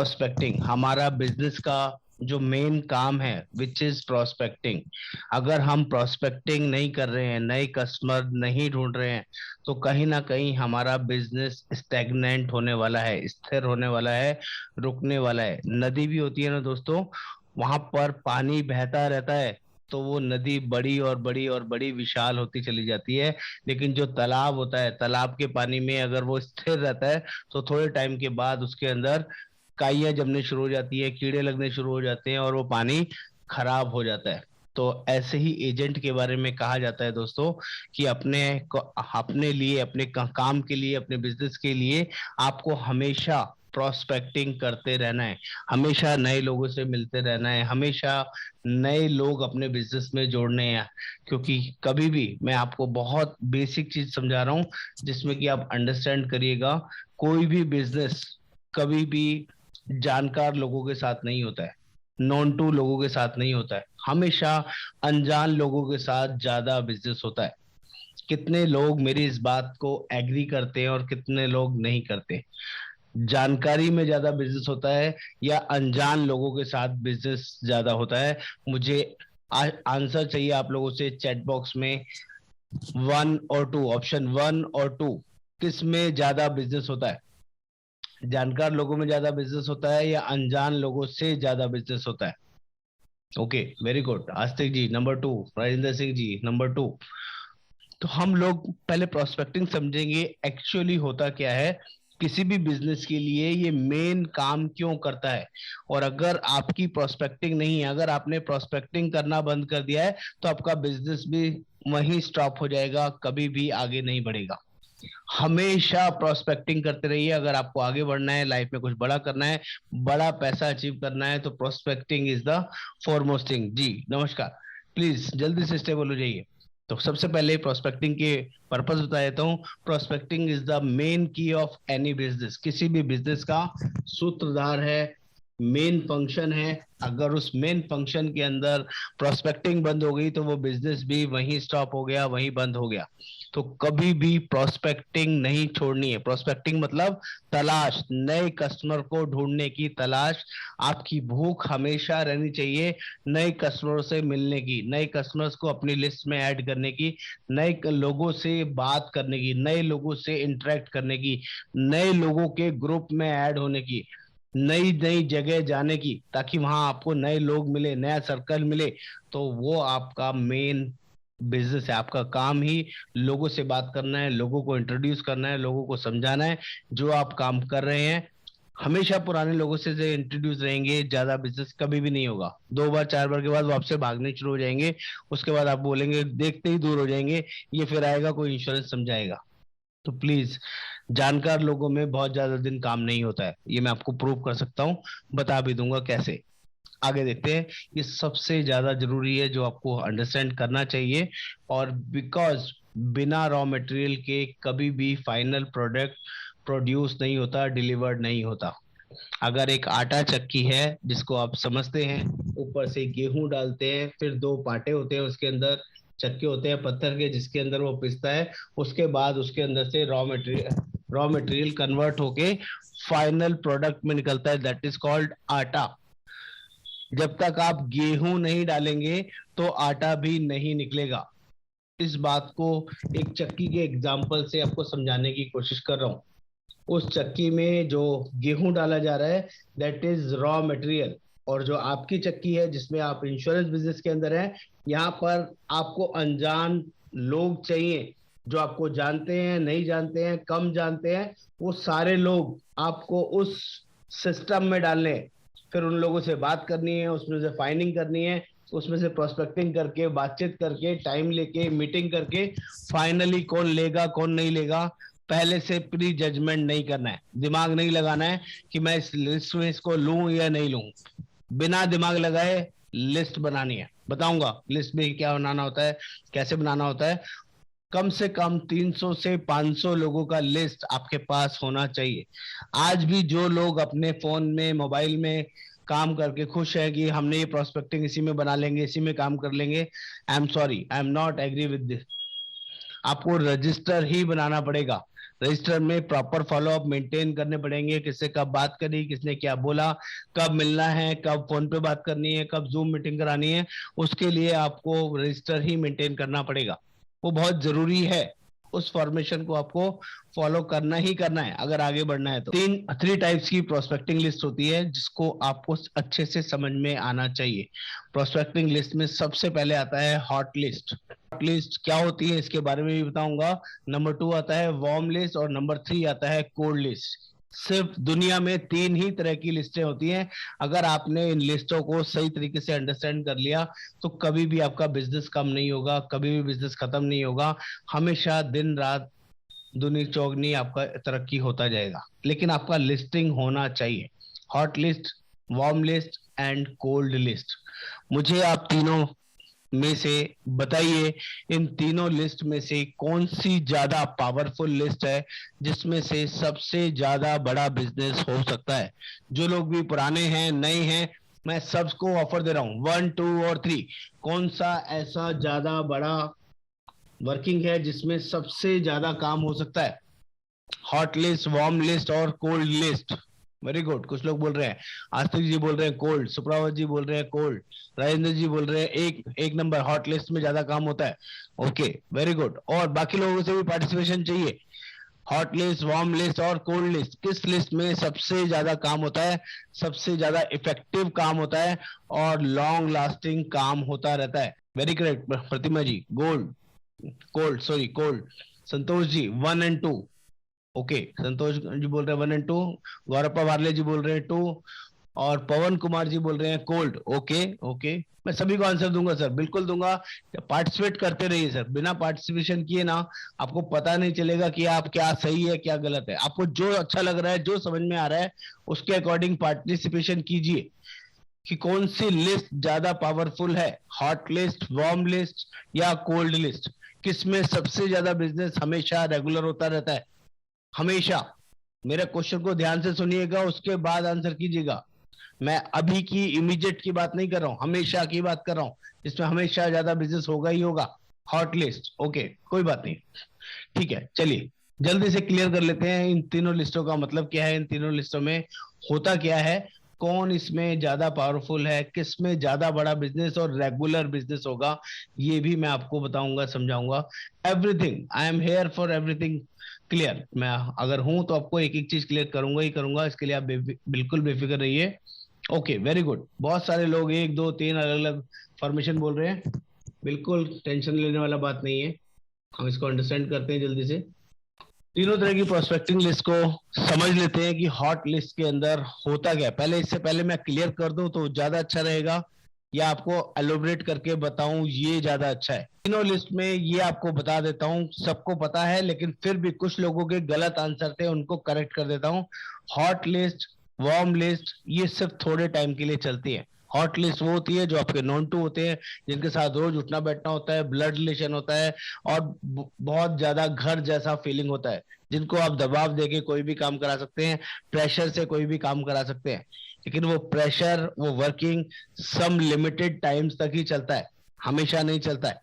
Prospecting हमारा business का जो मेन काम है, विच इज प्रोस्पेक्टिंग। अगर हम प्रोस्पेक्टिंग नहीं कर रहे हैं, नए कस्टमर नहीं ढूंढ रहे हैं, तो कहीं ना कहीं हमारा बिजनेस स्टैग्नेंट होने वाला है, स्थिर होने वाला है, रुकने वाला है। नदी भी होती है ना दोस्तों, वहां पर पानी बहता रहता है, तो वो नदी बड़ी और बड़ी और बड़ी विशाल होती चली जाती है। लेकिन जो तालाब होता है, तालाब के पानी में अगर वो स्थिर रहता है, तो थोड़े टाइम के बाद उसके अंदर काइयां जमने शुरू हो जाती है, कीड़े लगने शुरू हो जाते हैं, और वो पानी खराब हो जाता है। तो ऐसे ही एजेंट के बारे में कहा जाता है दोस्तों, कि अपने लिए, अपने काम के लिए, अपने बिजनेस के लिए आपको हमेशा प्रोस्पेक्टिंग करते रहना है, हमेशा नए लोगों से मिलते रहना है, हमेशा नए लोग अपने बिजनेस में जोड़ने हैं। क्योंकि कभी भी, मैं आपको बहुत बेसिक चीज समझा रहा हूँ जिसमें कि आप अंडरस्टैंड करिएगा, कोई भी बिजनेस कभी भी जानकार लोगों के साथ नहीं होता है, नॉन टू लोगों के साथ नहीं होता है, हमेशा अनजान लोगों के साथ ज्यादा बिजनेस होता है। कितने लोग मेरी इस बात को एग्री करते हैं और कितने लोग नहीं करते? जानकारी में ज्यादा बिजनेस होता है या अनजान लोगों के साथ बिजनेस ज्यादा होता है? मुझे आंसर चाहिए आप लोगों से चैट बॉक्स में। वन और टू, ऑप्शन वन और टू, किस में ज्यादा बिजनेस होता है? जानकार लोगों में ज्यादा बिजनेस होता है या अनजान लोगों से ज्यादा बिजनेस होता है? Okay, very good. आस्तिक जी number two, Rajendra Singh ji number two. तो हम लोग पहले प्रोस्पेक्टिंग समझेंगे, एक्चुअली होता क्या है, किसी भी बिजनेस के लिए ये मेन काम क्यों करता है। और अगर आपकी प्रोस्पेक्टिंग नहीं है, अगर आपने प्रोस्पेक्टिंग करना बंद कर दिया है, तो आपका बिजनेस भी वहीं स्टॉप हो जाएगा, कभी भी आगे नहीं बढ़ेगा। हमेशा प्रोस्पेक्टिंग करते रहिए। अगर आपको आगे बढ़ना है, लाइफ में कुछ बड़ा करना है, बड़ा पैसा अचीव करना है, तो prospecting is the foremost thing. जी नमस्कार, प्लीज जल्दी से स्टेबल हो जाइए। तो सबसे पहले प्रोस्पेक्टिंग के पर्पस बता देता हूँ। प्रोस्पेक्टिंग इज द मेन की ऑफ एनी बिजनेस। किसी भी बिजनेस का सूत्रधार है, मेन फंक्शन है। अगर उस मेन फंक्शन के अंदर प्रोस्पेक्टिंग बंद हो गई, तो वो बिजनेस भी वहीं स्टॉप हो गया, वहीं बंद हो गया। तो कभी भी प्रोस्पेक्टिंग नहीं छोड़नी है। प्रोस्पेक्टिंग मतलब तलाश, नए कस्टमर को ढूंढने की तलाश। आपकी भूख हमेशा रहनी चाहिए नए कस्टमरों से मिलने की, नए कस्टमर्स को अपनी लिस्ट में ऐड करने की, नए लोगों से बात करने की, नए लोगों से इंटरेक्ट करने की, नए लोगों के ग्रुप में ऐड होने की, नई नई जगह जाने की, ताकि वहां आपको नए लोग मिले, नया सर्कल मिले। तो वो आपका मेन बिजनेस है। आपका काम ही लोगों से बात करना है, लोगों को इंट्रोड्यूस करना है, लोगों को समझाना है जो आप काम कर रहे हैं। हमेशा पुराने लोगों से इंट्रोड्यूस रहेंगे, ज्यादा बिजनेस कभी भी नहीं होगा। दो बार चार बार के बाद वो आपसे भागने शुरू हो जाएंगे, उसके बाद आप बोलेंगे, देखते ही दूर हो जाएंगे, ये फिर आएगा कोई इंश्योरेंस समझाएगा। तो प्लीज, जानकार लोगों में बहुत ज्यादा दिन काम नहीं होता है, ये मैं आपको प्रूव कर सकता हूँ, बता भी दूंगा कैसे। आगे देखते हैं। ये सबसे ज्यादा जरूरी है जो आपको अंडरस्टैंड करना चाहिए। और बिकॉज बिना रॉ मटेरियल के कभी भी फाइनल प्रोडक्ट प्रोड्यूस नहीं होता, डिलीवर्ड नहीं होता। अगर एक आटा चक्की है जिसको आप समझते हैं, ऊपर से गेहूं डालते हैं, फिर दो पाटे होते हैं उसके अंदर, चक्के होते हैं पत्थर के जिसके अंदर वो पिसता है, उसके बाद उसके अंदर से रॉ मटेरियल कन्वर्ट होके फाइनल प्रोडक्ट में निकलता है, दैट इज कॉल्ड आटा। जब तक आप गेहूं नहीं डालेंगे, तो आटा भी नहीं निकलेगा। इस बात को एक चक्की के एग्जाम्पल से आपको समझाने की कोशिश कर रहा हूँ। उस चक्की में जो गेहूं डाला जा रहा है, दैट इज रॉ मटेरियल। और जो आपकी चक्की है जिसमें आप इंश्योरेंस बिजनेस के अंदर है, यहाँ पर आपको अनजान लोग चाहिए, जो आपको जानते हैं, नहीं जानते हैं, कम जानते हैं, वो सारे लोग आपको उस सिस्टम में डालने हैं। फिर उन लोगों से बात करनी है, उसमें से फाइंडिंग करनी है, उसमें से प्रोस्पेक्टिंग करके, बातचीत करके, टाइम लेके, मीटिंग करके, फाइनली कौन लेगा कौन नहीं लेगा, पहले से प्री जजमेंट नहीं करना है, दिमाग नहीं लगाना है कि मैं इस लिस्ट में इसको लूं या नहीं लूं। बिना दिमाग लगाए लिस्ट बनानी है। बताऊंगा लिस्ट में क्या बनाना होता है, कैसे बनाना होता है। कम से कम 300 से 500 लोगों का लिस्ट आपके पास होना चाहिए। आज भी जो लोग अपने फोन में, मोबाइल में काम करके खुश है कि हमने ये प्रोस्पेक्टिंग इसी में बना लेंगे, इसी में काम कर लेंगे, I am sorry, I am not agree with this. आपको रजिस्टर ही बनाना पड़ेगा। रजिस्टर में प्रॉपर फॉलोअप मेंटेन करने पड़ेंगे, किससे कब बात करी, किसने क्या बोला, कब मिलना है, कब फोन पे बात करनी है, कब जूम मीटिंग करानी है, उसके लिए आपको रजिस्टर ही मेंटेन करना पड़ेगा। वो बहुत जरूरी है, उस फॉर्मेशन को आपको फॉलो करना ही करना है अगर आगे बढ़ना है तो। थ्री टाइप्स की प्रोस्पेक्टिंग लिस्ट होती है जिसको आपको अच्छे से समझ में आना चाहिए। प्रोस्पेक्टिंग लिस्ट में सबसे पहले आता है हॉट लिस्ट। हॉट लिस्ट क्या होती है इसके बारे में भी बताऊंगा। नंबर 2 आता है वार्म लिस्ट और नंबर 3 आता है कोल्ड लिस्ट। सिर्फ दुनिया में 3 ही तरह की लिस्टें होती हैं। अगर आपने इन लिस्टों को सही तरीके से अंडरस्टैंड कर लिया तो कभी भी आपका बिजनेस कम नहीं होगा, कभी भी बिजनेस खत्म नहीं होगा, हमेशा दिन रात दुनी चौगनी आपका तरक्की होता जाएगा। लेकिन आपका लिस्टिंग होना चाहिए, hot list, warm list and cold list. मुझे आप तीनों में से बताइए, इन तीनों लिस्ट में से कौन सी ज्यादा पावरफुल लिस्ट है जिसमें से सबसे ज्यादा बड़ा बिजनेस हो सकता है। जो लोग भी पुराने हैं नए हैं, मैं सबको ऑफर दे रहा हूं 1 2 और 3। कौन सा ऐसा ज्यादा बड़ा वर्किंग है जिसमें सबसे ज्यादा काम हो सकता है। हॉट लिस्ट, वार्म लिस्ट और कोल्ड लिस्ट। Very good. कुछ लोग बोल रहे हैं, आस्तिक जी बोल रहे हैं कोल्ड, सुप्रावत जी बोल रहे हैं कोल्ड, राजेंद्र जी बोल रहे हैं एक नंबर हॉट लिस्ट में ज्यादा काम होता है। Okay, very good. और बाकी लोगों से भी पार्टिसिपेशन चाहिए। हॉट लिस्ट, वार्म लिस्ट और कोल्ड लिस्ट, किस लिस्ट में सबसे ज्यादा काम होता है, सबसे ज्यादा इफेक्टिव काम होता है और लॉन्ग लास्टिंग काम होता रहता है। Very correct Pratima ji, gold, cold, sorry cold. Santosh ji 1 and 2। Okay, Santosh ji बोल रहे हैं 1 एंड 2, गौरप्पा वार्ले जी बोल रहे हैं 2 और पवन कुमार जी बोल रहे हैं कोल्ड। ओके ओके, मैं सभी को आंसर दूंगा सर, बिल्कुल दूंगा। पार्टिसिपेट करते रहिए सर, बिना पार्टिसिपेशन किए ना आपको पता नहीं चलेगा कि आप क्या सही है क्या गलत है। आपको जो अच्छा लग रहा है, जो समझ में आ रहा है, उसके अकॉर्डिंग पार्टिसिपेशन कीजिए कि कौन सी लिस्ट ज्यादा पावरफुल है, हॉट लिस्ट, वार्म लिस्ट या कोल्ड लिस्ट। किसमें सबसे ज्यादा बिजनेस हमेशा रेगुलर होता रहता है, हमेशा। मेरे क्वेश्चन को ध्यान से सुनिएगा, उसके बाद आंसर कीजिएगा। मैं अभी की इमीडिएट की बात नहीं कर रहा हूं, हमेशा की बात कर रहा हूं, जिसमें हमेशा ज्यादा बिजनेस होगा ही होगा। Hot list. ओके, कोई बात नहीं, ठीक है। चलिए जल्दी से क्लियर कर लेते हैं इन तीनों लिस्टों का मतलब क्या है, इन तीनों लिस्टों में होता क्या है, कौन इसमें ज्यादा पावरफुल है, किसमें ज्यादा बड़ा बिजनेस और रेगुलर बिजनेस होगा, ये भी मैं आपको बताऊंगा, समझाऊंगा। Everything, I am here for everything clear. मैं अगर हूं तो आपको एक एक चीज क्लियर करूंगा ही करूंगा, इसके लिए आप बिल्कुल बेफिक्र रहिए। Okay, very good. बहुत सारे लोग 1 2 3 अलग अलग फॉर्मेशन बोल रहे हैं, बिल्कुल टेंशन लेने वाला बात नहीं है, हम इसको अंडरस्टैंड करते हैं जल्दी से। तीनों तरह की प्रोस्पेक्टिंग लिस्ट को समझ लेते हैं कि हॉट लिस्ट के अंदर होता क्या है। पहले इससे पहले मैं क्लियर कर दूं तो ज्यादा अच्छा रहेगा, या आपको एलोबरेट करके बताऊं ये ज्यादा अच्छा है। तीनों लिस्ट में ये आपको बता देता हूं, सबको पता है लेकिन फिर भी कुछ लोगों के गलत आंसर थे, उनको करेक्ट कर देता हूं। हॉट लिस्ट, वार्म लिस्ट ये सिर्फ थोड़े टाइम के लिए चलती है। हॉट लिस्ट वो होती है जो आपके नॉन टू होते हैं, जिनके साथ रोज उठना बैठना होता है, ब्लड रिलेशन होता है और बहुत ज्यादा घर जैसा फीलिंग होता है, जिनको आप दबाव देके कोई भी काम करा सकते हैं, प्रेशर से कोई भी काम करा सकते हैं। लेकिन वो प्रेशर, वो वर्किंग सम लिमिटेड टाइम्स तक ही चलता है, हमेशा नहीं चलता है।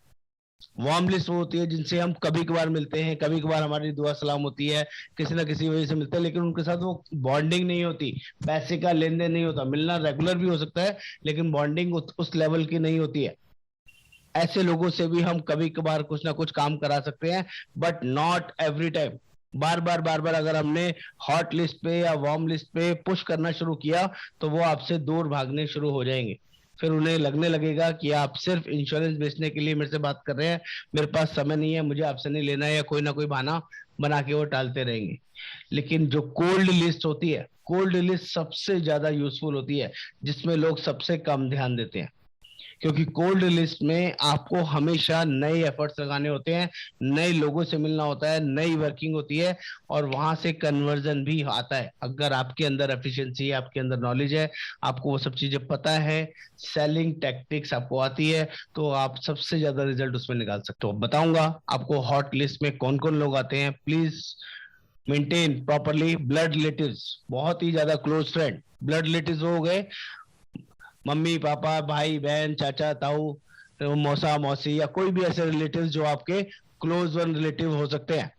वार्म लिस्ट वो होती है जिनसे हम कभी कभार मिलते हैं, कभी कभार हमारी दुआ सलाम होती है, किसी ना किसी वजह से मिलते हैं, लेकिन उनके साथ वो बॉन्डिंग नहीं होती, पैसे का लेन देन नहीं होता। मिलना रेगुलर भी हो सकता है लेकिन बॉन्डिंग उस लेवल की नहीं होती है। ऐसे लोगों से भी हम कभी कभार कुछ ना कुछ काम करा सकते हैं, बट नॉट एवरी टाइम। बार बार अगर हमने हॉट लिस्ट पे या वार्म लिस्ट पे पुश करना शुरू किया तो वो आपसे दूर भागने शुरू हो जाएंगे। फिर उन्हें लगने लगेगा कि आप सिर्फ इंश्योरेंस बेचने के लिए मेरे से बात कर रहे हैं, मेरे पास समय नहीं है, मुझे आपसे नहीं लेना है, या कोई ना कोई बहाना बना के वो टालते रहेंगे। लेकिन जो कोल्ड लिस्ट होती है, कोल्ड लिस्ट सबसे ज्यादा यूजफुल होती है, जिसमें लोग सबसे कम ध्यान देते हैं। क्योंकि कोल्ड लिस्ट में आपको हमेशा नए एफर्ट्स लगाने होते हैं, नए लोगों से मिलना होता है, नई वर्किंग होती है और वहां से कन्वर्जन भी आता है। अगर आपके अंदर एफिशिएंसी है, आपके अंदर नॉलेज है, आपको वो सब चीजें पता है, सेलिंग टैक्टिक्स आपको आती है, तो आप सबसे ज्यादा रिजल्ट उसमें निकाल सकते हो। बताऊंगा आपको हॉट लिस्ट में कौन कौन लोग आते हैं। Please maintain properly blood relatives, बहुत ही ज्यादा क्लोज फ्रेंड। ब्लड रिलेटिव्स हो गए मम्मी पापा, भाई बहन, चाचा ताऊ, मौसा मौसी, या कोई भी ऐसे रिलेटिव्स जो आपके क्लोज वन रिलेटिव हो सकते हैं।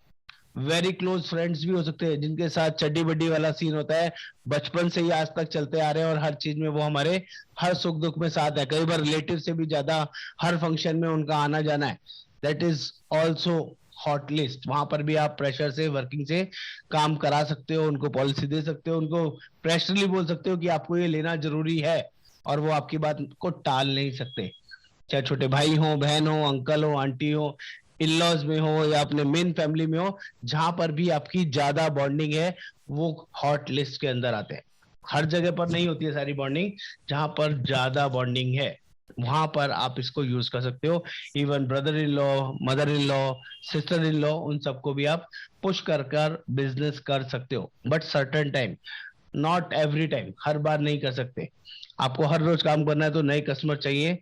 वेरी क्लोज फ्रेंड्स भी हो सकते हैं, जिनके साथ चड्डी बड्डी वाला सीन होता है, बचपन से ही आज तक चलते आ रहे हैं, और हर चीज में वो हमारे हर सुख दुख में साथ है, कई बार रिलेटिव से भी ज्यादा हर फंक्शन में उनका आना जाना है। That is also hot list. वहां पर भी आप प्रेशर से, वर्किंग से काम करा सकते हो, उनको पॉलिसी दे सकते हो, उनको प्रेशरली बोल सकते हो कि आपको ये लेना जरूरी है, और वो आपकी बात को टाल नहीं सकते। चाहे छोटे भाई हो, बहन हो, अंकल हो, आंटी हो, इन लॉज में हो, या अपने मेन फैमिली में हो, जहां पर भी आपकी ज्यादा बॉन्डिंग है, वो हॉट लिस्ट के अंदर आते हैं। हर जगह पर नहीं होती है सारी बॉन्डिंग, जहां पर ज्यादा बॉन्डिंग है वहां पर आप इसको यूज कर सकते हो। Even brother in law, mother in law, sister in law, उन सबको भी आप पुश कर कर बिजनेस कर सकते हो, but certain time, not every time, हर बार नहीं कर सकते। आपको हर रोज काम करना है तो नए कस्टमर चाहिए।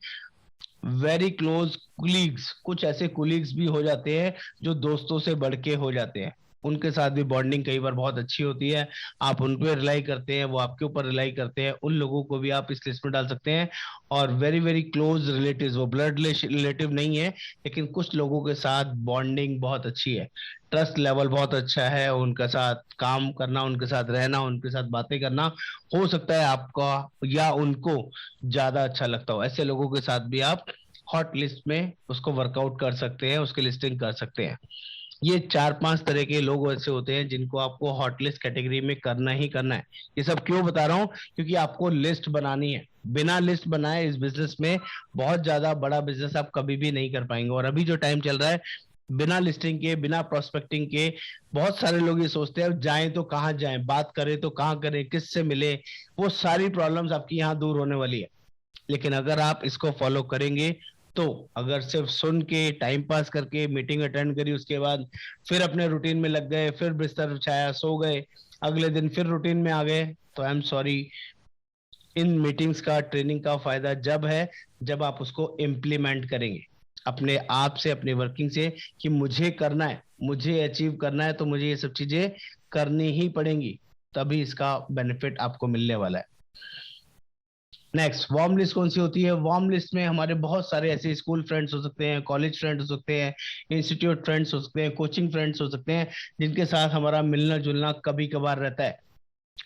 वेरी क्लोज कुलीग्स, कुछ ऐसे कुलीग्स भी हो जाते हैं जो दोस्तों से बढ़ के हो जाते हैं, उनके साथ भी बॉन्डिंग कई बार बहुत अच्छी होती है। आप उन पे रिलाई करते हैं, वो आपके ऊपर रिलाई करते हैं, उन लोगों को भी आप इस लिस्ट में डाल सकते हैं। और वेरी वेरी क्लोज रिलेटिव्स, वो ब्लड रिलेटिव नहीं है, लेकिन कुछ लोगों के साथ बॉन्डिंग बहुत अच्छी है, ट्रस्ट लेवल बहुत अच्छा है, उनके साथ काम करना, उनके साथ रहना, उनके साथ बातें करना, हो सकता है आपका या उनको ज्यादा अच्छा लगता हो। ऐसे लोगों के साथ भी आप हॉट लिस्ट में उसको वर्कआउट कर सकते हैं, उसकी लिस्टिंग कर सकते हैं। ये 4-5 तरह के लोग ऐसे होते हैं जिनको आपको हॉट लिस्ट कैटेगरी में करना ही करना है। ये सब क्यों बता रहा हूँ, क्योंकि आपको लिस्ट बनानी है। बिना लिस्ट बनाए इस बिजनेस में बहुत ज्यादा बड़ा बिजनेस आप कभी भी नहीं कर पाएंगे। और अभी जो टाइम चल रहा है, बिना लिस्टिंग के, बिना प्रोस्पेक्टिंग के, बहुत सारे लोग ये सोचते हैं जाएं तो कहाँ जाएं, बात करें तो कहाँ करें, किससे मिले, वो सारी प्रॉब्लम्स आपकी यहाँ दूर होने वाली है। लेकिन अगर आप इसको फॉलो करेंगे, तो अगर सिर्फ सुन के, टाइम पास करके, मीटिंग अटेंड करी, उसके बाद फिर अपने रूटीन में लग गए, फिर बिस्तर बिछाया, सो गए, अगले दिन फिर रूटीन में आ गए, तो आई एम सॉरी। इन मीटिंग्स का, ट्रेनिंग का फायदा जब है जब आप उसको इम्प्लीमेंट करेंगे अपने आप से, अपनी वर्किंग से, कि मुझे करना है, मुझे अचीव करना है, तो मुझे ये सब चीजें करनी ही पड़ेंगी, तभी इसका बेनिफिट आपको मिलने वाला है। नेक्स्ट, वार्म लिस्ट कौन सी होती है? वार्म लिस्ट में हमारे बहुत सारे ऐसे स्कूल फ्रेंड्स हो सकते हैं, कॉलेज फ्रेंड्स हो सकते हैं, इंस्टीट्यूट फ्रेंड्स हो सकते हैं, कोचिंग फ्रेंड्स हो सकते हैं, जिनके साथ हमारा मिलना जुलना कभी कभार रहता है।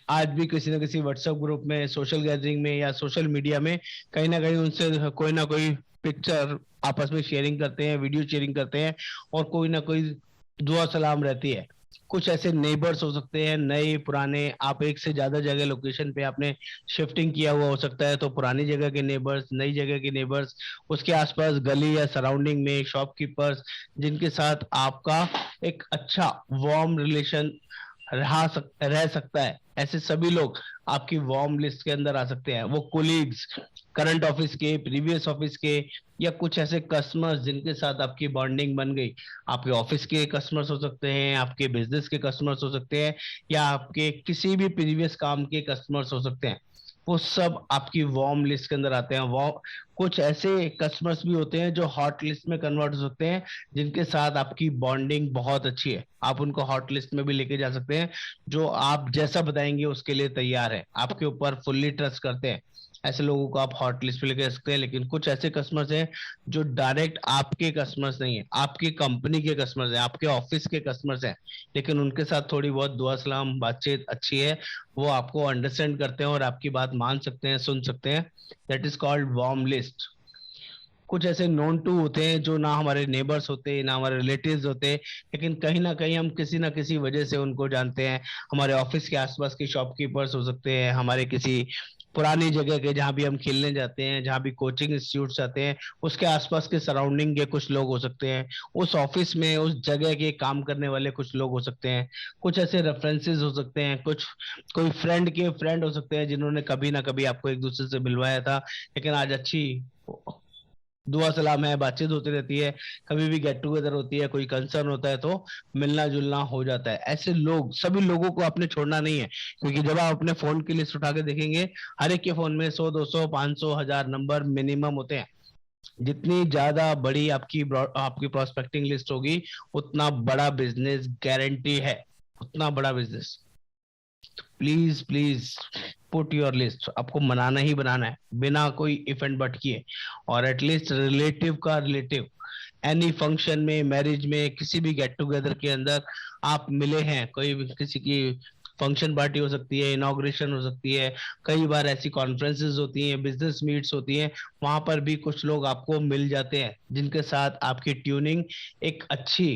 आज भी किसी ना किसी व्हाट्सएप ग्रुप में, सोशल गैदरिंग में, या सोशल मीडिया में कहीं ना कहीं उनसे कोई ना कोई पिक्चर आपस में शेयरिंग करते हैं, वीडियो शेयरिंग करते हैं, और कोई ना कोई दुआ सलाम रहती है। कुछ ऐसे नेबर्स हो सकते हैं, नए पुराने, आप एक से ज्यादा जगह लोकेशन पे आपने शिफ्टिंग किया हुआ हो सकता है, तो पुरानी जगह के नेबर्स, नई जगह के नेबर्स, उसके आसपास गली या सराउंडिंग में शॉपकीपर्स, जिनके साथ आपका एक अच्छा वार्म रिलेशन रह सकता है, ऐसे सभी लोग आपकी वार्म लिस्ट के अंदर आ सकते हैं। वो कोलीग्स, करंट ऑफिस के, प्रीवियस ऑफिस के, या कुछ ऐसे कस्टमर्स जिनके साथ आपकी बॉन्डिंग बन गई। आपके ऑफिस के कस्टमर्स हो सकते हैं, आपके बिजनेस के कस्टमर्स हो सकते हैं, या आपके किसी भी प्रीवियस काम के कस्टमर्स हो सकते हैं। वो सब आपकी वार्म लिस्ट के अंदर आते हैं। वो कुछ ऐसे कस्टमर्स भी होते हैं जो हॉट लिस्ट में कन्वर्ट हो सकते हैं, जिनके साथ आपकी बॉन्डिंग बहुत अच्छी है, आप उनको हॉट लिस्ट में भी लेके जा सकते हैं, जो आप जैसा बताएंगे उसके लिए तैयार है, आपके ऊपर फुल्ली ट्रस्ट करते हैं। ऐसे लोगों को आप हॉट लिस्ट पे लेके जा सकते हैं। लेकिन कुछ ऐसे कस्टमर्स हैं जो डायरेक्ट आपके कस्टमर्स नहीं है, आपकी कंपनी के कस्टमर्स हैं, आपके ऑफिस के कस्टमर्स हैं, लेकिन उनके साथ थोड़ी बहुत दुआ सलाम बातचीत अच्छी है, वो आपको अंडरस्टैंड करते हैं और आपकी बात मान सकते हैं, सुन सकते हैं। That is called warm list. कुछ ऐसे नोन टू होते हैं जो ना हमारे नेबर्स होते, ना हमारे रिलेटिव्स होते, लेकिन कहीं ना कहीं हम किसी ना किसी वजह से उनको जानते हैं। हमारे ऑफिस के आसपास के शॉपकीपर्स हो सकते हैं, हमारे किसी पुरानी जगह के, जहाँ भी हम खेलने जाते हैं, जहाँ भी कोचिंग इंस्टीट्यूट जाते हैं, उसके आसपास के सराउंडिंग के कुछ लोग हो सकते हैं, उस ऑफिस में, उस जगह के काम करने वाले कुछ लोग हो सकते हैं। कुछ ऐसे रेफरेंसेस हो सकते हैं, कुछ कोई फ्रेंड के फ्रेंड हो सकते हैं, जिन्होंने कभी ना कभी आपको एक दूसरे से मिलवाया था, लेकिन आज अच्छी दुआ सलाम है, बातचीत होती रहती है, कभी भी गेट टुगेदर होती है, कोई कंसर्न होता है तो मिलना जुलना हो जाता है। ऐसे लोग, सभी लोगों को आपने छोड़ना नहीं है, क्योंकि जब आप अपने फोन की लिस्ट उठा के देखेंगे, हर एक के फोन में 100, 200, 500, 1000 नंबर मिनिमम होते हैं। जितनी ज्यादा बड़ी आपकी प्रोस्पेक्टिंग लिस्ट होगी, उतना बड़ा बिजनेस गारंटी है, उतना बड़ा business. Please please put your list, आपको बनाना ही बनाना है, बिना कोई इफ एंड बट किए। और एटलीस्ट रिलेटिव का रिलेटिव, एनी फंक्शन में, मैरिज में, किसी भी गेट टुगेदर के अंदर आप मिले हैं, कोई भी किसी की फंक्शन पार्टी हो सकती है, इनॉग्रेशन हो सकती है, कई बार ऐसी कॉन्फ्रेंसेस होती हैं, बिजनेस मीट्स होती हैं, वहां पर भी कुछ लोग आपको मिल जाते हैं जिनके साथ आपकी ट्यूनिंग एक अच्छी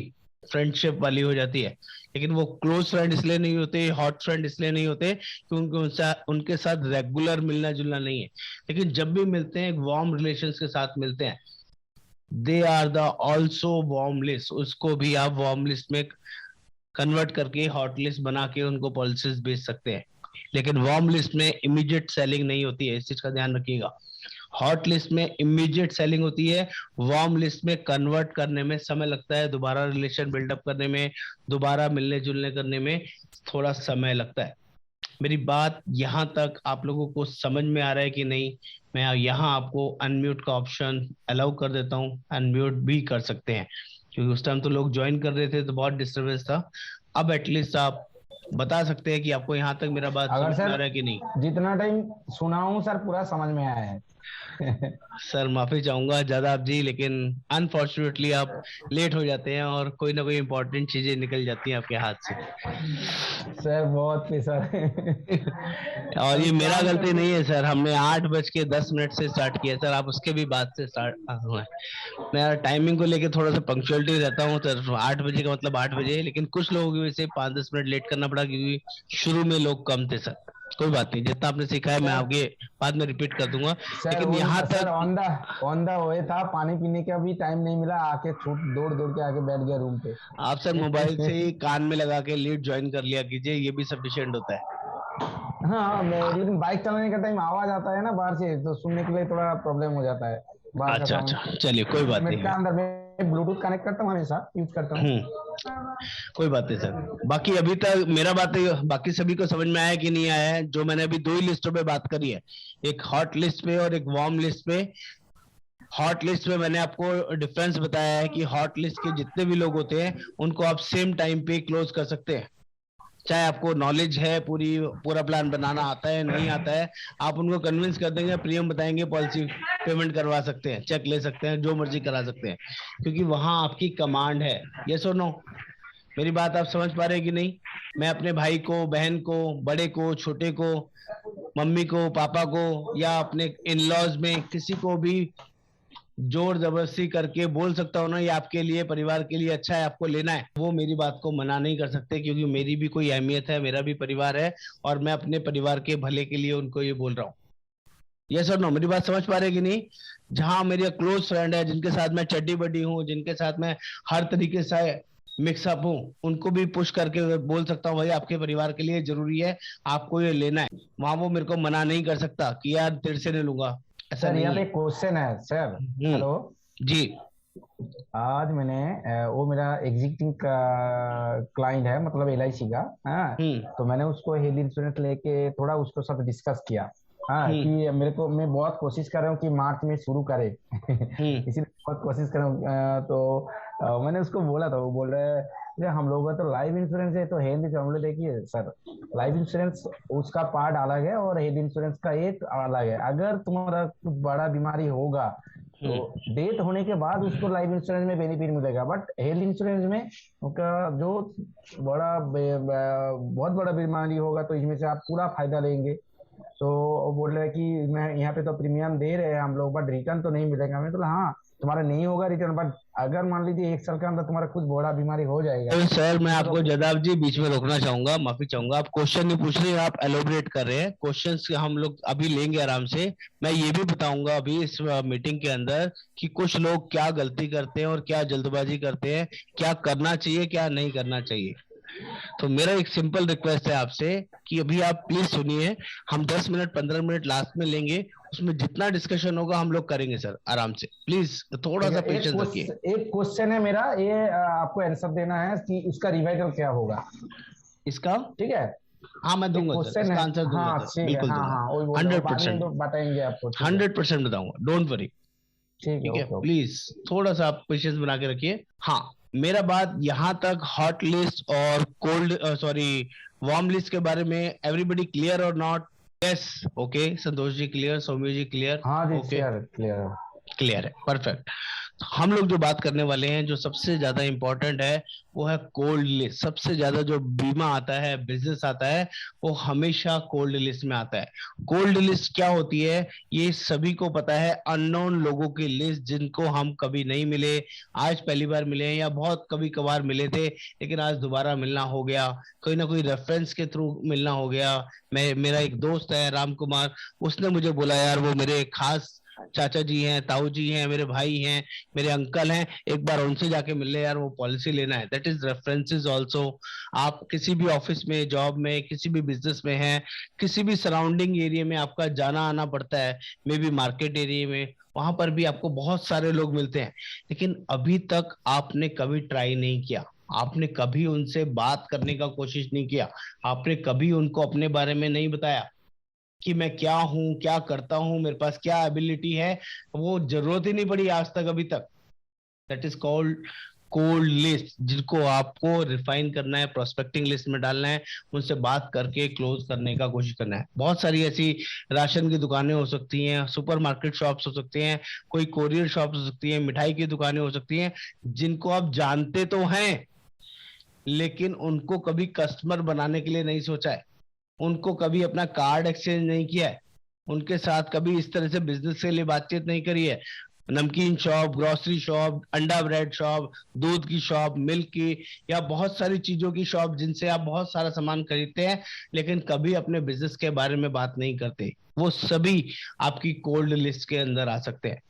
फ्रेंडशिप वाली हो जाती है। लेकिन वो क्लोज फ्रेंड इसलिए नहीं होते, हॉट फ्रेंड इसलिए नहीं होते क्योंकि उनके साथ रेगुलर मिलना जुलना नहीं है। लेकिन जब भी मिलते हैं एक वार्म रिलेशंस के साथ मिलते हैं, they are the also warm list, उसको भी आप वार्म लिस्ट में कन्वर्ट करके हॉट लिस्ट बना के उनको पॉलिसीज बेच सकते हैं। लेकिन वार्म लिस्ट में इमीडिएट सेलिंग नहीं होती है, इस चीज का ध्यान रखिएगा। हॉट लिस्ट में इमीडिएट सेलिंग होती है, वार्म लिस्ट में कन्वर्ट करने में समय लगता है, दोबारा रिलेशन बिल्डअप करने में, दोबारा मिलने जुलने करने में थोड़ा समय लगता है। मेरी बात यहाँ तक आप लोगों को समझ में आ रहा है कि नहीं? मैं यहाँ आपको अनम्यूट का ऑप्शन अलाउ कर देता हूँ, अनम्यूट भी कर सकते हैं, क्योंकि उस टाइम तो लोग ज्वाइन कर रहे थे तो बहुत डिस्टर्बेंस था। अब एटलीस्ट आप बता सकते हैं कि आपको यहाँ तक मेरा बात अगर समझ में आ सर रहा है कि नहीं। जितना टाइम सुना हूँ सर पूरा समझ में आया है। सर माफी चाहूंगा जादाब जी, लेकिन अनफॉर्चुनेटली आप लेट हो जाते हैं और कोई ना कोई इंपॉर्टेंट चीजें निकल जाती हैं आपके हाथ से। सर बहुत ही सर। और ये अभी मेरा काम गलती करते। नहीं है सर, हमने 8:10 से स्टार्ट किया सर, आप उसके भी बाद से स्टार्ट हुआ है। मैं टाइमिंग को लेके थोड़ा सा पंक्चुअलिटी रहता हूँ सर, 8 बजे का मतलब 8 बजे, लेकिन कुछ लोगों की वजह से 5-10 मिनट लेट करना पड़ा क्योंकि शुरू में लोग कम थे सर। कोई बात नहीं, जितना आपने सीखा है मैं सर आगे बाद में रिपीट कर दूंगा। सर लेकिन यहाँ सर तक ऑन द वे था, पानी पीने का भी टाइम नहीं मिला, आके छूट दौड़ दौड़ के आके बैठ गया रूम पे। आप सर मोबाइल से ही कान में लगा के लीड ज्वाइन कर लिया कीजिए, ये भी सफिशिएंट होता है। हाँ मैं लेकिन बाइक चलाने का टाइम आवाज आता है ना बाहर से, तो सुनने के लिए थोड़ा प्रॉब्लम हो जाता है बाहर का अच्छा साउंड। अच्छा, चलिए कोई बात हेलमेट नहीं का है। अंदर में ब्लूटूथ कनेक्ट करता हूँ, हमेशा यूज करता हूँ। कोई बात नहीं सर। बाकी अभी तक मेरा बात बाकी सभी को समझ में आया कि नहीं आया है? जो मैंने अभी दो ही लिस्टों पे बात करी है, एक हॉट लिस्ट पे और एक वार्म लिस्ट पे। हॉट लिस्ट में मैंने आपको डिफरेंस बताया है कि हॉट लिस्ट के जितने भी लोग होते हैं उनको आप सेम टाइम पे क्लोज कर सकते हैं, चाहे आपको नॉलेज है, पूरा प्लान बनाना आता है नहीं आता है, आप उनको कन्विंस कर देंगे, प्रीमियम बताएंगे, पॉलिसी पेमेंट करवा सकते हैं, चेक ले सकते हैं, जो मर्जी करा सकते हैं, क्योंकि वहां आपकी कमांड है। यस और नो? मेरी बात आप समझ पा रहे हैं कि नहीं? मैं अपने भाई को, बहन को, बड़े को, छोटे को, मम्मी को, पापा को, या अपने इन लॉज में किसी को भी जोर जबरदस्ती करके बोल सकता हूँ ना, ये आपके लिए, परिवार के लिए अच्छा है, आपको लेना है, वो मेरी बात को मना नहीं कर सकते, क्योंकि मेरी भी कोई अहमियत है, मेरा भी परिवार है, और मैं अपने परिवार के भले के लिए उनको ये बोल रहा हूँ। यस और नो? मेरी बात समझ पा रहे कि नहीं? जहां मेरे क्लोज फ्रेंड है, जिनके साथ मैं चड्डी बड्डी हूँ, जिनके साथ मैं हर तरीके से मिक्सअप हूँ, उनको भी पुश करके बोल सकता हूँ भाई आपके परिवार के लिए जरूरी है, आपको ये लेना है। वहां वो मेरे को मना नहीं कर सकता कि यार तेरे से नहीं लूंगा, ऐसा सर यहाँ नहीं पे है। क्वेश्चन है सर। हेलो। जी। आज मैंने वो मेरा एग्जिस्टिंग क्लाइंट है, मतलब LIC का। हाँ। हम्म तो मैंने उसको हेल्थ इंश्योरेंस लेके थोड़ा उसके साथ डिस्कस किया। हाँ हम्म कि मेरे को, मैं बहुत कोशिश कर रहा हूँ कि मार्च में शुरू करे। हम्म इसीलिए बहुत कोशिश कर रहा हूँ। तो मैंने उसको बोला था, वो बोल रहा है "अरे हम लोग का तो लाइफ इंश्योरेंस है, तो हेल्थ इंश्योरेंस"। हम लोग देखिए सर, लाइफ इंश्योरेंस उसका पार्ट अलग है और हेल्थ इंश्योरेंस का एक अलग है। अगर तुम्हारा कुछ बड़ा बीमारी होगा तो हम्म डेथ होने के बाद उसको लाइफ इंश्योरेंस में बेनिफिट मिलेगा, बट हेल्थ इंश्योरेंस में उनका जो बहुत बड़ा बीमारी होगा तो इसमें से आप पूरा फायदा लेंगे। तो वो बोल रहे हैं कि मैं यहाँ पे तो प्रीमियम दे रहे हैं हम लोग, बट रिटर्न तो नहीं मिलेगा। मैं तो हाँ, तुम्हारा नहीं होगा रिटर्न, बट अगर मान लीजिए 1 साल के अंदर तुम्हारा कुछ बड़ा बीमारी हो जाएगा तो सर मैं तो आपको, जनाब जी, बीच में रोकना चाहूंगा, माफी चाहूंगा। आप क्वेश्चन नहीं पूछ रहे हैं, आप एलोबरेट कर रहे हैं। क्वेश्चंस हम लोग अभी लेंगे आराम से। मैं ये भी बताऊंगा अभी इस मीटिंग के अंदर कि कुछ लोग क्या गलती करते हैं और क्या जल्दबाजी करते हैं, क्या करना चाहिए, क्या नहीं करना चाहिए। तो मेरा एक सिंपल रिक्वेस्ट है आपसे कि अभी आप प्लीज सुनिए। हम 10 मिनट 15 मिनट लास्ट में लेंगे, उसमें जितना डिस्कशन होगा हम लोग करेंगे सर, आराम से, प्लीज थोड़ा ठीक सा है। पेशेंस रखिए। एक क्वेश्चन है मेरा ये, आपको आंसर देना है कि उसका रिवाइजल क्या होगा। इसका? ठीक है। हाँ मैं एक दूंगा सर, क्वेश्चन है। इसका आंसर दूंगा हाँ सर, ठीक है, बिल्कुल हाँ दूंगा। हाँ वही बोल रहा हूँ, हंड्रेड बाद में परसेंट तो बताएंगे आपको। ठीक है। 100% बताऊंगा, डोंट वरी। ठीक है, ठीक है, ओके ओके। प्लीज थोड़ा सा आप पेशेंस बना के रखिए। हाँ, मेरा बात यहाँ तक हॉट लिस्ट और कोल्ड, सॉरी, वार्म लिस्ट के बारे में एवरीबडी क्लियर और not? Yes, okay, Santosh ji clear, Saumya ji clear, हाँ जी ओके, सर क्लियर। क्लियर है, परफेक्ट। हम लोग जो बात करने वाले हैं, जो सबसे ज्यादा इंपॉर्टेंट है, वो है कोल्ड लिस्ट। सबसे ज्यादा जो बीमा आता है, बिजनेस आता है, वो हमेशा कोल्ड लिस्ट में आता है। कोल्ड लिस्ट क्या होती है? ये सभी को पता है, अननोन लोगों की लिस्ट, जिनको हम कभी नहीं मिले, आज पहली बार मिले हैं, या बहुत कभी कभार मिले थे लेकिन आज दोबारा मिलना हो गया, कोई ना कोई रेफरेंस के थ्रू मिलना हो गया। मेरा एक दोस्त है राम कुमार, उसने मुझे बोला यार वो मेरे खास चाचा जी हैं, ताऊ जी हैं, मेरे भाई हैं, मेरे अंकल हैं, एक बार उनसे जाके मिल ले यार, वो पॉलिसी लेना है। That is references also. आप किसी भी ऑफिस में, जॉब में, किसी भी बिजनेस में हैं, किसी भी सराउंडिंग एरिया में आपका जाना आना पड़ता है, मे बी मार्केट एरिया में, वहां पर भी आपको बहुत सारे लोग मिलते हैं, लेकिन अभी तक आपने कभी ट्राई नहीं किया, आपने कभी उनसे बात करने का कोशिश नहीं किया, आपने कभी उनको अपने बारे में नहीं बताया कि मैं क्या हूँ, क्या करता हूँ, मेरे पास क्या एबिलिटी है। वो जरूरत ही नहीं पड़ी आज तक, अभी तक। That is called cold list, जिनको आपको रिफाइन करना है, प्रोस्पेक्टिंग लिस्ट में डालना है, उनसे बात करके क्लोज करने का कोशिश करना है। बहुत सारी ऐसी राशन की दुकानें हो सकती हैं, सुपरमार्केट शॉप्स हो सकती हैं, कोई कोरियर शॉप्स हो सकती हैं, मिठाई की दुकानें हो सकती हैं, जिनको आप जानते तो हैं, लेकिन उनको कभी कस्टमर बनाने के लिए नहीं सोचा है, उनको कभी अपना कार्ड एक्सचेंज नहीं किया है, उनके साथ कभी इस तरह से बिजनेस के लिए बातचीत नहीं करी है। नमकीन शॉप, ग्रोसरी शॉप, अंडा ब्रेड शॉप, दूध की शॉप, मिल्क की, या बहुत सारी चीजों की शॉप, जिनसे आप बहुत सारा सामान खरीदते हैं, लेकिन कभी अपने बिजनेस के बारे में बात नहीं करते, वो सभी आपकी कोल्ड लिस्ट के अंदर आ सकते हैं।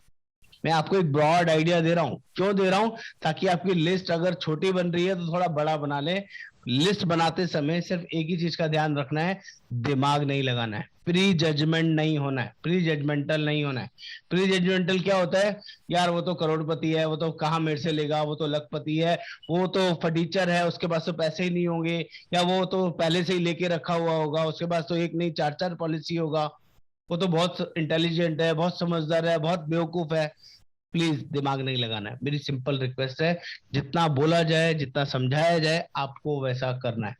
मैं आपको एक ब्रॉड आइडिया दे रहा हूं, क्यों दे रहा हूं? ताकि आपकी लिस्ट अगर छोटी बन रही है तो थोड़ा बड़ा बना ले। लिस्ट बनाते समय सिर्फ एक ही चीज का ध्यान रखना है, दिमाग नहीं लगाना है, प्री जजमेंट नहीं होना है, प्री जजमेंटल नहीं होना है। प्री जजमेंटल क्या होता है? यार वो तो करोड़पति है, वो तो कहाँ मेरे से लेगा, वो तो लखपति है, वो तो फटीचर है, उसके पास तो पैसे ही नहीं होंगे, या वो तो पहले से ही लेके रखा हुआ होगा, उसके पास तो एक नहीं चार चार पॉलिसी होगा, वो तो बहुत इंटेलिजेंट है, बहुत समझदार है, बहुत बेवकूफ है। प्लीज दिमाग नहीं लगाना है, मेरी सिंपल रिक्वेस्ट है। जितना बोला जाए, जितना समझाया जाए, आपको वैसा करना है।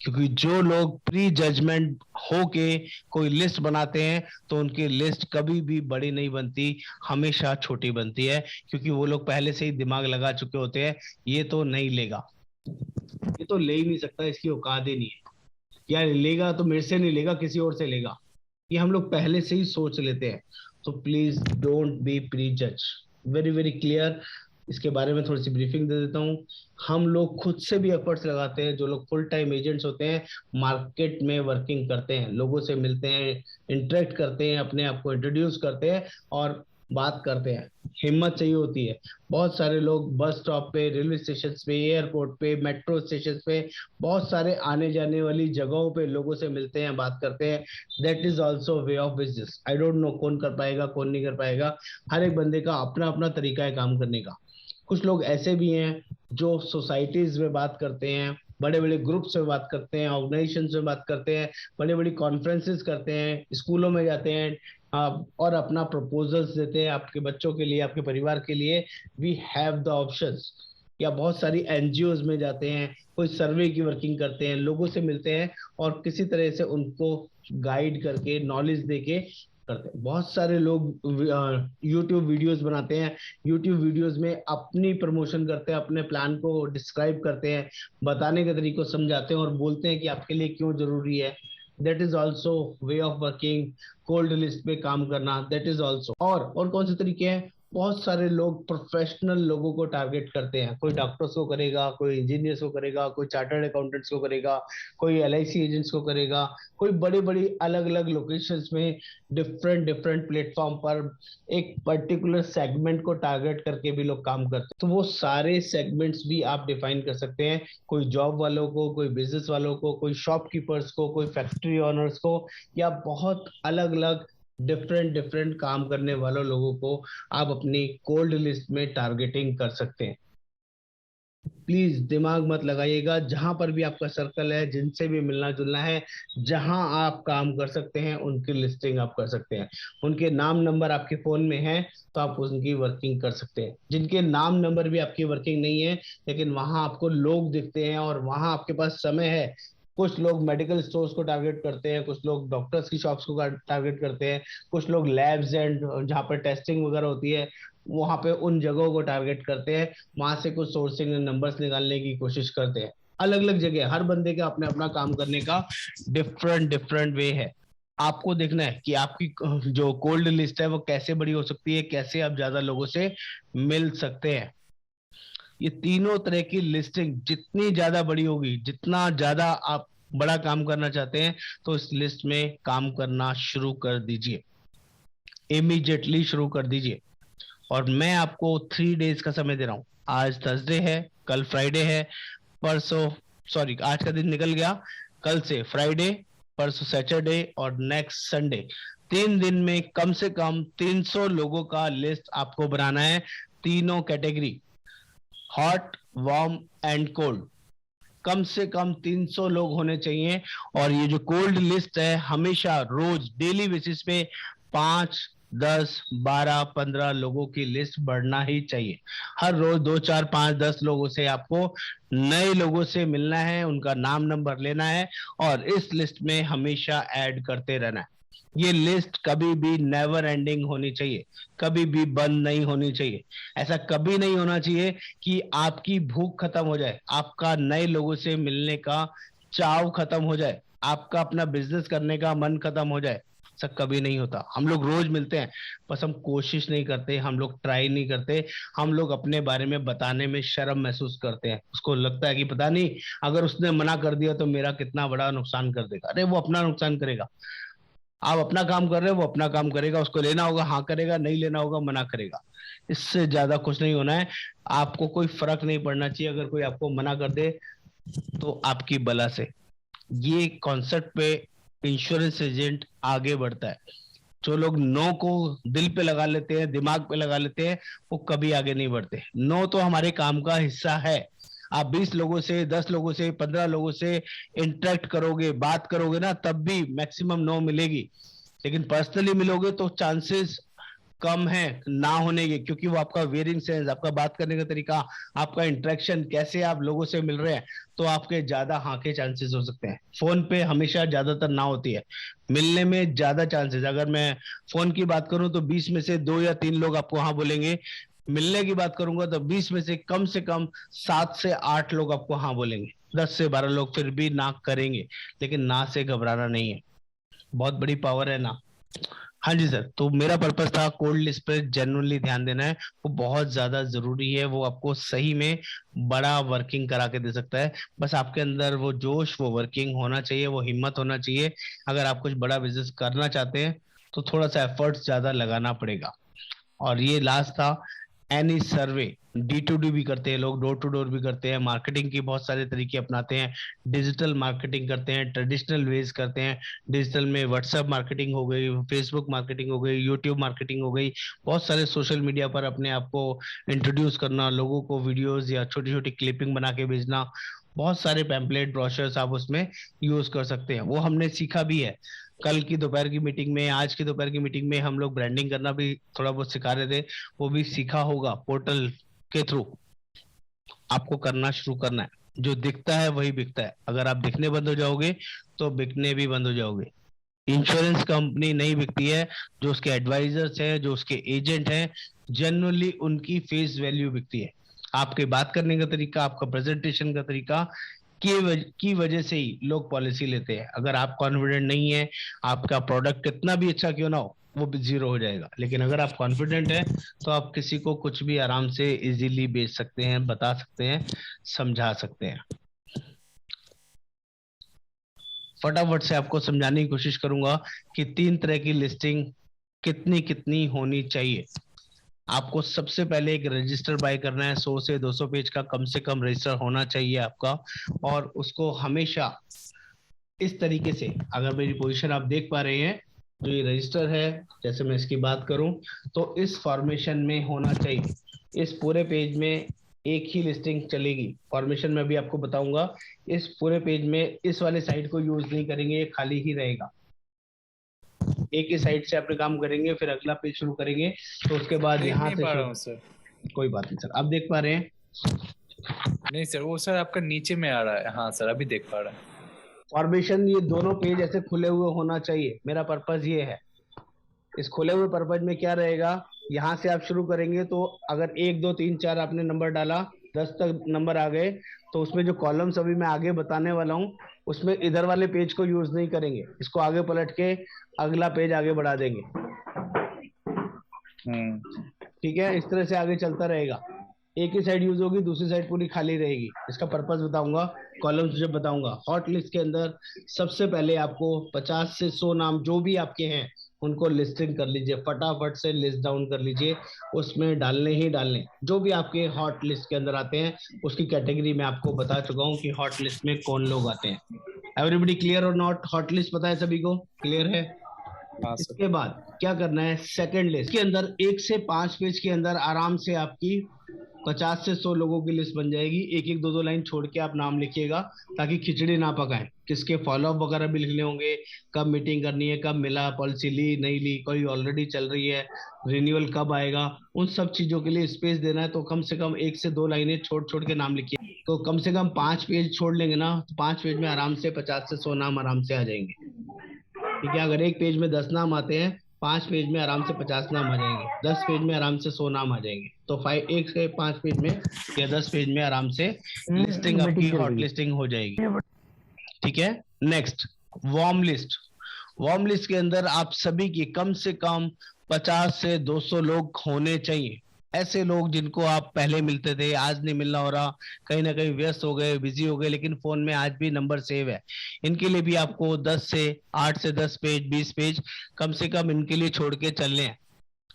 क्योंकि जो लोग प्री जजमेंट होके कोई लिस्ट बनाते हैं, तो उनकी लिस्ट कभी भी बड़ी नहीं बनती, हमेशा छोटी बनती है, क्योंकि वो लोग पहले से ही दिमाग लगा चुके होते हैं, ये तो नहीं लेगा, ये तो ले ही नहीं सकता, इसकी औकात ही नहीं है, या लेगा तो मेरे से नहीं लेगा, किसी और से लेगा, ये हम लोग पहले से ही सोच लेते हैं। तो प्लीज डोंट बी प्री जज। Very very clear. इसके बारे में थोड़ी सी ब्रीफिंग दे देता हूँ। हम लोग खुद से भी एफर्ट्स लगाते हैं, जो लोग फुल टाइम एजेंट्स होते हैं, मार्केट में वर्किंग करते हैं, लोगों से मिलते हैं, इंटरेक्ट करते हैं, अपने आप को इंट्रोड्यूस करते हैं और बात करते हैं। हिम्मत चाहिए होती है। बहुत सारे लोग बस स्टॉप पे, रेलवे स्टेशन पे, एयरपोर्ट पे, मेट्रो स्टेशन पे, बहुत सारे आने जाने वाली जगहों पे लोगों से मिलते हैं, बात करते हैं। That is also way of business. I don't know कौन कर पाएगा, कौन नहीं कर पाएगा। हर एक बंदे का अपना अपना तरीका है काम करने का। कुछ लोग ऐसे भी हैं जो सोसाइटीज में बात करते हैं, बड़े बड़े ग्रुप्स में बात करते हैं, ऑर्गेनाइजेशन में बात करते हैं, बड़ी बड़ी कॉन्फ्रेंसेस करते हैं, स्कूलों में जाते हैं, और अपना प्रपोजल्स देते हैं आपके बच्चों के लिए, आपके परिवार के लिए। We have the options. या बहुत सारी एनजीओज में जाते हैं, कोई सर्वे की वर्किंग करते हैं, लोगों से मिलते हैं, और किसी तरह से उनको गाइड करके, नॉलेज देके करते हैं। बहुत सारे लोग यूट्यूब वीडियोस बनाते हैं, यूट्यूब वीडियोस में अपनी प्रमोशन करते हैं, अपने प्लान को डिस्क्राइब करते हैं, बताने के तरीके समझाते हैं और बोलते हैं कि आपके लिए क्यों जरूरी है। That is also way of working. Cold list पे काम करना, दैट इज ऑल्सो। और कौन से तरीके हैं? बहुत सारे लोग प्रोफेशनल लोगों को टारगेट करते हैं, कोई डॉक्टर्स को करेगा, कोई इंजीनियर्स को करेगा, कोई चार्टर्ड अकाउंटेंट्स को करेगा, कोई एलआईसी एजेंट्स को करेगा, कोई बड़ी बड़ी अलग अलग लोकेशंस में, डिफरेंट डिफरेंट प्लेटफॉर्म पर एक पर्टिकुलर सेगमेंट को टारगेट करके भी लोग काम करते हैं। तो वो सारे सेगमेंट्स भी आप डिफाइन कर सकते हैं। कोई जॉब वालों को, कोई बिजनेस वालों को, कोई शॉपकीपर्स को, कोई फैक्ट्री ओनर्स को, या बहुत अलग अलग डिफरेंट डिफरेंट काम करने वालों लोगों को आप अपनी कोल्ड लिस्ट में टारगेटिंग कर सकते हैं। प्लीज दिमाग मत लगाइएगा। जहां पर भी आपका सर्कल है, जिनसे भी मिलना जुलना है, जहां आप काम कर सकते हैं, उनकी लिस्टिंग आप कर सकते हैं। उनके नाम नंबर आपके फोन में है, तो आप उनकी वर्किंग कर सकते हैं। जिनके नाम नंबर भी आपकी वर्किंग नहीं है, लेकिन वहां आपको लोग दिखते हैं और वहां आपके पास समय है, कुछ लोग मेडिकल स्टोर्स को टारगेट करते हैं, कुछ लोग डॉक्टर्स की शॉप्स को टारगेट करते हैं, कुछ लोग लैब्स एंड जहाँ पर टेस्टिंग वगैरह होती है, वहां पे उन जगहों को टारगेट करते हैं, वहां से कुछ सोर्सिंग नंबर्स निकालने की कोशिश करते हैं। अलग अलग जगह, हर बंदे का अपने अपना काम करने का डिफरेंट डिफरेंट वे है। आपको देखना है कि आपकी जो कोल्ड लिस्ट है वो कैसे बड़ी हो सकती है, कैसे आप ज्यादा लोगों से मिल सकते हैं। ये तीनों तरह की लिस्टिंग जितनी ज्यादा बड़ी होगी, जितना ज्यादा आप बड़ा काम करना चाहते हैं, तो इस लिस्ट में काम करना शुरू कर दीजिए, इमीडिएटली शुरू कर दीजिए। और मैं आपको 3 डेज का समय दे रहा हूं। आज थर्सडे है, कल फ्राइडे है, परसों, सॉरी आज का दिन निकल गया, कल से फ्राइडे, परसों सैटरडे और नेक्स्ट संडे, 3 दिन में कम से कम 300 लोगों का लिस्ट आपको बनाना है। तीनों category, hot, warm and cold, कम से कम 300 लोग होने चाहिए। और ये जो कोल्ड लिस्ट है, हमेशा रोज डेली बेसिस पे 5, 10, 12, 15 लोगों की लिस्ट बढ़ना ही चाहिए। हर रोज 2, 4, 5, 10 लोगों से आपको, नए लोगों से मिलना है, उनका नाम नंबर लेना है और इस लिस्ट में हमेशा ऐड करते रहना है। ये लिस्ट कभी भी नेवर एंडिंग होनी चाहिए, कभी भी बंद नहीं होनी चाहिए। ऐसा कभी नहीं होना चाहिए कि आपकी भूख खत्म हो जाए, आपका नए लोगों से मिलने का चाव खत्म हो जाए, आपका अपना बिजनेस करने का मन खत्म हो जाए। ऐसा कभी नहीं होता। हम लोग रोज मिलते हैं, बस हम कोशिश नहीं करते, हम लोग ट्राई नहीं करते। हम लोग अपने बारे में बताने में शर्म महसूस करते हैं। उसको लगता है कि पता नहीं, अगर उसने मना कर दिया तो मेरा कितना बड़ा नुकसान कर देगा। अरे वो अपना नुकसान करेगा, आप अपना काम कर रहे हो, वो अपना काम करेगा। उसको लेना होगा हाँ करेगा, नहीं लेना होगा मना करेगा। इससे ज्यादा कुछ नहीं होना है। आपको कोई फर्क नहीं पड़ना चाहिए अगर कोई आपको मना कर दे तो आपकी बला से। ये कॉन्सेप्ट पे इंश्योरेंस एजेंट आगे बढ़ता है। जो लोग नो को दिल पे लगा लेते हैं, दिमाग पे लगा लेते हैं, वो कभी आगे नहीं बढ़ते। नो तो हमारे काम का हिस्सा है। आप 20 लोगों से, 10 लोगों से, 15 लोगों से इंटरेक्ट करोगे, बात करोगे ना, तब भी मैक्सिमम नो मिलेगी। लेकिन पर्सनली मिलोगे तो चांसेस कम है ना होने के, क्योंकि वो आपका वेयरिंग सेंस, आपका बात करने का तरीका, आपका इंटरेक्शन, कैसे आप लोगों से मिल रहे हैं, तो आपके ज्यादा हाँ के चांसेस हो सकते हैं। फोन पे हमेशा ज्यादातर ना होती है, मिलने में ज्यादा चांसेस। अगर मैं फोन की बात करूं तो 20 में से 2 या 3 लोग आपको हाँ बोलेंगे। मिलने की बात करूंगा तो 20 में से कम 7 से 8 लोग आपको हाँ बोलेंगे। 10 से 12 लोग फिर भी ना करेंगे। लेकिन ना से घबराना नहीं है, बहुत बड़ी पावर है ना। हाँ जी सर, तो मेरा पर्पस था कोल्ड लिस्ट पे जेन्युइनली ध्यान देना है। वो बहुत ज्यादा जरूरी है, वो आपको सही में बड़ा वर्किंग करा के दे सकता है। बस आपके अंदर वो जोश, वो वर्किंग होना चाहिए, वो हिम्मत होना चाहिए। अगर आप कुछ बड़ा बिजनेस करना चाहते हैं तो थोड़ा सा एफर्ट्स ज्यादा लगाना पड़ेगा। और ये लास्ट था, एनी सर्वे। D2D भी करते हैं लोग, डोर टू डोर भी करते हैं, मार्केटिंग के बहुत सारे तरीके अपनाते हैं। डिजिटल मार्केटिंग करते हैं, ट्रेडिशनल वेज करते हैं। डिजिटल में व्हाट्सएप मार्केटिंग हो गई, फेसबुक मार्केटिंग हो गई, यूट्यूब मार्केटिंग हो गई। बहुत सारे सोशल मीडिया पर अपने आप को इंट्रोड्यूस करना, लोगों को वीडियोस या छोटी छोटी क्लिपिंग बना के भेजना। बहुत सारे पैम्पलेट, ब्रोशर्स आप उसमें यूज कर सकते हैं, वो हमने सीखा भी है। कल की दोपहर की मीटिंग में, आज की दोपहर की मीटिंग में हम लोग ब्रांडिंग करना भी थोड़ा बहुत सिखा रहे थे। वो भी सीखा होगा पोर्टल के थ्रू। आपको करना शुरू करना है। जो दिखता है वही बिकता है। अगर आप दिखने बंद हो जाओगे तो बिकने भी बंद हो जाओगे। इंश्योरेंस कंपनी नहीं बिकती है, जो उसके एडवाइजर्स हैं, जो उसके एजेंट हैं, जनरली उनकी फेस वैल्यू बिकती है। आपके बात करने का तरीका, आपका प्रेजेंटेशन का तरीका की वजह से ही लोग पॉलिसी लेते हैं। अगर आप कॉन्फिडेंट नहीं है, आपका प्रोडक्ट कितना भी अच्छा क्यों ना हो, वो भी जीरो हो जाएगा। लेकिन अगर आप कॉन्फिडेंट है तो आप किसी को कुछ भी आराम से इजीली बेच सकते हैं, बता सकते हैं, समझा सकते हैं। फटाफट से आपको समझाने की कोशिश करूंगा कि 3 तरह की लिस्टिंग कितनी कितनी होनी चाहिए। आपको सबसे पहले एक रजिस्टर बाय करना है, 100 से 200 पेज का कम से कम रजिस्टर होना चाहिए आपका। और उसको हमेशा इस तरीके से, अगर मेरी पोजीशन आप देख पा रहे हैं, जो ये रजिस्टर है, जैसे मैं इसकी बात करूं तो इस फॉर्मेशन में होना चाहिए। इस पूरे पेज में एक ही लिस्टिंग चलेगी। फॉर्मेशन में भी आपको बताऊंगा। इस पूरे पेज में इस वाले साइड को यूज नहीं करेंगे, ये खाली ही रहेगा। एक ही साइड से अपने काम करेंगे, फिर अगला पेज शुरू करेंगे, तो उसके बाद देख यहाँ नहीं से पा रहा शुरू। हूँ सर। कोई बात नहीं सर, अब देख पा रहे हैं। नहीं सर, वो सर आपका नीचे में आ रहा है। हाँ सर, अभी देख पा रहा है। फॉर्मेशन, ये दोनों पेज ऐसे खुले हुए होना चाहिए, मेरा पर्पज ये है। इस खुले हुए पर्पज में क्या रहेगा, यहाँ से आप शुरू करेंगे तो अगर 1 2 3 4 आपने नंबर डाला, 10 तक नंबर आ गए, तो उसमें जो कॉलम्स अभी मैं आगे बताने वाला हूँ उसमें इधर वाले पेज को यूज नहीं करेंगे, इसको आगे पलट के अगला पेज आगे बढ़ा देंगे। ठीक है, इस तरह से आगे चलता रहेगा। एक ही साइड यूज होगी, दूसरी साइड पूरी खाली रहेगी। इसका पर्पस बताऊंगा, कॉलम्स जब बताऊंगा। हॉट लिस्ट के अंदर सबसे पहले आपको 50 से 100 नाम जो भी आपके हैं उनको लिस्टिंग कर लीजिए, फटाफट से लिस्ट डाउन कर लीजिए। उसमें डालने ही डालने जो भी आपके हॉट लिस्ट के अंदर आते हैं, उसकी कैटेगरी में आपको बता चुका हूँ कि हॉट लिस्ट में कौन लोग आते हैं। एवरीबडी क्लियर और नॉट? हॉट लिस्ट पता है सभी को? क्लियर है? हाँ सर। इसके बाद क्या करना है, सेकंड लिस्ट के अंदर 1 से 5 पेज के अंदर आराम से आपकी 50 से 100 लोगों की लिस्ट बन जाएगी। एक एक दो दो लाइन छोड़ के आप नाम लिखिएगा ताकि खिचड़ी ना पकाएं। किसके फॉलोअप वगैरह भी लिखने होंगे, कब मीटिंग करनी है, कब मिला, पॉलिसी ली नहीं ली, कोई ऑलरेडी चल रही है, रिन्यूअल कब आएगा, उन सब चीजों के लिए स्पेस देना है। तो कम से कम 1 से 2 लाइनें छोड़ छोड़ के नाम लिखिए। तो कम से कम 5 पेज छोड़ लेंगे ना, तो 5 पेज में आराम से 50 से 100 नाम आराम से आ जाएंगे। ठीक है, अगर एक पेज में 10 नाम आते हैं, 5 पेज में आराम से 50 नाम आ जाएंगे, 10 पेज में आराम से 100 नाम आ जाएंगे। तो 1 से 5 पेज में या 10 पेज में आराम से लिस्टिंग आपकी हॉट लिस्टिंग हो जाएगी। ठीक है, next warm list. Warm list के अंदर आप सभी की कम से कम 50 से 200 लोग होने चाहिए। ऐसे लोग जिनको आप पहले मिलते थे, आज नहीं मिलना हो रहा, कहीं ना कहीं व्यस्त हो गए, बिजी हो गए, लेकिन फोन में आज भी नंबर सेव है। इनके लिए भी आपको 8 से 10 पेज, 20 पेज कम से कम इनके लिए छोड़ के चलने हैं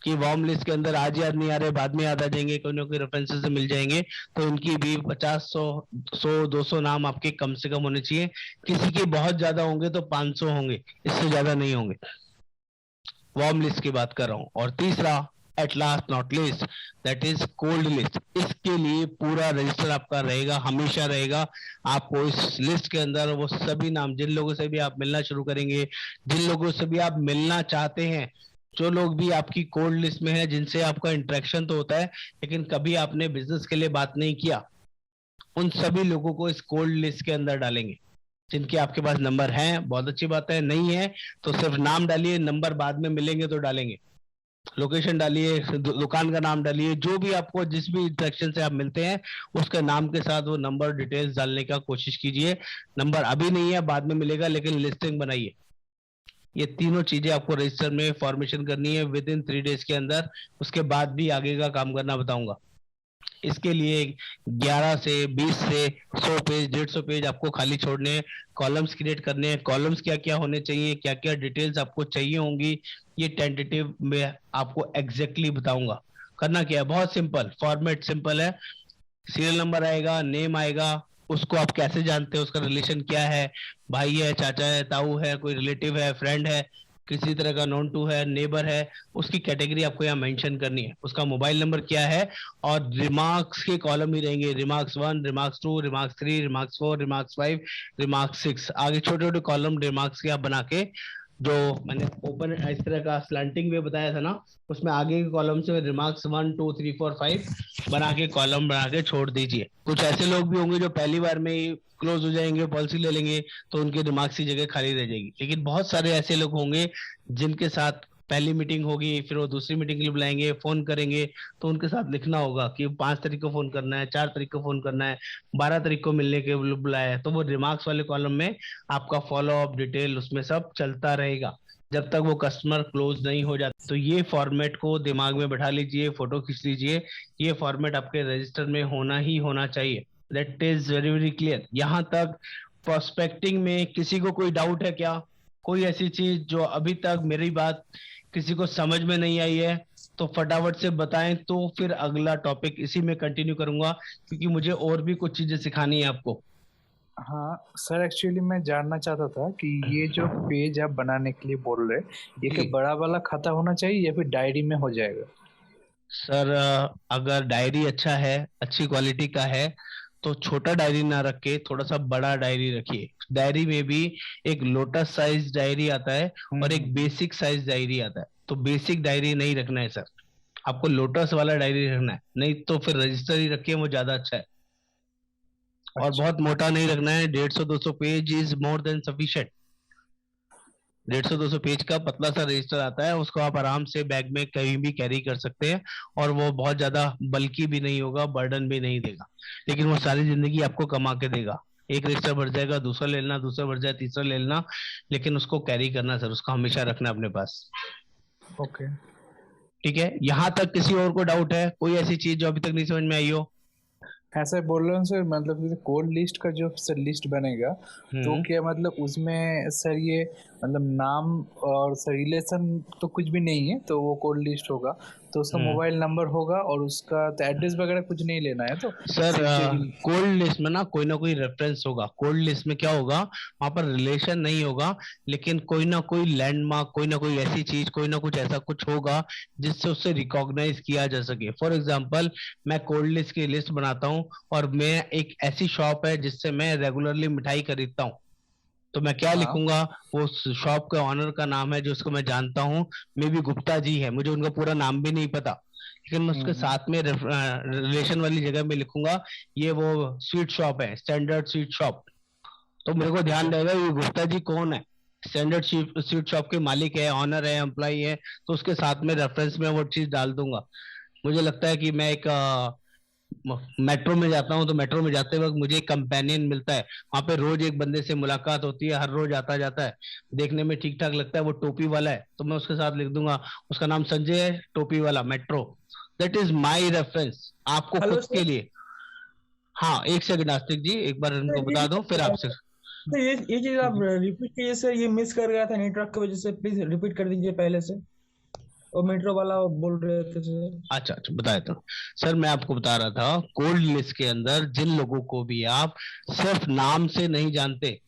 कि वार्म लिस्ट के अंदर आज याद नहीं आ रहे, बाद में याद आ जाएंगे, कोई ना कोई रेफरेंसेस से मिल जाएंगे। तो इनकी भी 50 100 200 नाम आपके कम से कम होने चाहिए। किसी के बहुत ज्यादा होंगे तो 500 होंगे, इससे ज्यादा नहीं होंगे। वार्म लिस्ट की बात कर रहा हूं। और तीसरा, at last not list, that is cold list. इसके लिए पूरा रजिस्टर आपका रहेगा, हमेशा रहेगा। आपको इस लिस्ट के अंदर वो सभी नाम, जिन लोगों से भी आप मिलना शुरू करेंगे, जिन लोगों से भी आप मिलना चाहते हैं, जो लोग भी आपकी कोल्ड लिस्ट में है, जिनसे आपका इंटरेक्शन तो होता है लेकिन कभी आपने बिजनेस के लिए बात नहीं किया, उन सभी लोगों को इस कोल्ड लिस्ट के अंदर डालेंगे। जिनके आपके पास नंबर हैं, बहुत अच्छी बात है, नहीं है तो सिर्फ नाम डालिए, नंबर बाद में मिलेंगे तो डालेंगे। लोकेशन डालिए, दुकान का नाम डालिए, जो भी आपको जिस भी इंटरेक्शन से आप मिलते हैं उसके नाम के साथ वो नंबर डिटेल्स डालने का कोशिश कीजिए। नंबर अभी नहीं है, बाद में मिलेगा, लेकिन लिस्टिंग बनाइए। ये तीनों चीजें आपको रजिस्टर में फॉर्मेशन करनी है विद इन 3 डेज के अंदर। उसके बाद भी आगे का काम करना बताऊंगा। इसके लिए 11 से 20 से 100 पेज, 150 पेज आपको खाली छोड़ने हैं, कॉलम्स क्रिएट करने हैं। कॉलम्स क्या क्या होने चाहिए, क्या क्या डिटेल्स आपको चाहिए होंगी, ये टेंटेटिव में आपको एग्जैक्टली बताऊंगा। करना क्या है, बहुत सिंपल, फॉर्मेट सिंपल है। सीरियल नंबर आएगा, नेम आएगा, उसको आप कैसे जानते हैं, उसका रिलेशन क्या है, भाई है, चाचा है, ताऊ है, कोई रिलेटिव है, फ्रेंड है, किसी तरह का नॉन टू है, नेबर है, उसकी कैटेगरी आपको यहाँ मेंशन करनी है। उसका मोबाइल नंबर क्या है, और रिमार्क्स के कॉलम ही रहेंगे, remarks 1, remarks 2, remarks 3, remarks 4, remarks 5, remarks 6, आगे छोटे छोटे कॉलम रिमार्क्स के आप बना के, जो मैंने ओपन इस तरह का स्लैंटिंग वे बताया था ना, उसमें आगे के कॉलम से रिमार्क्स 1 2 3 4 5 बना के कॉलम बना के छोड़ दीजिए। कुछ ऐसे लोग भी होंगे जो पहली बार में ही क्लोज हो जाएंगे, पॉलिसी ले लेंगे, तो उनके रिमार्क्स की जगह खाली रह जाएगी। लेकिन बहुत सारे ऐसे लोग होंगे जिनके साथ पहली मीटिंग होगी, फिर वो दूसरी मीटिंग के लिए बुलाएंगे, फोन करेंगे, तो उनके साथ लिखना होगा कि 5 तारीख को फोन करना है, 4 तारीख को फोन करना है, 12 तारीख को मिलने के बुलाया है। तो वो रिमार्क्स वाले कॉलम में आपका फॉलो अप डिटेल उसमें सब चलता रहेगा जब तक वो कस्टमर क्लोज नहीं हो जाता। तो ये फॉर्मेट को दिमाग में बैठा लीजिए, फोटो खींच लीजिए, ये फॉर्मेट आपके रजिस्टर में होना ही होना चाहिए। That is very very clear. यहाँ तक प्रोस्पेक्टिंग में किसी को कोई डाउट है क्या? कोई ऐसी चीज जो अभी तक मेरी बात किसी को समझ में नहीं आई है तो फटाफट से बताएं, तो फिर अगला टॉपिक इसी में कंटिन्यू करूंगा, क्योंकि मुझे और भी कुछ चीजें सिखानी है आपको। हाँ सर, एक्चुअली मैं जानना चाहता था कि ये जो पेज आप बनाने के लिए बोल रहे हैं, ये क्या जी बड़ा वाला खाता होना चाहिए या फिर डायरी में हो जाएगा? सर, अगर डायरी अच्छा है, अच्छी क्वालिटी का है, तो छोटा डायरी ना रख के थोड़ा सा बड़ा डायरी रखिए। डायरी में भी एक लोटस साइज डायरी आता है और एक बेसिक साइज डायरी आता है। तो बेसिक डायरी नहीं रखना है सर, आपको लोटस वाला डायरी रखना है, नहीं तो फिर रजिस्टर ही रखिए, वो ज्यादा अच्छा है। और अच्छा। बहुत मोटा नहीं रखना है, 150 200 page is more than sufficient. 150-200 page का पतला सा रजिस्टर आता है, उसको आप आराम से बैग में कहीं भी कैरी कर सकते हैं, और वो बहुत ज्यादा बल्कि भी नहीं होगा, बर्डन भी नहीं देगा, लेकिन वो सारी जिंदगी आपको कमा के देगा। एक रजिस्टर भर जाएगा, दूसरा ले लेना, दूसरा भर जाए तीसरा ले लेना, लेकिन उसको कैरी करना सर, उसको हमेशा रखना अपने पास। ओके। ठीक है, यहाँ तक किसी और को डाउट है, कोई ऐसी चीज जो अभी तक नहीं समझ में आई हो? ऐसा बोल रहा हूँ सर, मतलब जैसे कोड लिस्ट का जो सर लिस्ट बनेगा, तो हम्म। क्या मतलब उसमें सर ये मतलब नाम और सर रिलेशन तो कुछ भी नहीं है, तो वो कोड लिस्ट होगा, तो उसका हम्म। मोबाइल नंबर होगा और उसका तो एड्रेस वगैरह कुछ नहीं लेना है, तो सर सिर्फ जो कोल्ड लिस्ट में ना कोई रेफरेंस होगा। कोल्ड लिस्ट में क्या होगा, वहां पर रिलेशन नहीं होगा, लेकिन कोई ना कोई लैंडमार्क, कोई ना कोई ऐसी चीज, कोई ना कुछ ऐसा कुछ होगा जिससे उससे रिकॉग्नाइज किया जा सके। फॉर एग्जाम्पल, मैं कोल्ड लिस्ट की लिस्ट बनाता हूँ, और मैं एक ऐसी शॉप है जिससे मैं रेगुलरली मिठाई खरीदता हूँ, तो मैं क्या हाँ लिखूंगा, वो शॉप के ऑनर का नाम है जो उसको मैं जानता हूँ, मे बी गुप्ता जी है, मुझे उनका पूरा नाम भी नहीं पता, लेकिन मैं उसके हम्म। साथ में रिलेशन वाली जगह में लिखूंगा, ये वो स्वीट शॉप है, स्टैंडर्ड स्वीट शॉप, तो मेरे को ध्यान रहेगा ये गुप्ता जी कौन है, स्टैंडर्ड स्वीट शॉप के मालिक है, ऑनर है, एम्प्लॉई है, तो उसके साथ में रेफरेंस में वो चीज डाल दूंगा। मुझे लगता है कि मैं एक मेट्रो में जाता हूँ, तो मेट्रो में जाते वक्त मुझे एक कंपेनियन मिलता है, वहां पे रोज एक बंदे से मुलाकात होती है, हर रोज आता जाता है, देखने में ठीक ठाक लगता है, वो टोपी वाला है, तो मैं उसके साथ लिख दूंगा, उसका नाम संजय है, टोपी वाला, metro. That is my reference आपको हेलो खुद सर। के लिए। हाँ, एक सेकंड आस्तिक जी, एक बार इनको सर, बता दो फिर आपसे। ये चीज आप रिपीट कीजिए सर, ये मिस कर गया था नेटवर्क की वजह से, प्लीज रिपीट कर दीजिए पहले से। और मेट्रो वाला बोल रहे थे सर। अच्छा अच्छा, बताया था सर, मैं आपको बता रहा था, कोल्ड लिस्ट के अंदर जिन लोगों को भी आप सिर्फ नाम से नहीं जानते,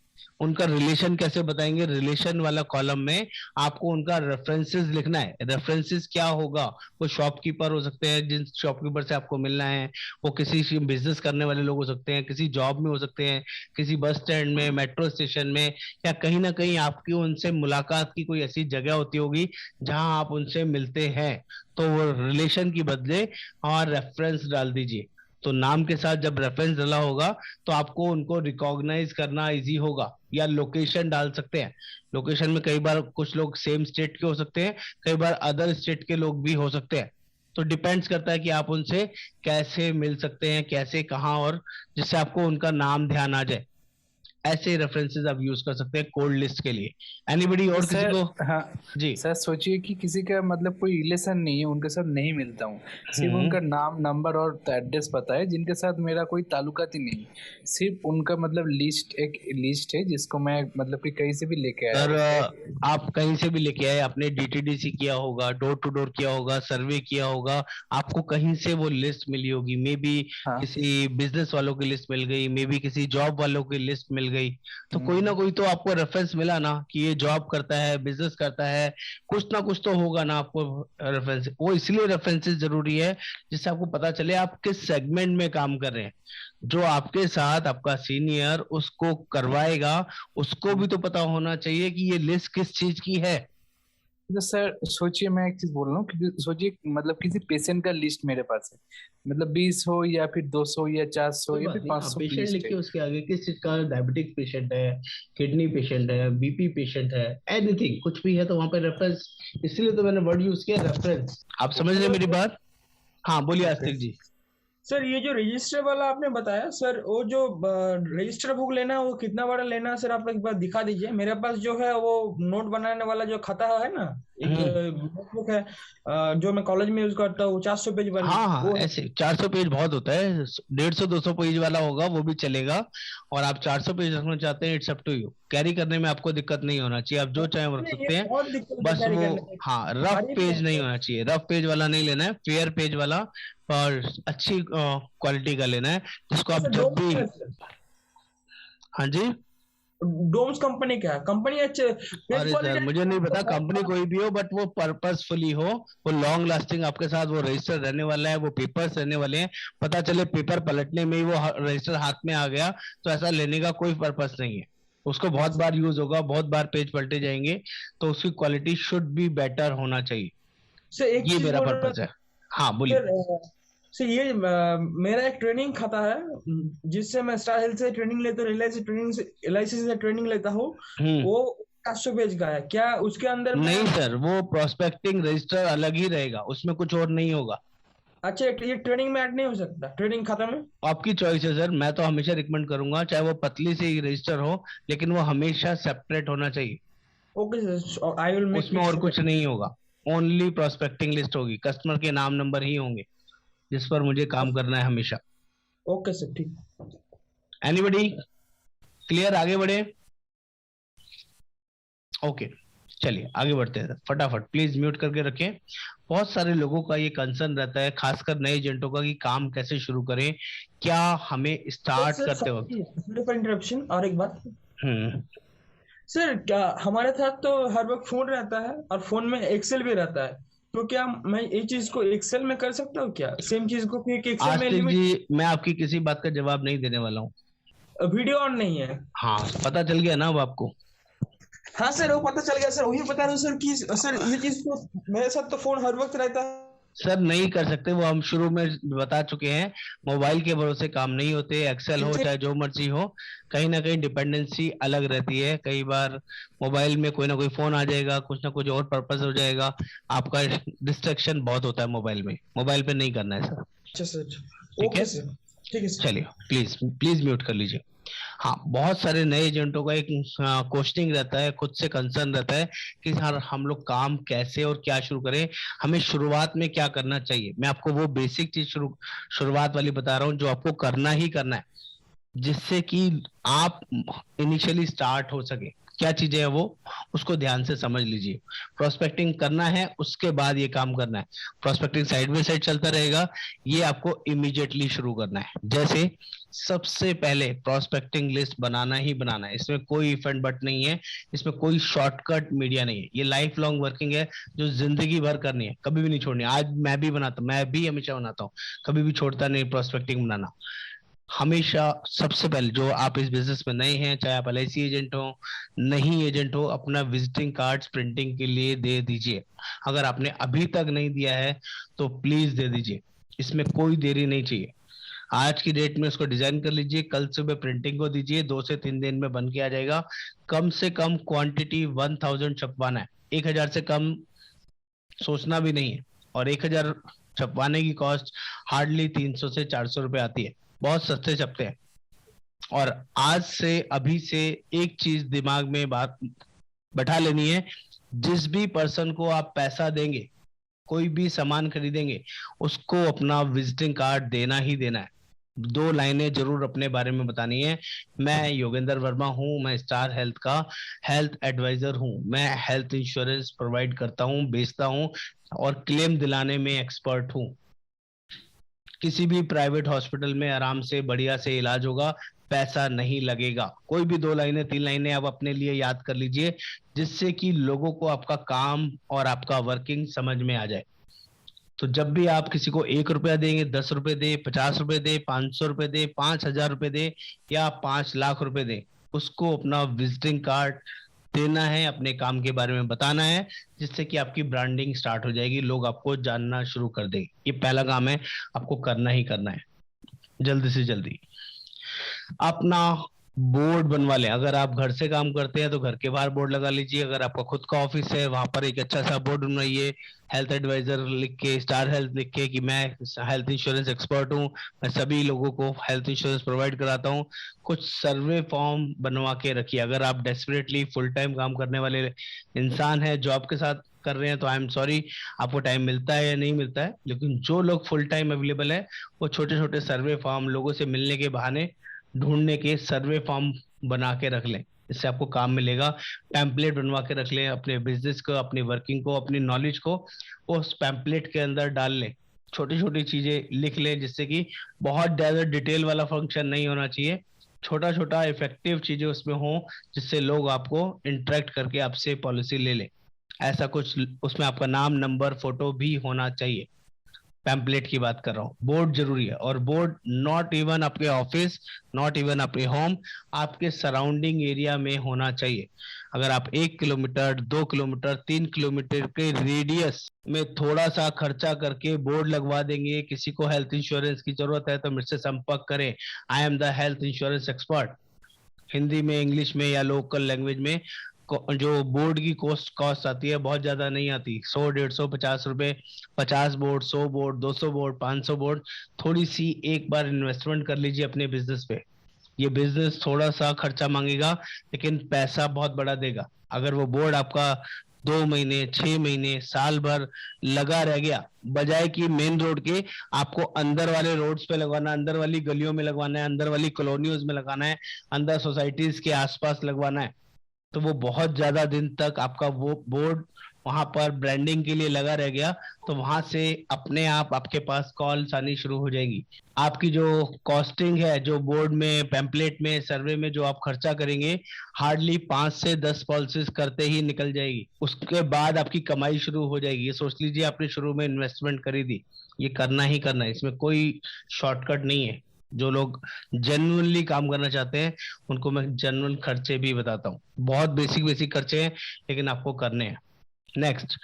उनका रिलेशन कैसे बताएंगे, रिलेशन वाला कॉलम में आपको उनका रेफरेंसेस लिखना है। रेफरेंसेस क्या होगा, वो शॉपकीपर हो सकते हैं, जिन शॉपकीपर से आपको मिलना है, वो किसी बिजनेस करने वाले लोग हो सकते हैं, किसी जॉब में हो सकते हैं, किसी बस स्टैंड में, मेट्रो स्टेशन में, या कहीं ना कहीं आपकी उनसे मुलाकात की कोई ऐसी जगह होती होगी जहां आप उनसे मिलते हैं, तो वो रिलेशन की बदले और रेफरेंस डाल दीजिए। तो नाम के साथ जब रेफरेंस डाला होगा, तो आपको उनको रिकॉग्नाइज करना इजी होगा। या लोकेशन डाल सकते हैं, लोकेशन में कई बार कुछ लोग सेम स्टेट के हो सकते हैं, कई बार अदर स्टेट के लोग भी हो सकते हैं, तो डिपेंड्स करता है कि आप उनसे कैसे मिल सकते हैं, कैसे, कहाँ, और जिससे आपको उनका नाम ध्यान आ जाए। ऐसे रेफरेंसेस आप यूज कर सकते हैं कोल्ड लिस्ट के लिए। एनीबडी तो और किसी सर, को? हाँ जी। सर, सोचिए कि किसी का मतलब कोई रिलेशन नहीं है, उनके साथ नहीं मिलता हूँ, सिर्फ हम्म। उनका नाम नंबर और एड्रेस पता है, जिनके साथ मेरा कोई ताल्लुकात ही नहीं, सिर्फ उनका मतलब लिस्ट, एक लिस्ट है जिसको मैं मतलब कि कहीं से भी लेके आया सर हूँ। आप कहीं से भी लेके आए, आपने डीटीडीसी किया होगा, डोर टू डोर किया होगा, सर्वे किया होगा, आपको कहीं से वो लिस्ट मिली होगी, मे बी हाँ। किसी बिजनेस वालों की लिस्ट मिल गई, मे बी किसी जॉब वालों की लिस्ट मिल गई, तो कोई ना हम्म। कोई तो आपको रेफरेंस मिला ना, कि ये जॉब करता है, बिजनेस करता है, कुछ ना कुछ तो होगा ना आपको रेफरेंस। वो इसलिए रेफरेंसेस जरूरी है, जिससे आपको पता चले आप किस सेगमेंट में काम कर रहे हैं। जो आपके साथ आपका सीनियर उसको करवाएगा, उसको भी तो पता होना चाहिए कि ये लिस्ट किस चीज की है। तो सर सोचिए, मैं एक चीज बोल रहा हूँ कि सोचिए मतलब किसी पेशेंट का लिस्ट मेरे पास है, मतलब 20 हो या फिर 200 या 400 कोई या बात फिर नहीं, आप 500 की पेशेंट लिस्ट है। लिखिए, उसके आगे किस चीज का, डायबिटिक पेशेंट है, किडनी पेशेंट है, बीपी पेशेंट है, एनीथिंग कुछ भी है, तो वहां पे रेफरेंस, इसलिए तो मैंने वर्ड यूज किया, रेफरेंस। आप समझ रहे हैं हेलो मेरी सर। बात? हाँ, बोलिए ओके। आस्तिक जी। सर, ये जो रजिस्टर वाला आपने बताया सर, वो जो रजिस्टर बुक लेना है वो कितना बड़ा लेना है सर, आप एक बार दिखा दीजिए। मेरे पास जो है वो नोट बनाने वाला जो खाता है ना, एक हम्म। नोटबुक है, जो मैं कॉलेज में यूज करता हूँ, 400 पेज वाली हाँ हाँ, वो है। ऐसे 400 पेज बहुत होता है, 150-200 पेज वाला होगा वो भी चलेगा, और आप 400 पेज रखना चाहते हैं, it's up to you, carry करने में आपको दिक्कत नहीं होना चाहिए, आप जो चाहें वो रख नहीं, ये सकते हैं। बहुत दिक्कत होता है बस कैरी वो, करने में। हाँ, रफ भारी भी पेज रहता नहीं है। होना चाहिए, रफ पेज वाला नहीं लेना है, फेयर पेज वाला, और अच्छी क्वालिटी का लेना है, जिसको आप सर जब डोम्स भी। का है सर। हाँ जी। डोम्स कंपनी का है, कंपनी अच्छे, पेज अरे सर, क्वालिटी मुझे नहीं पता बहुत कंपनी खराब। कोई भी हो, बट वो पर्पसफुली हो, वो लॉन्ग लास्टिंग आपके साथ वो रजिस्टर रहने वाला है, वो पेपर्स रहने वाले हैं, पता चले पेपर पलटने में ही वो रजिस्टर हाथ में आ गया, तो ऐसा लेने का कोई पर्पस नहीं है। उसको हाँ बहुत सर। बार यूज होगा, बहुत बार पेज पलटे जाएंगे, तो उसकी क्वालिटी शुड बी बेटर होना चाहिए, सर एक ये चीज मेरा बोल रहा पर्पस है। हाँ, बोलिए। सर, सर ये मेरा एक ट्रेनिंग खाता है, जिससे मैं स्टार हेल्थ से ट्रेनिंग लेता हूँ, एल आई सी से ट्रेनिंग लेता हूँ। हम्म। वो 500 पेज का है क्या, उसके अंदर में? नहीं सर, वो प्रोस्पेक्टिंग रजिस्टर अलग ही रहेगा, उसमें कुछ और नहीं होगा। अच्छा, ये ट्रेडिंग में ऐड नहीं हो सकता, ट्रेडिंग खाता में? आपकी चॉइस है सर, मैं तो हमेशा रिकमेंड करूंगा चाहे वो पतली सी रजिस्टर हो, लेकिन वो हमेशा सेपरेट होना चाहिए। Okay sir, I will make उसमें इट और कुछ सेपरेट। नहीं होगा, ओनली प्रोस्पेक्टिंग लिस्ट होगी, कस्टमर के नाम नंबर ही होंगे जिस पर मुझे काम करना है हमेशा। ओके सर, ठीक। Anybody clear? आगे बढ़े? ओके, चलिए आगे बढ़ते हैं फटाफट, प्लीज म्यूट करके रखें। बहुत सारे लोगों का ये कंसर्न रहता है, खासकर नए एजेंटों का, कि काम कैसे शुरू करें, क्या हमें सर स्टार्ट सर करते वक्त। सॉरी फॉर इंटरप्शन, और एक बात। हम्म। सर क्या हमारे साथ तो हर वक्त फोन रहता है, और फोन में एक्सेल भी रहता है, तो क्या मैं ये चीज को एक्सेल में कर सकता हूँ क्या, सेम चीज को फिर एक्सेल में आस्तिक लिमिट? जी, मैं आपकी किसी बात का जवाब नहीं देने वाला हूँ। वीडियो ऑन नहीं है? हाँ, पता चल गया ना अब आपको। हाँ सर, वो पता चल गया सर, वही बता रहा हूँ सर कि सर ये चीज तो मेरे साथ तो फोन हर वक्त रहता है। सर नहीं कर सकते, वो हम शुरू में बता चुके हैं, मोबाइल के भरोसे काम नहीं होते, एक्सेल हो चाहे जो मर्जी हो, कहीं ना कहीं डिपेंडेंसी अलग रहती है। कई बार मोबाइल में कोई ना कोई फोन आ जाएगा, कुछ ना कुछ और पर्पस हो जाएगा, आपका डिस्ट्रैक्शन बहुत होता है मोबाइल में, मोबाइल पे नहीं करना है सर। अच्छा सर, ठीक ओके है, सर, ठीक है सर। चलिए प्लीज प्लीज म्यूट कर लीजिए। हाँ, बहुत सारे नए एजेंटों का एक क्वेश्चनिंग रहता है, खुद से कंसर्न रहता है कि सर हम लोग काम कैसे और क्या शुरू करें, हमें शुरुआत में क्या करना चाहिए। मैं आपको वो बेसिक चीज शुरुआत वाली बता रहा हूँ जो आपको करना ही करना है, जिससे कि आप इनिशियली स्टार्ट हो सके। क्या चीजें है वो, उसको ध्यान से समझ लीजिए। प्रोस्पेक्टिंग करना है, उसके बाद ये काम करना है। प्रोस्पेक्टिंग साइड बाय साइड चलता रहेगा, ये आपको इमीडिएटली शुरू करना है। जैसे सबसे पहले प्रोस्पेक्टिंग लिस्ट बनाना ही बनाना है, इसमें कोई इफ एंड बट नहीं है, इसमें कोई शॉर्टकट मीडिया नहीं है, ये लाइफ लॉन्ग वर्किंग है जो जिंदगी भर करनी है, कभी भी नहीं छोड़नी। आज मैं भी बनाता हूँ, मैं भी हमेशा बनाता हूँ, कभी भी छोड़ता नहीं प्रोस्पेक्टिंग बनाना। हमेशा सबसे पहले, जो आप इस बिजनेस में नए हैं, चाहे आप एलआईसी एजेंट हो, नहीं एजेंट हो, अपना विजिटिंग कार्ड्स प्रिंटिंग के लिए दे दीजिए। अगर आपने अभी तक नहीं दिया है तो प्लीज दे दीजिए, इसमें कोई देरी नहीं चाहिए। आज की डेट में उसको डिजाइन कर लीजिए, कल सुबह प्रिंटिंग को दीजिए, 2 से 3 दिन में बन के आ जाएगा। कम से कम क्वांटिटी 1000 छपवाना है, 1000 से कम सोचना भी नहीं है। और 1000 छपवाने की कॉस्ट हार्डली 300 से 400 रुपए आती है, बहुत सस्ते छपते हैं। और आज से, अभी से एक चीज दिमाग में बात बैठा लेनी है, जिस भी पर्सन को आप पैसा देंगे, कोई भी सामान खरीदेंगे, उसको अपना विजिटिंग कार्ड देना ही देना है। 2 लाइनें जरूर अपने बारे में बतानी है। मैं योगेंद्र वर्मा हूं, मैं स्टार हेल्थ का हेल्थ एडवाइजर हूं, मैं हेल्थ इंश्योरेंस प्रोवाइड करता हूं, बेचता हूं, और क्लेम दिलाने में एक्सपर्ट हूं। किसी भी प्राइवेट हॉस्पिटल में आराम से बढ़िया से इलाज होगा, पैसा नहीं लगेगा। कोई भी 2 लाइनें 3 लाइनें आप अपने लिए याद कर लीजिए, जिससे कि लोगों को आपका काम और आपका वर्किंग समझ में आ जाए। तो जब भी आप किसी को 1 रुपया देंगे, 10 रुपए दे, 50 रुपए दे, 500 रुपए दे, 5000 रुपए दे, या 5 लाख रुपए दे, उसको अपना विजिटिंग कार्ड देना है, अपने काम के बारे में बताना है, जिससे कि आपकी ब्रांडिंग स्टार्ट हो जाएगी, लोग आपको जानना शुरू कर देंगे। ये पहला काम है, आपको करना ही करना है, जल्दी से जल्दी। अपना बोर्ड बनवा लें। अगर आप घर से काम करते हैं तो घर के बाहर बोर्ड लगा लीजिए, अगर आपका खुद का ऑफिस है वहां पर एक अच्छा सा बोर्ड बनवाइए, हेल्थ एडवाइजर लिख के, स्टार हेल्थ लिख के, कि मैं हेल्थ इंश्योरेंस एक्सपर्ट हूँ, मैं सभी लोगों को हेल्थ इंश्योरेंस प्रोवाइड कराता हूँ। कुछ सर्वे फॉर्म बनवा के रखिए। अगर आप डेस्परेटली फुल टाइम काम करने वाले इंसान है, जॉब के साथ कर रहे हैं, तो आई एम सॉरी, आपको टाइम मिलता है या नहीं मिलता है, लेकिन जो लोग फुल टाइम अवेलेबल है, वो छोटे छोटे सर्वे फॉर्म, लोगों से मिलने के बहाने ढूंढने के सर्वे फॉर्म बना के रख लें, इससे आपको काम मिलेगा। पैम्पलेट बनवा के रख लें, अपने बिजनेस को, अपनी वर्किंग को, अपनी नॉलेज को उस पैम्पलेट के अंदर डाल लें। छोटी छोटी चीजें लिख लें, जिससे कि बहुत ज्यादा डिटेल वाला फंक्शन नहीं होना चाहिए, छोटा छोटा इफेक्टिव चीजें उसमें हो, जिससे लोग आपको इंटरेक्ट करके आपसे पॉलिसी ले लें। ऐसा कुछ उसमें आपका नाम, नंबर, फोटो भी होना चाहिए। पैम्पलेट की बात कर रहा हूँ, बोर्ड जरूरी है। और बोर्ड नॉट इवन आपके ऑफिस, नॉट इवन आपके होम, आपके सराउंडिंग एरिया में होना चाहिए। अगर आप 1 किलोमीटर, 2 किलोमीटर, 3 किलोमीटर के रेडियस में थोड़ा सा खर्चा करके बोर्ड लगवा देंगे, किसी को हेल्थ इंश्योरेंस की जरूरत है तो मुझसे संपर्क करें, I am the health insurance expert, Hindi में, इंग्लिश में, या लोकल लैंग्वेज में जो बोर्ड की कॉस्ट आती है बहुत ज्यादा नहीं आती, 100, 150, 50 रुपए, 50 बोर्ड, 100 बोर्ड, 200 बोर्ड, 500 बोर्ड। थोड़ी सी एक बार इन्वेस्टमेंट कर लीजिए अपने बिजनेस पे। ये बिजनेस थोड़ा सा खर्चा मांगेगा लेकिन पैसा बहुत बड़ा देगा। अगर वो बोर्ड आपका 2 महीने, 6 महीने, साल भर लगा रह गया, बजाय कि मेन रोड के आपको अंदर वाले रोड्स पे लगवाना, अंदर वाली गलियों में लगवाना है, अंदर वाली कॉलोनियों में लगाना है, अंदर सोसाइटीज के आसपास लगवाना है, तो वो बहुत ज्यादा दिन तक आपका वो बोर्ड वहां पर ब्रांडिंग के लिए लगा रह गया, तो वहां से अपने आप आपके पास कॉल्स आनी शुरू हो जाएगी। आपकी जो कॉस्टिंग है, जो बोर्ड में, पैम्पलेट में, सर्वे में जो आप खर्चा करेंगे, हार्डली 5 से 10 पॉलिसीज करते ही निकल जाएगी। उसके बाद आपकी कमाई शुरू हो जाएगी। ये सोच लीजिए आपने शुरू में इन्वेस्टमेंट करी थी, ये करना ही करना है, इसमें कोई शॉर्टकट नहीं है। जो लोग जेन्युइनली काम करना चाहते हैं उनको मैं जेन्युइन खर्चे भी बताता हूँ। बहुत बेसिक बेसिक खर्चे हैं लेकिन आपको करने हैं। नेक्स्ट,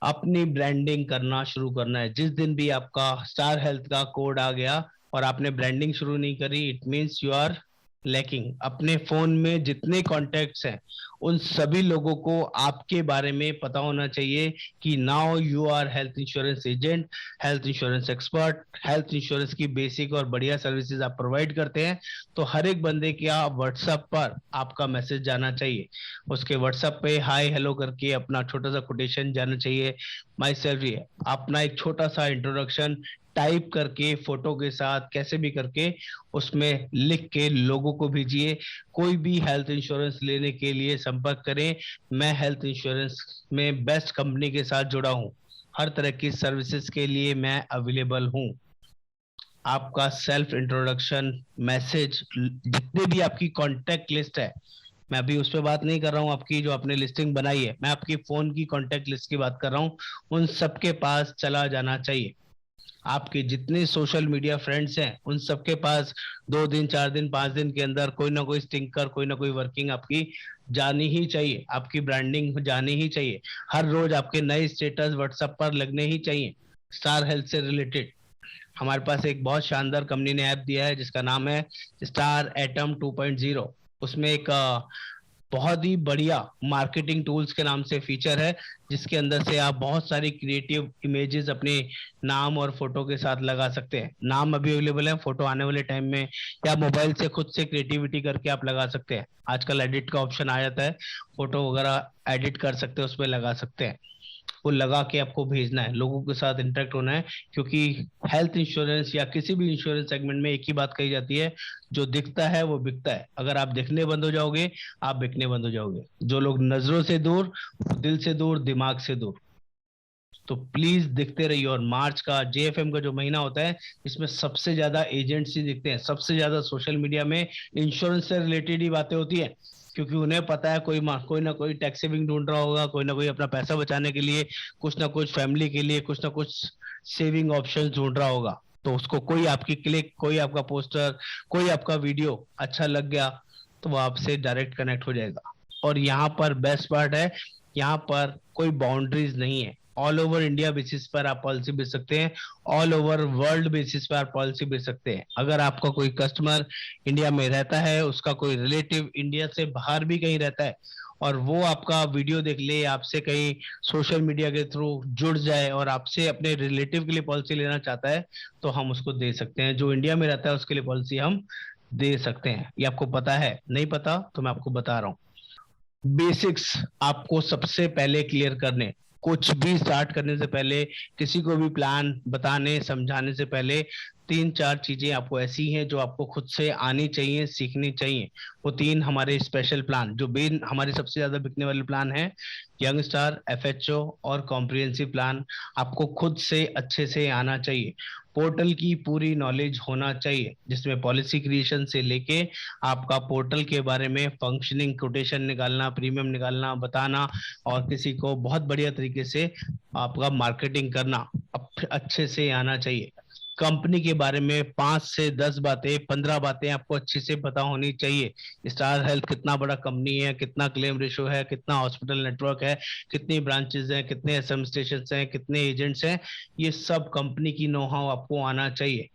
अपनी ब्रांडिंग करना शुरू करना है। जिस दिन भी आपका स्टार हेल्थ का कोड आ गया और आपने ब्रांडिंग शुरू नहीं करी, it means you are lacking. अपने फोन में जितने कॉन्टेक्ट्स हैं उन सभी लोगों को आपके बारे में पता होना चाहिए कि now you are health insurance agent, health insurance expert, health insurance की बेसिक और बढ़िया सर्विसेज आप प्रोवाइड करते हैं। तो हर एक बंदे के व्हाट्सएप पर आपका मैसेज जाना चाहिए, उसके व्हाट्सएप पे हाय हेलो करके अपना छोटा सा कोटेशन जाना चाहिए, माई सेल्फ, ये अपना एक छोटा सा इंट्रोडक्शन टाइप करके फोटो के साथ कैसे भी करके उसमें लिख के लोगों को भेजिए। कोई भी हेल्थ इंश्योरेंस लेने के लिए संपर्क करें। मैं हेल्थ इंश्योरेंस में बेस्ट कंपनी के साथ जुड़ा हूं, हर तरह की सर्विसेज के लिए मैं अवेलेबल हूं। आपका सेल्फ इंट्रोडक्शन मैसेज, जितने भी आपकी कॉन्टेक्ट लिस्ट है, मैं अभी उस पर बात नहीं कर रहा हूँ, आपकी जो आपने लिस्टिंग बनाई है, मैं आपकी फोन की कॉन्टेक्ट लिस्ट की बात कर रहा हूँ, उन सबके पास चला जाना चाहिए। आपके जितने सोशल मीडिया फ्रेंड्स हैं उन सबके पास 2 दिन, 4 दिन, 5 दिन के अंदर कोई ना कोई स्टिंकर, कोई ना कोई वर्किंग आपकी जानी ही चाहिए, आपकी ब्रांडिंग जानी ही चाहिए। हर रोज आपके नए स्टेटस व्हाट्सएप पर लगने ही चाहिए स्टार हेल्थ से रिलेटेड। हमारे पास एक बहुत शानदार कंपनी ने ऐप दिया है जिसका नाम है स्टार एटम 2.0। उसमें एक बहुत ही बढ़िया मार्केटिंग टूल्स के नाम से फीचर है जिसके अंदर से आप बहुत सारी क्रिएटिव इमेजेस अपने नाम और फोटो के साथ लगा सकते हैं। नाम अभी अवेलेबल है, फोटो आने वाले टाइम में, या मोबाइल से खुद से क्रिएटिविटी करके आप लगा सकते हैं। आजकल एडिट का ऑप्शन आ जाता है, फोटो वगैरह एडिट कर सकते हैं, उसमें लगा सकते हैं। वो लगा के आपको भेजना है, लोगों के साथ इंटरेक्ट होना है, क्योंकि हेल्थ इंश्योरेंस या किसी भी इंश्योरेंस सेगमेंट में एक ही बात कही जाती है, जो दिखता है वो बिकता है। अगर आप दिखने बंद हो जाओगे, आप बिकने बंद हो जाओगे। जो लोग नजरों से दूर, दिल से दूर, दिमाग से दूर। तो प्लीज दिखते रहिए। और मार्च का जेएफएम का जो महीना होता है, इसमें सबसे ज्यादा एजेंट्स ही दिखते हैं, सबसे ज्यादा सोशल मीडिया में इंश्योरेंस से रिलेटेड ही बातें होती है, क्योंकि उन्हें पता है कोई ना कोई टैक्स सेविंग ढूंढ रहा होगा, कोई ना कोई अपना पैसा बचाने के लिए, कुछ ना कुछ फैमिली के लिए, कुछ ना कुछ सेविंग ऑप्शन ढूंढ रहा होगा। तो उसको कोई आपकी क्लिक, कोई आपका पोस्टर, कोई आपका वीडियो अच्छा लग गया तो वो आपसे डायरेक्ट कनेक्ट हो जाएगा। और यहाँ पर बेस्ट पार्ट है, यहाँ पर कोई बाउंड्रीज नहीं है। ऑल ओवर इंडिया बेसिस पर आप पॉलिसी बेच सकते हैं, ऑल ओवर वर्ल्ड बेसिस पर आप पॉलिसी बेच सकते हैं। अगर आपका कोई कस्टमर इंडिया में रहता है, उसका कोई रिलेटिव इंडिया से बाहर भी कहीं रहता है, और वो आपका वीडियो देख ले, आपसे कहीं सोशल मीडिया के थ्रू जुड़ जाए और आपसे अपने रिलेटिव के लिए पॉलिसी लेना चाहता है, तो हम उसको दे सकते हैं। जो इंडिया में रहता है उसके लिए पॉलिसी हम दे सकते हैं। ये आपको पता है? नहीं पता तो मैं आपको बता रहा हूँ। बेसिक्स आपको सबसे पहले क्लियर करने, कुछ भी स्टार्ट करने से पहले, किसी को भी प्लान बताने समझाने से पहले 3-4 चीजें आपको ऐसी हैं जो आपको खुद से आनी चाहिए, सीखनी चाहिए। वो 3 हमारे स्पेशल प्लान, जो मेन हमारे सबसे ज्यादा बिकने वाले प्लान है, यंग स्टार, एफएचओ और कॉम्प्रिहेंसिव प्लान, आपको खुद से अच्छे से आना चाहिए। पोर्टल की पूरी नॉलेज होना चाहिए, जिसमें पॉलिसी क्रिएशन से लेके आपका पोर्टल के बारे में फंक्शनिंग, कोटेशन निकालना, प्रीमियम निकालना, बताना, और किसी को बहुत बढ़िया तरीके से आपका मार्केटिंग करना अच्छे से आना चाहिए। कंपनी के बारे में 5 से 10 बातें, 15 बातें आपको अच्छे से पता होनी चाहिए। स्टार हेल्थ कितना बड़ा कंपनी है, कितना क्लेम रेशो है, कितना हॉस्पिटल नेटवर्क है, कितनी ब्रांचेस हैं, कितने एसएम स्टेशन हैं, कितने एजेंट्स हैं, ये सब कंपनी की नो हाउ आपको आना चाहिए।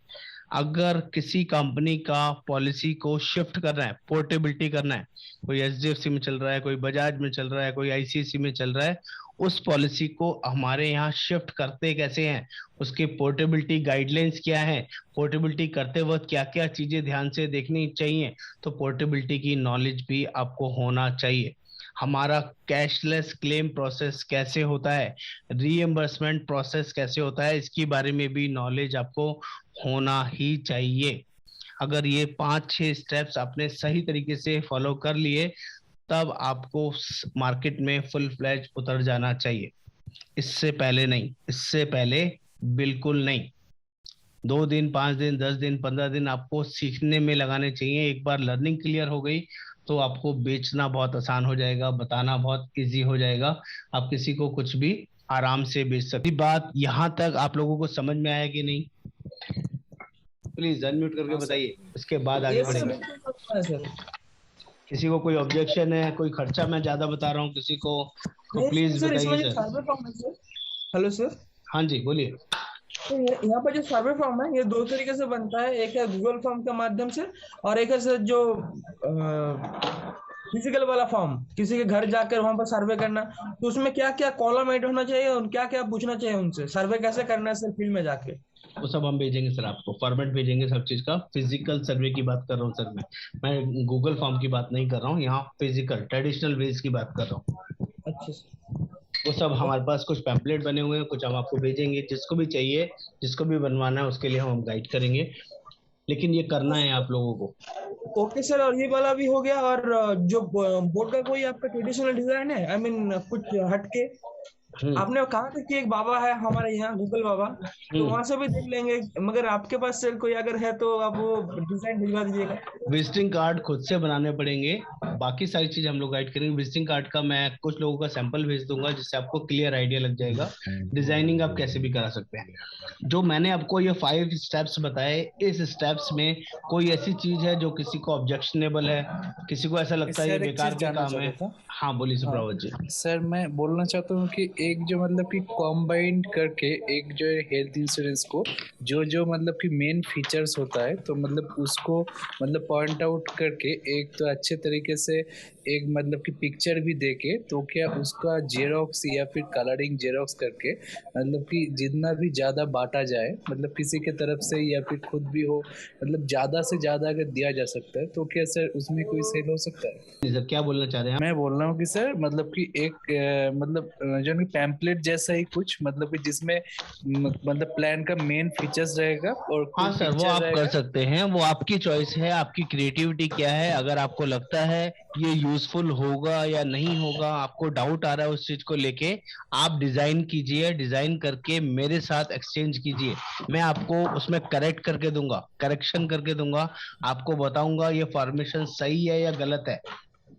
अगर किसी कंपनी का पॉलिसी को शिफ्ट करना है, पोर्टेबिलिटी करना है, कोई एचडीएफसी में चल रहा है, कोई बजाज में चल रहा है, कोई आईसीआईसी में चल रहा है, उस पॉलिसी को हमारे यहाँ शिफ्ट करते कैसे हैं, उसकी पोर्टेबिलिटी गाइडलाइंस क्या है, पोर्टेबिलिटी करते वक्त क्या क्या चीजें ध्यान से देखनी चाहिए, तो पोर्टेबिलिटी की नॉलेज भी आपको होना चाहिए। हमारा कैशलेस क्लेम प्रोसेस कैसे होता है, रीएम्बर्समेंट प्रोसेस कैसे होता है, इसके बारे में भी नॉलेज आपको होना ही चाहिए। अगर ये 5-6 स्टेप्स आपने सही तरीके से फॉलो कर लिए, तब आपको मार्केट में फुल फ्लैज उतर जाना चाहिए। इससे पहले नहीं, इससे पहले बिल्कुल नहीं। 2 दिन, 5 दिन, 10 दिन, 15 दिन आपको सीखने में लगाने चाहिए। एक बार लर्निंग क्लियर हो गई तो आपको बेचना बहुत आसान हो जाएगा, बताना बहुत इजी हो जाएगा। आप किसी को कुछ भी आराम से बेच सकते। बात यहाँ तक आप लोगों को समझ में आया कि नहीं? प्लीज अनम्यूट करके बताइए, इसके बाद आगे बढ़ेंगे। किसी को कोई ऑब्जेक्शन है, कोई खर्चा मैं ज्यादा बता रहा हूँ किसी को, तो प्लीज बताइए सर। Hello sir. हाँ जी बोलिए। तो यहाँ पर जो सर्वे फॉर्म है ये 2 तरीके से बनता है, एक है गूगल फॉर्म के माध्यम से और एक है सर जो फिजिकल वाला फॉर्म, किसी के घर जाकर वहां पर सर्वे करना। तो उसमें क्या क्या कॉलम ऐड होना चाहिए और क्या क्या पूछना चाहिए उनसे, सर्वे कैसे करना है सर फील्ड में जाके, वो सब हम भेजेंगे सर, आपको फॉर्मेट भेजेंगे सब चीज का। फिजिकल सर्वे की बात कर रहा हूँ सर, मैं गूगल फॉर्म की बात नहीं कर रहा हूँ, यहाँ फिजिकल ट्रेडिशनल वेज की बात कर रहा हूँ। अच्छा सर। वो सब हमारे पास कुछ पैम्पलेट बने हुए हैं, कुछ हम आपको भेजेंगे, जिसको भी चाहिए, जिसको भी बनवाना है उसके लिए हम गाइड करेंगे, लेकिन ये करना है आप लोगों को। ओके सर, और ये वाला भी हो गया। और जो बोर्ड का कोई आपका ट्रेडिशनल डिजाइन है, आई मीन कुछ हटके, आपने कहा था कि एक बाबा है हमारे यहाँ गूगल बाबा, तो वहां से भी देख लेंगे, मगर आपके पास सर कोई अगर है तो आप वो डिजाइन भिजवा दीजिएगा। विजिटिंग कार्ड खुद से बनाने पड़ेंगे, बाकी सारी चीज हम लोग गाइड करेंगे। विजिटिंग कार्ड का मैं कुछ लोगों का सैंपल भेज दूंगा, जिससे आपको क्लियर आइडिया लग जाएगा। डिजाइनिंग आप कैसे भी करा सकते हैं। जो मैंने आपको ये 5 स्टेप्स बताए, इस स्टेप्स में कोई ऐसी चीज है जो किसी को ऑब्जेक्शनेबल है, किसी को ऐसा लगता है ये बेकार का काम है? हाँ बोलिए सुप्रभात जी। सर मैं बोलना चाहता हूँ कि एक जो मतलब कि कॉम्बाइंड करके एक जो हेल्थ इंश्योरेंस को जो जो मतलब कि मेन फीचर्स होता है, तो मतलब उसको मतलब पॉइंट आउट करके एक तो अच्छे तरीके से एक मतलब कि पिक्चर भी देके, तो क्या उसका जेरोक्स या फिर कलरिंग जेरोक्स करके मतलब कि जितना भी ज़्यादा बांटा जाए, मतलब किसी के तरफ से या फिर खुद भी हो, मतलब ज़्यादा से ज़्यादा अगर दिया जा सकता है, तो क्या सर उसमें कोई सेल हो सकता है? सर क्या बोलना चाह रहे हैं? मैं बोल रहा हूँ कि सर मतलब कि एक मतलब जो पैम्पलेट जैसा ही कुछ, मतलब कि जिसमें मतलब प्लान का मेन फीचर्स रहेगा। और हाँ सर वो आप कर सकते हैं, वो आपकी चॉइस है, आपकी क्रिएटिविटी क्या है। अगर आपको लगता है ये यूजफुल होगा या नहीं होगा, आपको डाउट आ रहा है उस चीज को लेके, आप डिजाइन कीजिए, डिजाइन करके मेरे साथ एक्सचेंज कीजिए, मैं आपको उसमें करेक्ट करके दूंगा, करेक्शन करके दूंगा, आपको बताऊंगा ये फॉर्मेशन सही है या गलत है।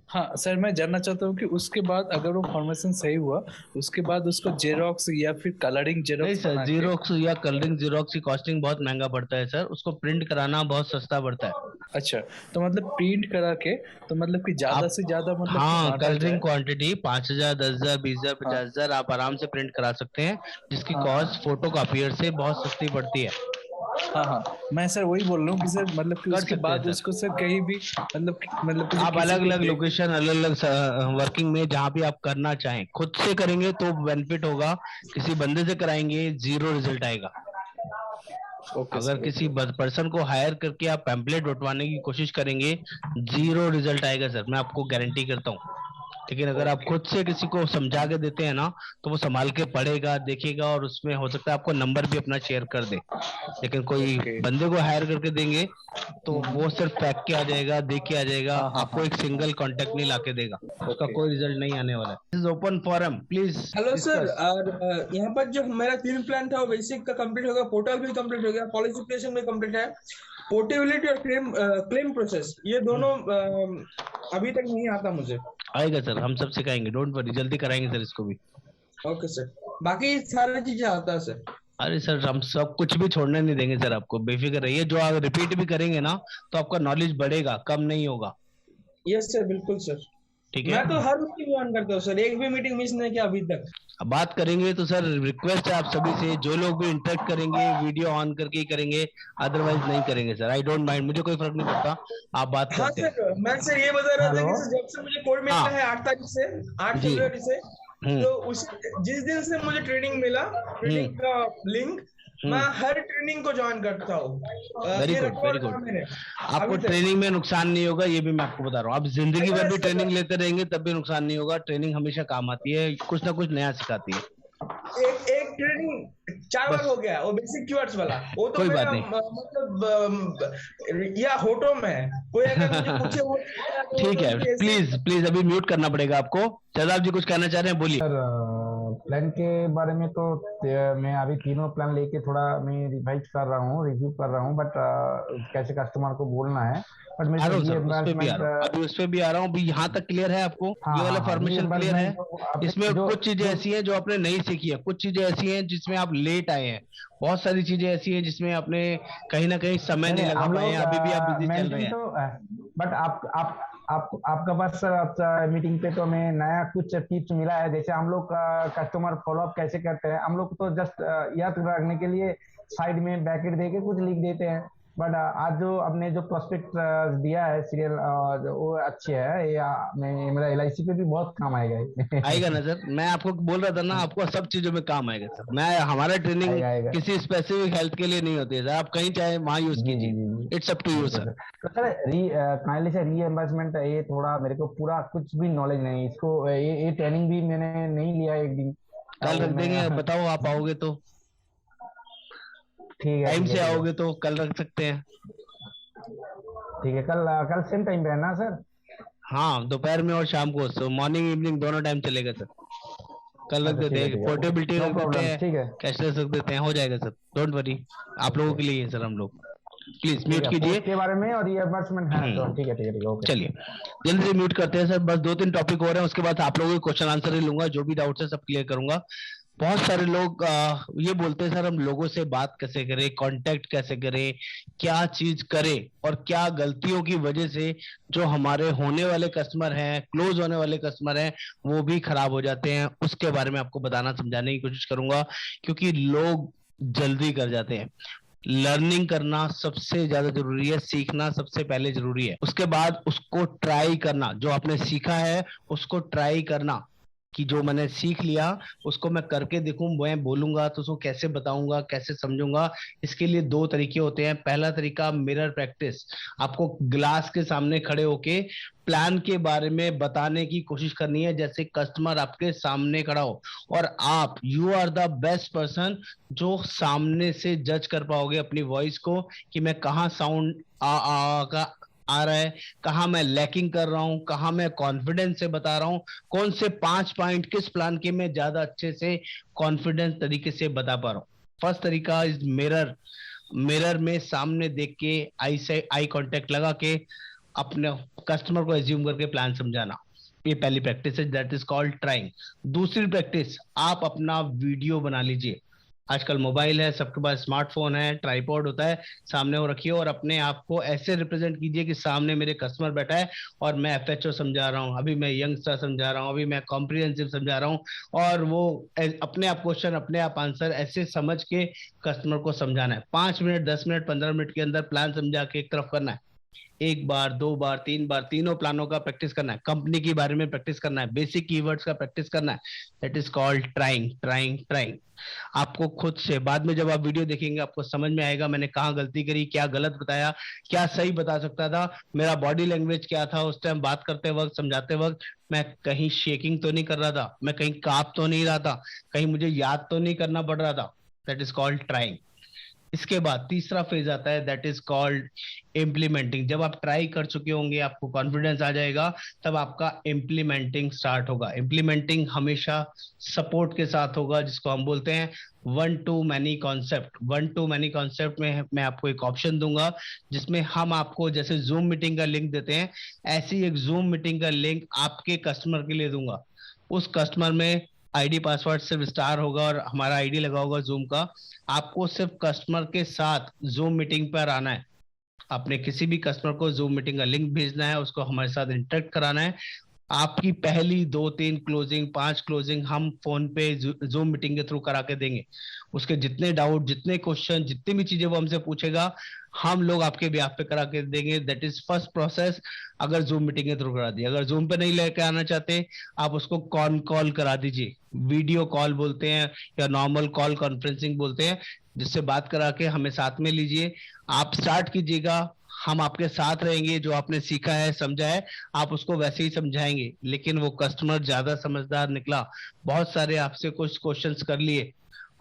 हाँ सर, मैं जानना चाहता हूँ कि उसके बाद अगर वो फॉर्मेशन सही हुआ, उसके बाद उसको जेरोक्स या फिर कलरिंग जेरोक्स? नहीं सर, जेरोक्स या कलरिंग जेरोक्स की कॉस्टिंग बहुत महंगा पड़ता है सर, उसको प्रिंट कराना बहुत सस्ता पड़ता है। अच्छा, तो मतलब प्रिंट करा के तो मतलब कि ज्यादा से ज्यादा मतलब हाँ, कलरिंग क्वांटिटी 5,000, 10,000, 20,000, 50,000 आप आराम से प्रिंट करा सकते हैं, जिसकी कॉस्ट फोटो कॉपियर से बहुत सस्ती पड़ती है। हाँ हाँ, मैं सर वही बोल रहा हूँ कि सर मतलब कि उसके बाद उसको सर कहीं भी मतलब आप अलग अलग लोकेशन, अलग अलग वर्किंग में जहाँ भी आप करना चाहें, खुद से करेंगे तो बेनिफिट होगा, किसी बंदे से कराएंगे जीरो रिजल्ट आएगा। अगर किसी पर्सन को हायर करके आप पैम्पलेट उठवाने की कोशिश करेंगे, जीरो रिजल्ट आएगा सर, मैं आपको गारंटी करता हूँ। लेकिन अगर आप खुद से किसी को समझा के देते हैं ना, तो वो संभाल के पढ़ेगा, देखेगा, और उसमें हो सकता है आपको नंबर भी अपना शेयर कर दे। लेकिन कोई बंदे को हायर करके देंगे तो वो सिर्फ फेंक के आ जाएगा, देख के आ जाएगा, आपको एक सिंगल कांटेक्ट नहीं लाके देगा, उसका कोई रिजल्ट नहीं आने वाला है। This is open forum, please. Hello sir, और यहाँ पर जो मेरा 3 प्लान था वो बेसिक का कंप्लीट हो गया, पोर्टल भी कंप्लीट हो गया, पॉलिसिफिकेशन भी कंप्लीट है, पोर्टेबिलिटी और क्लेम प्रोसेस, ये दोनों अभी तक नहीं आता मुझे। आएगा सर, हम सब सिखाएंगे, डोंट वरी, जल्दी कराएंगे सर इसको भी। ओके सर, बाकी सारी चीजें आता है सर। अरे सर हम सब कुछ भी छोड़ने नहीं देंगे सर, आपको बेफिक्र रहिए। जो आप रिपीट भी करेंगे ना, तो आपका नॉलेज बढ़ेगा, कम नहीं होगा। यस सर, बिल्कुल सर। ठीक है। मैं तो हर मीटिंग ज्वाइन करता हूँ सर, एक भी मीटिंग मिस नहीं किया अभी तक। अब बात करेंगे तो सर रिक्वेस्ट है आप सभी से, जो लोग भी इंटरेक्ट करेंगे वीडियो ऑन करके ही करेंगे, अदरवाइज नहीं करेंगे सर। आई डोंट माइंड, मुझे कोई फर्क नहीं पड़ता, आप बात हाँ करते सर, रहे। मैं सर ये बता रहा था हेलो। कि सर जब से मुझे कोड मिला है हाँ 8 तारीख से, 8 जी। फरवरी से, हम्म तो उस जिस दिन से मुझे ट्रेनिंग मिला, हम्म ट्रेनिंग का लिंक, मैं हम्म हर ट्रेनिंग को ज्वाइन करता हूँ। वेरी ये गुड, वेरी रिकॉर्ड गुड। था मेरे आपको अभी तक। ट्रेनिंग में नुकसान नहीं होगा, ये भी मैं आपको बता रहा हूँ। आप जिंदगी भर भी यस सर, ट्रेनिंग लेते रहेंगे तब भी नुकसान नहीं होगा। ट्रेनिंग हमेशा काम आती है, कुछ ना कुछ नया सिखाती है। एक एक ट्रेनिंग 4 बार बस हो गया, वो बेसिक कीवर्ड्स वाला, वो तो कोई बात मेरा नहीं। मतलब या होटो में है। कोई अगर मुझे पूछे वो तो ठीक है, तुमसे ऐसे प्लीज प्लीज अभी म्यूट करना पड़ेगा आपको। शहजाद जी कुछ कहना चाह रहे हैं, बोलिए। सर प्लान के बारे में तो मैं अभी तीनों प्लान लेके थोड़ा मैं रिवाइज कर रहा हूँ, रिव्यू कर रहा हूँ, बट कैसे कस्टमर को बोलना है, बट आ मेरे रहा को हूँ सर, उस पे भी आ रीएम्बर्समेंट। रहा हूँ, अभी उस पे भी आ रहा हूँ। अभी यहाँ तक क्लियर है आपको? हाँ ये वाला हाँ हाँ, फॉर्मेशन क्लियर है? रीएम्बर्समेंट जो आपने इसमें जो कुछ चीजें जो ऐसी हैं जो आपने नहीं सीखी है, कुछ चीजें ऐसी हैं जिसमें आप लेट आए हैं, बहुत सारी चीजें ऐसी हैं जिसमें आपने कहीं ना कहीं समय नहीं नहीं नहीं, लगा हम पाए हैं, लोग अभी भी आप बिजी चल रहे मेंटेन हैं। तो, बट आपका पास सर मीटिंग पे तो मैं नया कुछ टिप्स मिला है, जैसे हम लोग कस्टमर फॉलोअप कैसे करते हैं, हम लोग तो जस्ट याद रखने के लिए साइड में ब्रैकेट दे के कुछ लिख देते हैं, बट आज जो आपने जो प्रोस्पेक्ट दिया है सीरियल, वो अच्छे है, या मैं मेरा एलआईसी पे भी बहुत काम आएगा ये। आएगा ना सर, मैं आपको बोल रहा था ना, आपको सब चीजों में काम आएगा सर। मैं, हमारा ट्रेनिंग आएगा आएगा। किसी स्पेसिफिक हेल्थ के लिए नहीं होती है सर, आप कहीं चाहे वहां यूज जी जी कीजिए। जी जी। It's up to you okay sir. Sir. तो सर काइंडली से रीएम्बर्समेंट, ये थोड़ा मेरे को पूरा कुछ भी नॉलेज नहीं है इसको, ये ट्रेनिंग भी मैंने नहीं लिया एक दिन। कल वो रख मैं देंगे, बताओ आप आओगे तो, ठीक है टाइम ठीक है से ठीक है आओगे तो कल रख सकते हैं। ठीक है। कल कल सेम टाइम पे है ना सर? हाँ, दोपहर में और शाम को, सो मॉर्निंग इवनिंग दोनों टाइम चलेगा सर। कल रख अच्छा देते ठीक है हैं, ठीक है, ओके, पोर्टेबिलिटी नो रख देते प्रॉब्लम, हैं, ठीक है। कैशलेस रख देते हैं, हो जाएगा सर, डोंट वरी। आप लोगों ओके के लिए ही सर हम लोग। प्लीज ठीक म्यूट है, कीजिए। पोस्ट के बारे में और रीएम्बर्समेंट है तो ठीक है ठीक है ठीक है, ओके। चलिए जल्दी से म्यूट करते हैं सर, बस 2-3 टॉपिक हो रहे हैं, उसके बाद आप लोगों के क्वेश्चन आंसर ही लूंगा, जो भी डाउट्स है सब क्लियर करूंगा। बहुत सारे लोग ये बोलते हैं सर हम लोगों से बात कैसे करें, कांटेक्ट कैसे करें, क्या चीज करें, और क्या गलतियों की वजह से जो हमारे होने वाले कस्टमर हैं, क्लोज होने वाले कस्टमर हैं, वो भी खराब हो जाते हैं। उसके बारे में आपको बताना समझाने की कोशिश करूंगा, क्योंकि लोग जल्दी कर जाते हैं। लर्निंग करना सबसे ज्यादा जरूरी है, सीखना सबसे पहले जरूरी है, उसके बाद उसको ट्राई करना, जो आपने सीखा है उसको ट्राई करना, कि जो मैंने सीख लिया उसको मैं करके देखूं, मैं बोलूंगा तो उसको कैसे बताऊंगा, कैसे समझूंगा। इसके लिए 2 तरीके होते हैं। पहला तरीका मिरर प्रैक्टिस, आपको ग्लास के सामने खड़े होके प्लान के बारे में बताने की कोशिश करनी है, जैसे कस्टमर आपके सामने खड़ा हो, और आप you are the best person जो सामने से जज कर पाओगे अपनी वॉइस को, कि मैं कहाँ साउंड का आ रहा है, कहाँ मैं लैकिंग कर रहा हूं, कहाँ मैं कॉन्फिडेंस से बता रहा हूं, कौन से 5 पॉइंट किस प्लान के मैं ज्यादा अच्छे से कॉन्फिडेंस तरीके से बता पा रहा हूँ। फर्स्ट तरीका इज मिरर। मिरर में सामने देख के आई से आई कांटेक्ट लगा के अपने कस्टमर को एज्यूम करके प्लान समझाना, ये पहली प्रैक्टिस है, दैट इज कॉल्ड ट्राइंग। दूसरी प्रैक्टिस, आप अपना वीडियो बना लीजिए। आजकल मोबाइल है, सबके पास स्मार्टफोन है, ट्राइपॉड होता है, सामने वो रखिए और अपने आप को ऐसे रिप्रेजेंट कीजिए कि सामने मेरे कस्टमर बैठा है और मैं एफएचओ समझा रहा हूँ, अभी मैं यंगस्टर समझा रहा हूँ, अभी मैं कॉम्प्रिहेंसिव समझा रहा हूँ, और वो अपने आप क्वेश्चन, अपने आप आंसर ऐसे समझ के कस्टमर को समझाना है। 5 मिनट, 10 मिनट, 15 मिनट के अंदर प्लान समझा के एक तरफ करना है। 1 बार, 2 बार, 3 बार, तीनों प्लानों का प्रैक्टिस करना है, कंपनी के बारे में प्रैक्टिस करना है, बेसिक कीवर्ड्स का प्रैक्टिस करना है। That is called trying, trying, trying. आपको खुद से बाद में जब आप वीडियो देखेंगे आपको समझ में आएगा मैंने कहाँ गलती करी, क्या गलत बताया, क्या सही बता सकता था, मेरा बॉडी लैंग्वेज क्या था उस टाइम बात करते वक्त, समझाते वक्त, मैं कहीं शेकिंग तो नहीं कर रहा था, मैं कहीं कांप तो नहीं रहा था, कहीं मुझे याद तो नहीं करना पड़ रहा था। That is called trying. इसके बाद तीसरा फेज आता है, दैट इज कॉल्ड इम्प्लीमेंटिंग। जब आप ट्राई कर चुके होंगे, आपको कॉन्फिडेंस आ जाएगा, तब आपका इम्प्लीमेंटिंग स्टार्ट होगा। इम्प्लीमेंटिंग हमेशा सपोर्ट के साथ होगा, जिसको हम बोलते हैं one two many concept. One two many concept में मैं आपको एक ऑप्शन दूंगा, जिसमें हम आपको जैसे जूम मीटिंग का लिंक देते हैं, ऐसी एक जूम मीटिंग का लिंक आपके कस्टमर के लिए दूंगा। उस कस्टमर में आईडी पासवर्ड सिर्फ स्टार होगा और हमारा आईडी लगा होगा जूम का। आपको सिर्फ कस्टमर के साथ जूम मीटिंग पर आना है, आपने किसी भी कस्टमर को जूम मीटिंग का लिंक भेजना है, उसको हमारे साथ इंटरेक्ट कराना है, आपकी पहली 2-3 क्लोजिंग, 5 क्लोजिंग हम फोन पे जूम मीटिंग के थ्रू करा के देंगे। उसके जितने डाउट, जितने क्वेश्चन, जितनी भी चीजें वो हमसे पूछेगा, हम लोग आपके ब्याह पे करा के देंगे। That is first process. अगर जूम मीटिंग के थ्रू करा दी, अगर जूम पे नहीं लेके आना चाहते, आप उसको कॉल करा दीजिए। वीडियो कॉल बोलते हैं या नॉर्मल कॉल कॉन्फ्रेंसिंग बोलते हैं, जिससे बात करा के हमें साथ में लीजिए। आप स्टार्ट कीजिएगा, हम आपके साथ रहेंगे। जो आपने सीखा है, समझा है, आप उसको वैसे ही समझाएंगे। लेकिन वो कस्टमर ज्यादा समझदार निकला, बहुत सारे आपसे कुछ क्वेश्चंस कर लिए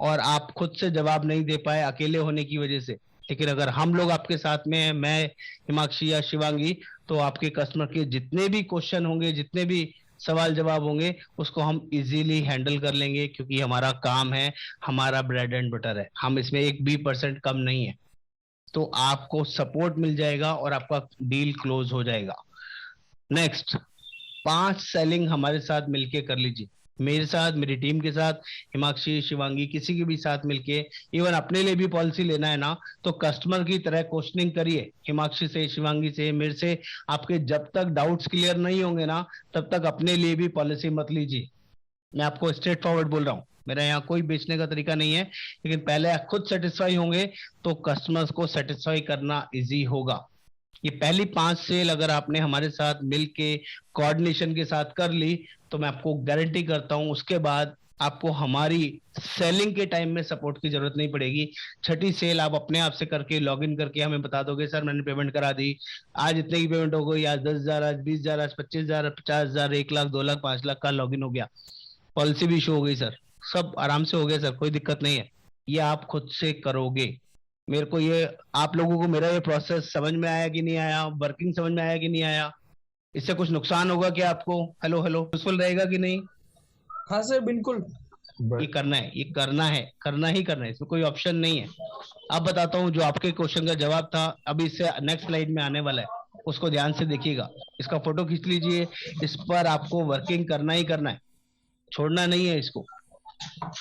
और आप खुद से जवाब नहीं दे पाए अकेले होने की वजह से। लेकिन अगर हम लोग आपके साथ में हैं, मैं, हिमाक्षी या शिवांगी, तो आपके कस्टमर के जितने भी क्वेश्चन होंगे, जितने भी सवाल जवाब होंगे, उसको हम इजीली हैंडल कर लेंगे। क्योंकि हमारा काम है, हमारा ब्रेड एंड बटर है, हम इसमें 1 भी% कम नहीं है। तो आपको सपोर्ट मिल जाएगा और आपका डील क्लोज हो जाएगा। नेक्स्ट, 5 सेलिंग हमारे साथ मिलके कर लीजिए। मेरे साथ, मेरी टीम के साथ, हिमाक्षी, शिवांगी, किसी के भी साथ मिलके, इवन अपने लिए भी पॉलिसी लेना है ना, तो कस्टमर की तरह क्वेश्चनिंग करिए, हिमाक्षी से, शिवांगी से, मेरे से। आपके जब तक डाउट्स क्लियर नहीं होंगे ना, तब तक अपने लिए भी पॉलिसी मत लीजिए। मैं आपको स्ट्रेट फॉरवर्ड बोल रहा हूँ, मेरा यहाँ कोई बेचने का तरीका नहीं है। लेकिन पहले आप खुद सेटिस्फाई होंगे तो कस्टमर्स को सेटिस्फाई करना इजी होगा। ये पहली 5 सेल अगर आपने हमारे साथ मिलके कोऑर्डिनेशन के साथ कर ली, तो मैं आपको गारंटी करता हूं उसके बाद आपको हमारी सेलिंग के टाइम में सपोर्ट की जरूरत नहीं पड़ेगी। छठी सेल आप अपने आप से करके लॉगिन करके हमें बता दोगे, सर मैंने पेमेंट करा दी, आज इतने की पेमेंट हो गई, आज 10,000, आज 20,000, आज 25,000, 50,000, 1 लाख, 2 लाख, 5 लाख का लॉगिन हो गया, पॉलिसी भी इशू हो गई सर, सब आराम से हो गया सर, कोई दिक्कत नहीं है। ये आप खुद से करोगे। मेरे को ये, आप लोगों को मेरा ये प्रोसेस समझ में आया कि नहीं आया, वर्किंग समझ में आया कि नहीं आया, इससे कुछ नुकसान होगा क्या आपको? हेलो हेलो, यूजफुल रहेगा कि नहीं? हाँ सर बिल्कुल। ये करना है, ये करना है, करना ही करना है, इसमें कोई ऑप्शन नहीं है। अब बताता हूँ जो आपके क्वेश्चन का जवाब था, अभी इससे नेक्स्ट स्लाइड में आने वाला है, उसको ध्यान से देखिएगा। इसका फोटो खींच लीजिए, इस पर आपको वर्किंग करना ही करना है, छोड़ना नहीं है इसको,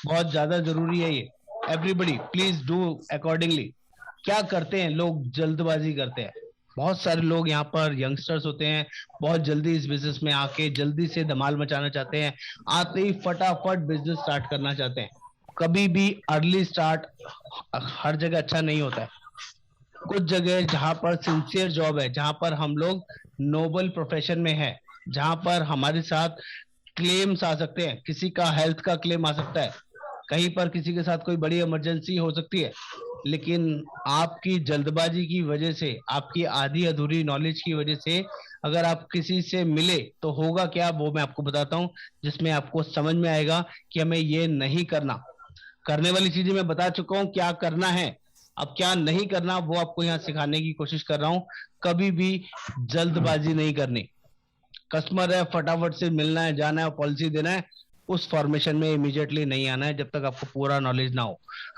बहुत ज्यादा जरूरी है ये। Everybody please do accordingly. क्या करते हैं लोग? जल्दबाजी करते हैं। बहुत सारे लोग यहाँ पर यंगस्टर्स होते हैं, बहुत जल्दी इस बिजनेस में आके जल्दी से धमाल मचाना चाहते हैं, आते ही फटाफट बिजनेस स्टार्ट करना चाहते हैं। कभी भी अर्ली स्टार्ट हर जगह अच्छा नहीं होता है। कुछ जगह जहां पर सिंसियर जॉब है, जहां पर हम लोग नोबल प्रोफेशन में है, जहां पर हमारे साथ क्लेम्स आ सकते हैं, किसी का हेल्थ का क्लेम आ सकता है, कहीं पर किसी के साथ कोई बड़ी इमरजेंसी हो सकती है। लेकिन आपकी जल्दबाजी की वजह से, आपकी आधी अधूरी नॉलेज की वजह से अगर आप किसी से मिले तो होगा क्या, वो मैं आपको बताता हूँ, जिसमें आपको समझ में आएगा कि हमें ये नहीं करना। करने वाली चीजें मैं बता चुका हूँ, क्या करना है। अब क्या नहीं करना वो आपको यहाँ सिखाने की कोशिश कर रहा हूँ। कभी भी जल्दबाजी नहीं करनी। कस्टमर है, फटाफट से मिलना है, जाना है, पॉलिसी देना है, उस फॉर्मेशन में इमीडिएटली नहीं आना है जब तक आपको पूरा नॉलेज ना हो।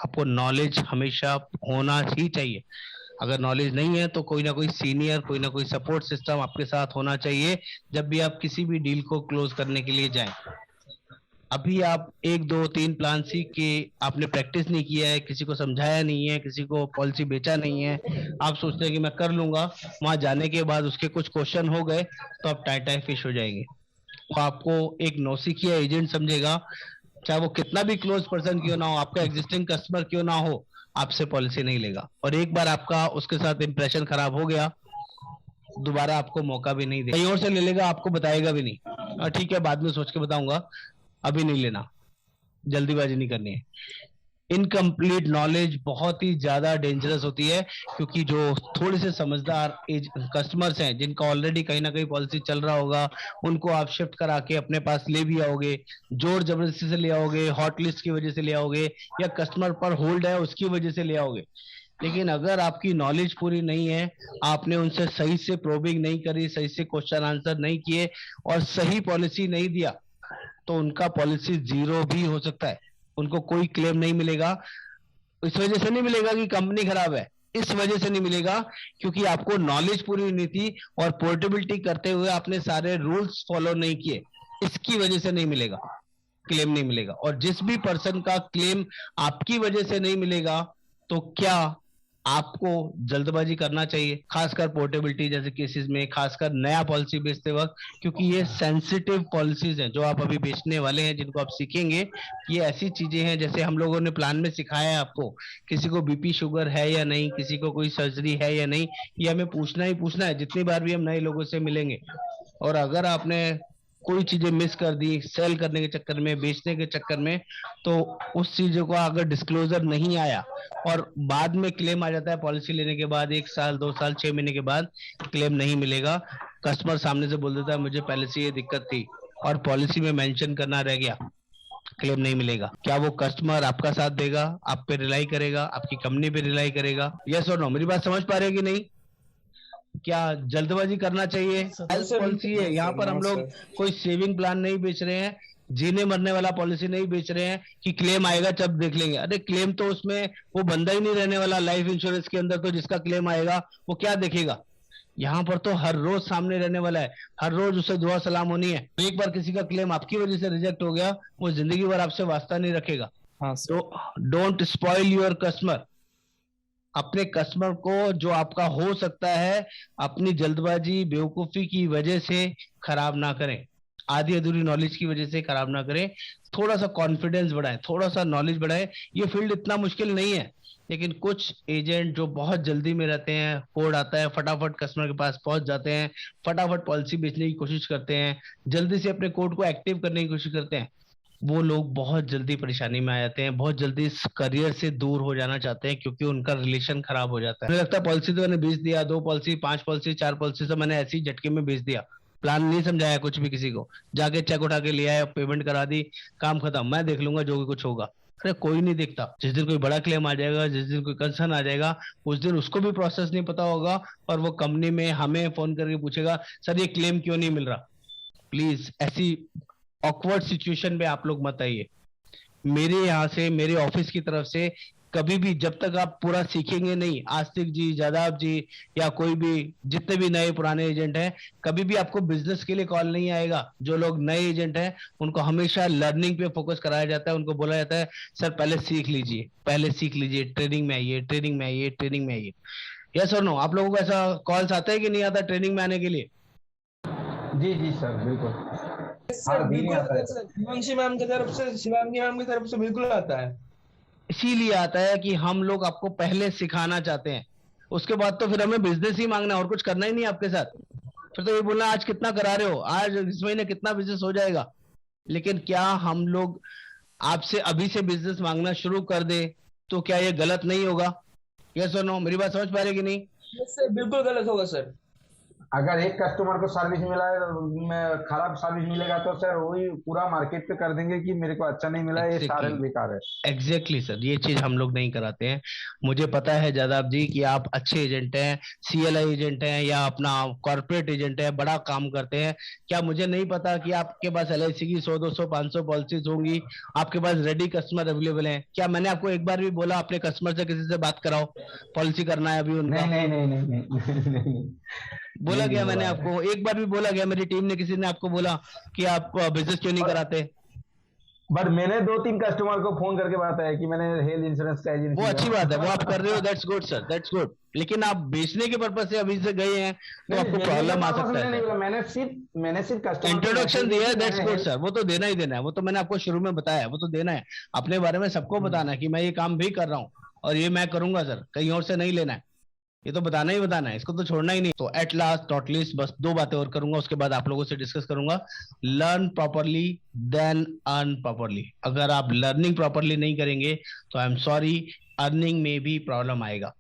आपको नॉलेज हमेशा होना ही चाहिए। अगर नॉलेज नहीं है तो कोई ना कोई सीनियर, कोई ना कोई सपोर्ट सिस्टम आपके साथ होना चाहिए जब भी आप किसी भी डील को क्लोज करने के लिए जाएं। अभी आप 1 2 3 प्लान सीख के आपने प्रैक्टिस नहीं किया है, किसी को समझाया नहीं है, किसी को पॉलिसी बेचा नहीं है, आप सोचते हैं कि मैं कर लूंगा, वहां जाने के बाद उसके कुछ क्वेश्चन हो गए तो आप टाई टाई फिश हो जाएंगे। तो आपको एक नौसिखिया एजेंट समझेगा, चाहे वो कितना भी क्लोज पर्सन क्यों ना हो, आपका एग्जिस्टिंग कस्टमर क्यों ना हो, आपसे पॉलिसी नहीं लेगा। और एक बार आपका उसके साथ इंप्रेशन खराब हो गया, दोबारा आपको मौका भी नहीं देगा, कहीं और से ले लेगा, आपको बताएगा भी नहीं, ठीक है बाद में सोच के बताऊंगा, अभी नहीं लेना, जल्दीबाजी नहीं करनी है। इनकम्प्लीट नॉलेज बहुत ही ज्यादा डेंजरस होती है, क्योंकि जो थोड़े से समझदार कस्टमर्स हैं, जिनका ऑलरेडी कहीं ना कहीं पॉलिसी चल रहा होगा, उनको आप शिफ्ट करा के अपने पास ले भी आओगे, जोर जबरदस्ती से ले आओगे, हॉट लिस्ट की वजह से ले आओगे, या कस्टमर पर होल्ड है उसकी वजह से ले आओगे। लेकिन अगर आपकी नॉलेज पूरी नहीं है, आपने उनसे सही से प्रोबिंग नहीं करी, सही से क्वेश्चन आंसर नहीं किए और सही पॉलिसी नहीं दिया, तो उनका पॉलिसी 0 भी हो सकता है, उनको कोई क्लेम नहीं मिलेगा। इस वजह से नहीं मिलेगा कि कंपनी खराब है, इस वजह से नहीं मिलेगा क्योंकि आपको नॉलेज पूरी नहीं थी और पोर्टेबिलिटी करते हुए आपने सारे रूल्स फॉलो नहीं किए, इसकी वजह से नहीं मिलेगा, क्लेम नहीं मिलेगा। और जिस भी पर्सन का क्लेम आपकी वजह से नहीं मिलेगा, तो क्या आपको जल्दबाजी करना चाहिए, खासकर पोर्टेबिलिटी जैसे केसेस में, खासकर नया पॉलिसी बेचते वक्त, क्योंकि ये सेंसिटिव पॉलिसीज हैं जो आप अभी बेचने वाले हैं, जिनको आप सीखेंगे। ये ऐसी चीजें हैं जैसे हम लोगों ने प्लान में सिखाया है आपको, किसी को बीपी शुगर है या नहीं, किसी को कोई सर्जरी है या नहीं, ये हमें पूछना ही पूछना है जितनी बार भी हम नए लोगों से मिलेंगे। और अगर आपने कोई चीजें मिस कर दी सेल करने के चक्कर में, बेचने के चक्कर में, तो उस चीजों का अगर डिस्क्लोजर नहीं आया और बाद में क्लेम आ जाता है, पॉलिसी लेने के बाद 1 साल 2 साल 6 महीने के बाद क्लेम नहीं मिलेगा। कस्टमर सामने से बोल देता है मुझे पहले से ये दिक्कत थी और पॉलिसी में मेंशन करना रह गया, क्लेम नहीं मिलेगा। क्या वो कस्टमर आपका साथ देगा, आप पे रिलाई करेगा, आपकी कंपनी पे रिलाई करेगा? यस और नो? मेरी बात समझ पा रहे हैं कि नहीं? क्या जल्दबाजी करना चाहिए? हेल्थ पॉलिसी है, यहाँ पर हम लोग कोई सेविंग प्लान नहीं बेच रहे हैं, जीने मरने वाला पॉलिसी नहीं बेच रहे हैं कि क्लेम आएगा जब देख लेंगे। अरे क्लेम तो उसमें वो बंदा ही नहीं रहने वाला लाइफ इंश्योरेंस के अंदर, तो जिसका क्लेम आएगा वो क्या देखेगा? यहाँ पर तो हर रोज सामने रहने वाला है, हर रोज उसे दुआ सलाम होनी है। एक बार किसी का क्लेम आपकी वजह से रिजेक्ट हो गया, वो जिंदगी भर आपसे वास्ता नहीं रखेगा। हाँ तो डोंट स्पॉइल योर कस्टमर। अपने कस्टमर को जो आपका हो सकता है अपनी जल्दबाजी बेवकूफी की वजह से खराब ना करें, आधी अधूरी नॉलेज की वजह से खराब ना करें। थोड़ा सा कॉन्फिडेंस बढ़ाएं, थोड़ा सा नॉलेज बढ़ाएं। ये फील्ड इतना मुश्किल नहीं है, लेकिन कुछ एजेंट जो बहुत जल्दी में रहते हैं, कोड आता है फटाफट कस्टमर के पास पहुंच जाते हैं, फटाफट पॉलिसी बेचने की कोशिश करते हैं, जल्दी से अपने कोड को एक्टिव करने की कोशिश करते हैं, वो लोग बहुत जल्दी परेशानी में आ जाते हैं, बहुत जल्दी इस करियर से दूर हो जाना चाहते हैं, क्योंकि उनका रिलेशन खराब हो जाता है। मुझे लगता है पॉलिसी तो मैंने बेच दिया, 2 पॉलिसी 5 पॉलिसी 4 पॉलिसी तो मैंने ऐसे ही झटके में बेच दिया, प्लान नहीं समझाया कुछ भी किसी को, जाके चेक उठा के ले आया, पेमेंट करा दी, काम खत्म, मैं देख लूंगा जो भी कुछ होगा। अरे कोई नहीं देखता। जिस दिन कोई बड़ा क्लेम आ जाएगा, जिस दिन कोई कंसर्न आ जाएगा, उस दिन उसको भी प्रोसेस नहीं पता होगा और वो कंपनी में हमें फोन करके पूछेगा सर ये क्लेम क्यों नहीं मिल रहा। प्लीज ऐसी ऑकवर्ड सिचुएशन में आप लोग मत आइए। मेरे यहाँ से, मेरे ऑफिस की तरफ से कभी भी, जब तक आप पूरा सीखेंगे नहीं, आस्तिक जी, जादाब जी या कोई भी, जितने भी नए पुराने एजेंट हैं, कभी भी आपको बिजनेस के लिए कॉल नहीं आएगा। जो लोग नए एजेंट हैं उनको हमेशा लर्निंग पे फोकस कराया जाता है, उनको बोला जाता है सर पहले सीख लीजिए, पहले सीख लीजिए, ट्रेनिंग में आइए, ट्रेनिंग में आइए, ट्रेनिंग में आइए। यस और नो? आप लोगों को ऐसा कॉल्स आता है कि नहीं आता ट्रेनिंग में आने के लिए? जी जी सर, बिल्कुल सर बिल्कुल आता है सर, शिवांगी मैम की तरफ से, शिवांगी मैम की तरफ से बिल्कुल आता है। इसीलिए आता है कि हम लोग आपको पहले सिखाना चाहते हैं, उसके बाद तो फिर हमें बिजनेस ही मांगना है और कुछ करना ही नहीं आपके साथ। फिर तो ये बोलना आज कितना करा रहे हो, आज इस महीने कितना बिजनेस हो जाएगा। लेकिन क्या हम लोग आपसे अभी से बिजनेस मांगना शुरू कर दे तो क्या ये गलत नहीं होगा? यस और नो? मेरी बात समझ पा रहे कि नहीं? यस सर, बिल्कुल गलत होगा सर। अगर एक कस्टमर को सर्विस मिला है, खराब सर्विस मिलेगा तो सर वही पूरा मार्केट पे कर देंगे कि मेरे को अच्छा नहीं मिला, ये सारे बेकार है। एग्जैक्टली सर, ये चीज हम लोग नहीं कराते हैं। मुझे पता है जादाब जी कि आप अच्छे एजेंट हैं, सीएलआई एजेंट हैं या अपना कॉर्पोरेट एजेंट है, बड़ा काम करते हैं। क्या मुझे नहीं पता कि आपके पास एलआईसी की 100 200 500 पॉलिसीज होंगी, आपके पास रेडी कस्टमर अवेलेबल हैं? क्या मैंने आपको एक बार भी बोला अपने कस्टमर से किसी से बात कराओ, पॉलिसी करना है अभी उनका? नहीं नहीं नहीं नहीं नहीं, नहीं। बोला गया मैंने आपको एक बार भी बोला गया, मेरी टीम ने किसी ने आपको बोला कि आप बिजनेस क्यों नहीं कराते? बट मैंने 2-3 कस्टमर को फोन करके बताया कि मैंने हेल्थ इंश्योरेंस का एजेंसी। वो अच्छी बात है, वो आप कर रहे हो, that's good sir, that's good. लेकिन आप बेचने के पर्पज से अभी से गए हैं तो आपको प्रॉब्लम आ सकता है। मैंने सिर्फ कस्टमर इंट्रोडक्शन दिया है, दैट्स गुड सर, वो तो देना ही देना है, वो तो मैंने आपको शुरू में बताया है, वो तो देना है। अपने बारे में सबको बताना है कि मैं ये काम भी कर रहा हूँ और ये मैं करूंगा सर, कहीं और से नहीं लेना है, ये तो बताना ही बताना है, इसको तो छोड़ना ही नहीं। तो एट लास्ट नॉट लीस्ट बस 2 बातें और करूंगा, उसके बाद आप लोगों से डिस्कस करूंगा। Learn properly then earn properly. अगर आप लर्निंग प्रॉपरली नहीं करेंगे तो आई एम सॉरी, अर्निंग में भी प्रॉब्लम आएगा।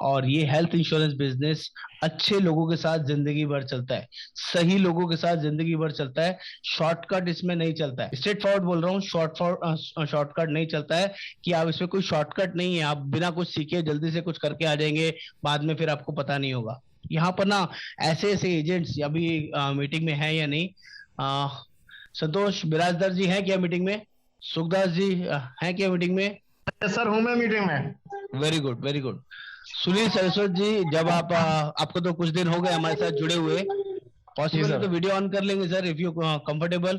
और ये हेल्थ इंश्योरेंस बिजनेस अच्छे लोगों के साथ जिंदगी भर चलता है, सही लोगों के साथ जिंदगी भर चलता है, शॉर्टकट इसमें नहीं चलता है। स्ट्रेट फॉरवर्ड बोल रहा हूँ, शॉर्टकट नहीं चलता है कि आप इसमें कोई शॉर्टकट नहीं है, आप बिना कुछ सीखे जल्दी से कुछ करके आ जाएंगे, बाद में फिर आपको पता नहीं होगा। यहाँ पर ना ऐसे ऐसे एजेंट्स अभी मीटिंग में है या नहीं? संतोष बिराजदार जी हैं क्या मीटिंग में? सुखदास जी हैं क्या मीटिंग में? सर हूँ मैं मीटिंग में। Very good, very good. Sunil Saraswat ji, जब आपको तो कुछ दिन हो गए हमारे साथ जुड़े हुए, पॉसिबल तो वीडियो ऑन कर लेंगे sir, if you comfortable.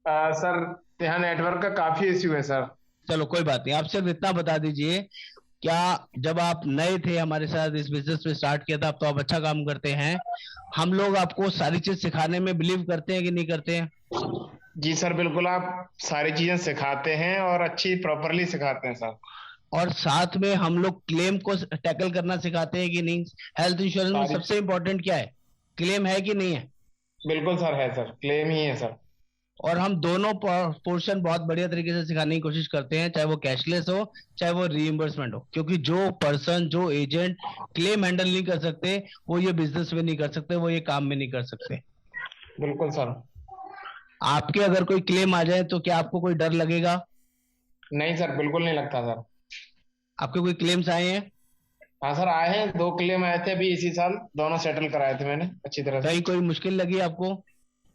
Sir यहाँ नेटवर्क का काफी इश्यू है सर। चलो कोई बात नहीं, आप सिर्फ इतना बता दीजिए, क्या जब आप नए थे हमारे साथ इस बिजनेस में स्टार्ट किया था, अब तो आप अच्छा काम करते हैं, हम लोग आपको सारी चीज सिखाने में बिलीव करते हैं कि नहीं करते हैं? जी सर, बिल्कुल आप सारी चीजें सिखाते हैं और अच्छी प्रॉपरली सिखाते हैं सर। और साथ में हम लोग क्लेम को टैकल करना सिखाते हैं कि नहीं? हेल्थ इंश्योरेंस में सारी सबसे इंपॉर्टेंट क्या है? क्लेम है कि नहीं है? बिल्कुल सर, है सर, क्लेम ही है सर। और हम दोनों पोर्शन बहुत बढ़िया तरीके से सिखाने की कोशिश करते हैं, चाहे वो कैशलेस हो चाहे वो रीइंबर्समेंट हो, क्योंकि जो पर्सन, जो एजेंट क्लेम हैंडल नहीं कर सकते, वो ये बिजनेस में नहीं कर सकते, वो ये काम में नहीं कर सकते। बिल्कुल सर। आपके अगर कोई क्लेम आ जाए तो क्या आपको कोई डर लगेगा? नहीं सर, बिल्कुल नहीं लगता सर। आपके कोई क्लेम्स आए हैं? हाँ सर, आए हैं, 2 क्लेम आए थे अभी इसी साल, दोनों सेटल कराए थे मैंने अच्छी तरह से। कहीं कोई मुश्किल लगी आपको?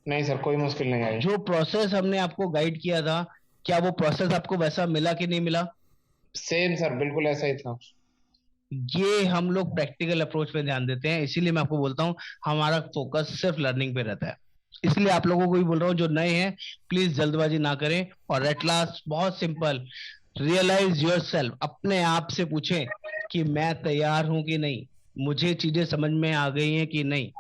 नहीं सर, कोई मुश्किल नहीं आई। जो प्रोसेस हमने आपको गाइड किया था, क्या वो प्रोसेस आपको वैसा मिला कि नहीं मिला? सेम सर, बिल्कुल ऐसा ही था। ये हम लोग प्रैक्टिकल अप्रोच पे ध्यान देते हैं, इसीलिए मैं आपको बोलता हूँ हमारा फोकस सिर्फ लर्निंग पे रहता है। इसलिए आप लोगों को भी बोल रहा हूँ, जो नए हैं प्लीज जल्दबाजी ना करें। और एट लास्ट बहुत सिंपल, रियलाइज योरसेल्फ, अपने आप से पूछें कि मैं तैयार हूं कि नहीं, मुझे चीजें समझ में आ गई हैं कि नहीं।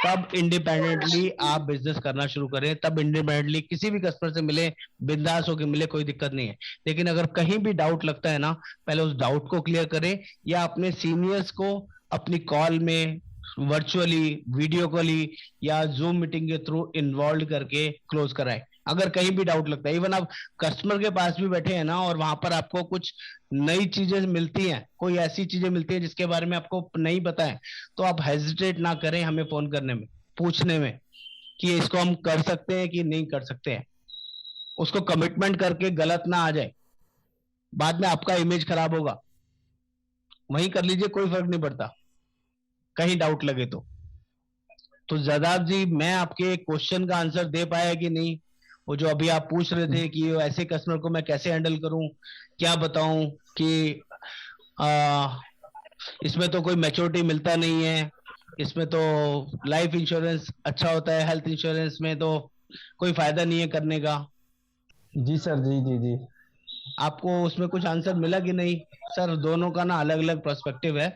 तब इंडिपेंडेंटली आप बिजनेस करना शुरू करें, तब इंडिपेंडेंटली किसी भी कस्टमर से मिले, बिंदास होके मिले, कोई दिक्कत नहीं है। लेकिन अगर कहीं भी डाउट लगता है ना, पहले उस डाउट को क्लियर करें, या अपने सीनियर्स को अपनी कॉल में वर्चुअली, वीडियो कॉली या जूम मीटिंग के थ्रू इन्वॉल्व करके क्लोज कराएं। अगर कहीं भी डाउट लगता है, इवन आप कस्टमर के पास भी बैठे हैं ना, और वहां पर आपको कुछ नई चीजें मिलती हैं, कोई ऐसी चीजें मिलती हैं जिसके बारे में आपको नहीं पता है, तो आप हेजिटेट ना करें हमें फोन करने में, पूछने में कि इसको हम कर सकते हैं कि नहीं कर सकते हैं। उसको कमिटमेंट करके गलत ना आ जाए, बाद में आपका इमेज खराब होगा। वहीं कर लीजिए, कोई फर्क नहीं पड़ता, कहीं डाउट लगे तो जदाब जी, मैं आपके क्वेश्चन का आंसर दे पाया कि नहीं? वो जो अभी आप पूछ रहे थे कि ऐसे कस्टमर को मैं कैसे हैंडल करूं, क्या बताऊं कि आ, इसमें तो कोई मैच्योरिटी मिलता नहीं है, इसमें तो लाइफ इंश्योरेंस अच्छा होता है, हेल्थ इंश्योरेंस में तो कोई फायदा नहीं है करने का। जी सर, जी जी जी। आपको उसमें कुछ आंसर मिला कि नहीं? सर दोनों का ना अलग अलग पर्सपेक्टिव है।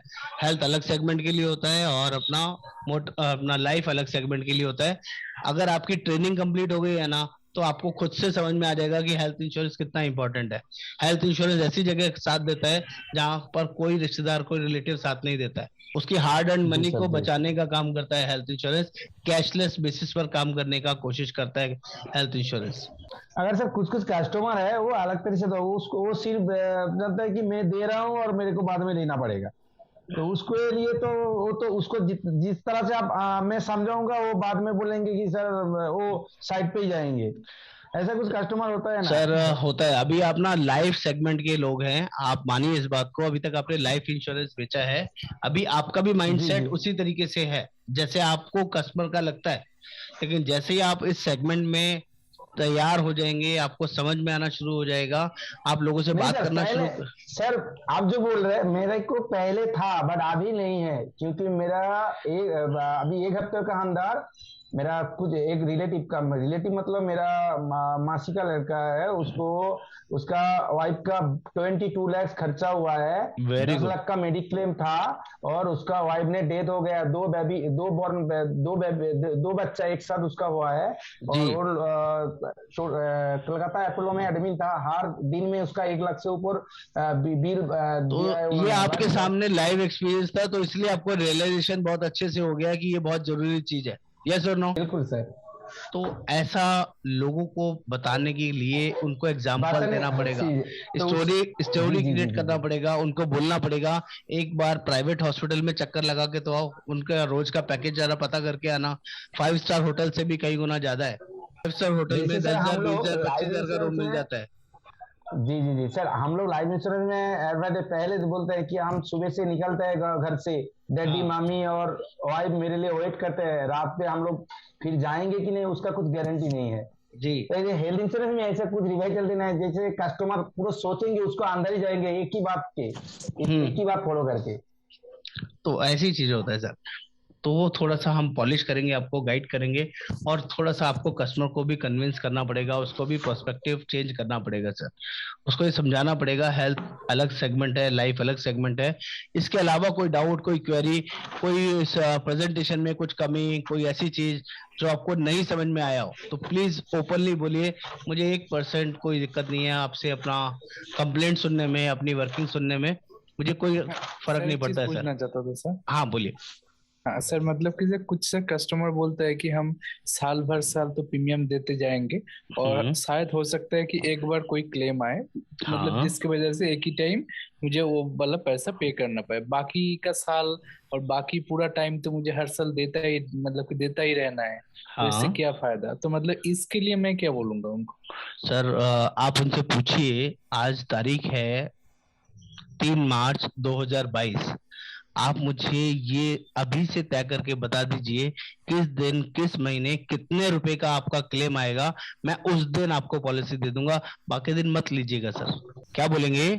हेल्थ अलग सेगमेंट के लिए होता है और अपना लाइफ अलग सेगमेंट के लिए होता है। अगर आपकी ट्रेनिंग कंप्लीट हो गई है ना, तो आपको खुद से समझ में आ जाएगा कि हेल्थ इंश्योरेंस कितना इंपॉर्टेंट है। हेल्थ इंश्योरेंस ऐसी जगह साथ देता है जहां पर कोई रिश्तेदार, कोई रिलेटिव साथ नहीं देता है। उसकी हार्ड अर्न जी मनी सर, को जी। बचाने का काम करता है हेल्थ इंश्योरेंस। कैशलेस बेसिस पर काम करने का कोशिश करता है हेल्थ इंश्योरेंस। अगर सर कुछ कुछ कस्टमर है वो अलग तरीके से, तो उसको वो सिर्फ जानता है कि मैं दे रहा हूँ और मेरे को बाद में लेना पड़ेगा, तो उसके लिए तो वो तो उसको जिस तरह से आप मैं समझाऊंगा, वो बाद में बोलेंगे कि सर वो साइड पे ही जाएंगे। ऐसा कुछ कस्टमर होता है ना। सर होता है। अभी आप ना लाइफ सेगमेंट के लोग हैं, आप मानिए इस बात को, अभी तक आपने लाइफ इंश्योरेंस बेचा है, अभी आपका भी जी माइंडसेट जी। उसी तरीके से है जैसे आपको कस्टमर का लगता है। लेकिन जैसे ही आप इस सेगमेंट में तैयार हो जाएंगे, आपको समझ में आना शुरू हो जाएगा, आप लोगों से नहीं बात सर, करना पहले शुरू। सर आप जो बोल रहे हैं मेरे को पहले था, बट अभी नहीं है, क्योंकि मेरा अभी 1 हफ्ते का अंदर मेरा कुछ एक रिलेटिव मतलब मेरा मासी का लड़का है, उसको उसका वाइफ का 22 लाख खर्चा हुआ है। वेरी दस गुड। लाख का मेडिक्लेम था, और उसका वाइफ ने डेथ हो गया, दो बच्चा एक साथ उसका हुआ है। जी। और वो कलकत्ता अपोलो में एडमिन था, हर दिन में उसका 1 लाख से ऊपर बिल तो दिया है ये उन्होंने, आपके बट सामने लाइव एक्सपीरियंस था, तो इसलिए आपको रियलाइजेशन बहुत अच्छे से हो गया कि ये बहुत जरूरी चीज है। यस और नो? बिल्कुल सर। तो ऐसा लोगों को बताने के लिए उनको एग्जाम्पल बताने देना पड़ेगा, तो उस स्टोरी जी स्टोरी जी जी क्रिएट जी करना जी। पड़ेगा, उनको बोलना पड़ेगा। एक बार प्राइवेट हॉस्पिटल में चक्कर लगा के तो आओ, उनका रोज का पैकेज जरा पता करके आना। 5 स्टार होटल से भी कई गुना ज्यादा है। 5 स्टार होटल में जैसे सर 10,000, हम बीस लोग हजार पच्चीस लाइफ हजार का रूम इंश्योरेंस मिल में, जाता है। जी जी जी सर, हम लोग लाइफ इंश्योरेंस में एडवाइस पहले से बोलते हैं कि हम सुबह से निकलते हैं घर से, डैडी हाँ मामी और वाइफ मेरे लिए वेट करते हैं, रात पे हम लोग फिर जाएंगे कि नहीं उसका कुछ गारंटी नहीं है। जी। तो ये हेल्थ इंश्योरेंस में ऐसा कुछ रिवाइज देना है, जैसे कस्टमर पूरा सोचेंगे उसको अंदर ही जाएंगे, एक ही बात हम्म। फॉलो करके। तो ऐसी चीज होता है सर। तो वो थोड़ा सा हम पॉलिश करेंगे, आपको गाइड करेंगे, और थोड़ा सा आपको कस्टमर को भी कन्विंस करना पड़ेगा, उसको भी पर्सपेक्टिव चेंज करना पड़ेगा सर। उसको ये समझाना पड़ेगा हेल्थ अलग सेगमेंट है, लाइफ अलग सेगमेंट है। इसके अलावा कोई डाउट, कोई क्वेरी, कोई प्रेजेंटेशन में कुछ कमी, कोई ऐसी चीज जो आपको नहीं समझ में आया हो, तो प्लीज ओपनली बोलिए। मुझे 1% कोई दिक्कत नहीं है आपसे अपना कंप्लेंट सुनने में, अपनी वर्किंग सुनने में, मुझे कोई फर्क नहीं पड़ता है सर। पूछना चाहता था सर। हाँ बोलिए। हाँ सर, मतलब कि सर कुछ से कस्टमर बोलता है कि हम साल भर साल तो प्रीमियम देते जाएंगे, और शायद हो सकता है कि एक बार कोई क्लेम आए, मतलब हाँ। जिसकी वजह से एक ही टाइम मुझे वो वाला पैसा पे करना पड़े, बाकी का साल और बाकी पूरा टाइम तो मुझे हर साल देता ही, मतलब कि देता ही रहना है। तो इससे हाँ क्या फायदा? तो मतलब इसके लिए मैं क्या बोलूंगा उनको? सर, आप उनसे पूछिए, आज तारीख है 3 मार्च 2022। आप मुझे ये अभी से तय करके बता दीजिए किस दिन, किस महीने, कितने रुपए का आपका क्लेम आएगा, मैं उस दिन आपको पॉलिसी दे दूंगा। बाकी दिन मत लीजिएगा सर। क्या बोलेंगे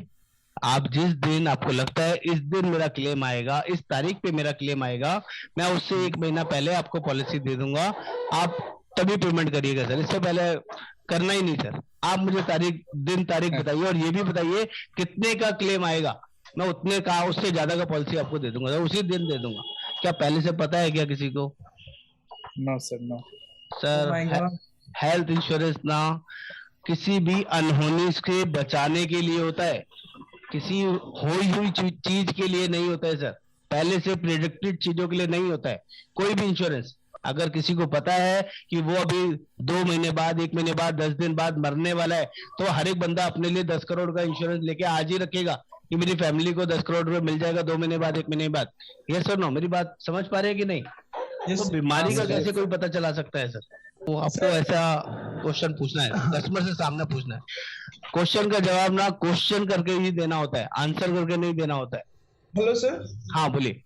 आप? जिस दिन आपको लगता है इस दिन मेरा क्लेम आएगा, इस तारीख पे मेरा क्लेम आएगा, मैं उससे 1 महीना पहले आपको पॉलिसी दे दूंगा। आप तभी पेमेंट करिएगा सर, इससे पहले करना ही नहीं सर। आप मुझे दिन तारीख बताइए, और ये भी बताइए कितने का क्लेम आएगा, मैं उतने का, उससे ज्यादा का पॉलिसी आपको दे दूंगा, उसी दिन दे दूंगा। क्या पहले से पता है क्या किसी को? No sir, no sir health insurance ना किसी भी अनहोनी से बचाने के लिए होता है, किसी हुई हुई चीज के लिए नहीं होता है सर, पहले से प्रिडिक्टेड चीजों के लिए नहीं होता है कोई भी इंश्योरेंस। अगर किसी को पता है कि वो अभी 2 महीने बाद, 1 महीने बाद, 10 दिन बाद मरने वाला है, तो हर एक बंदा अपने लिए 10 करोड़ का इंश्योरेंस लेके आज ही रखेगा कि मेरी फैमिली को 10 करोड़ रुपए मिल जाएगा 2 महीने बाद, 1 महीने बाद। ये सर नो, मेरी बात समझ पा रहे हैं कि नहीं? तो बीमारी का कैसे कोई पता चला सकता है सर? तो आपको ऐसा क्वेश्चन पूछना है, कस्टमर से सामने पूछना है। क्वेश्चन का जवाब ना क्वेश्चन करके ही देना होता है, आंसर करके नहीं देना होता है। Hello sir. हाँ बोलिए।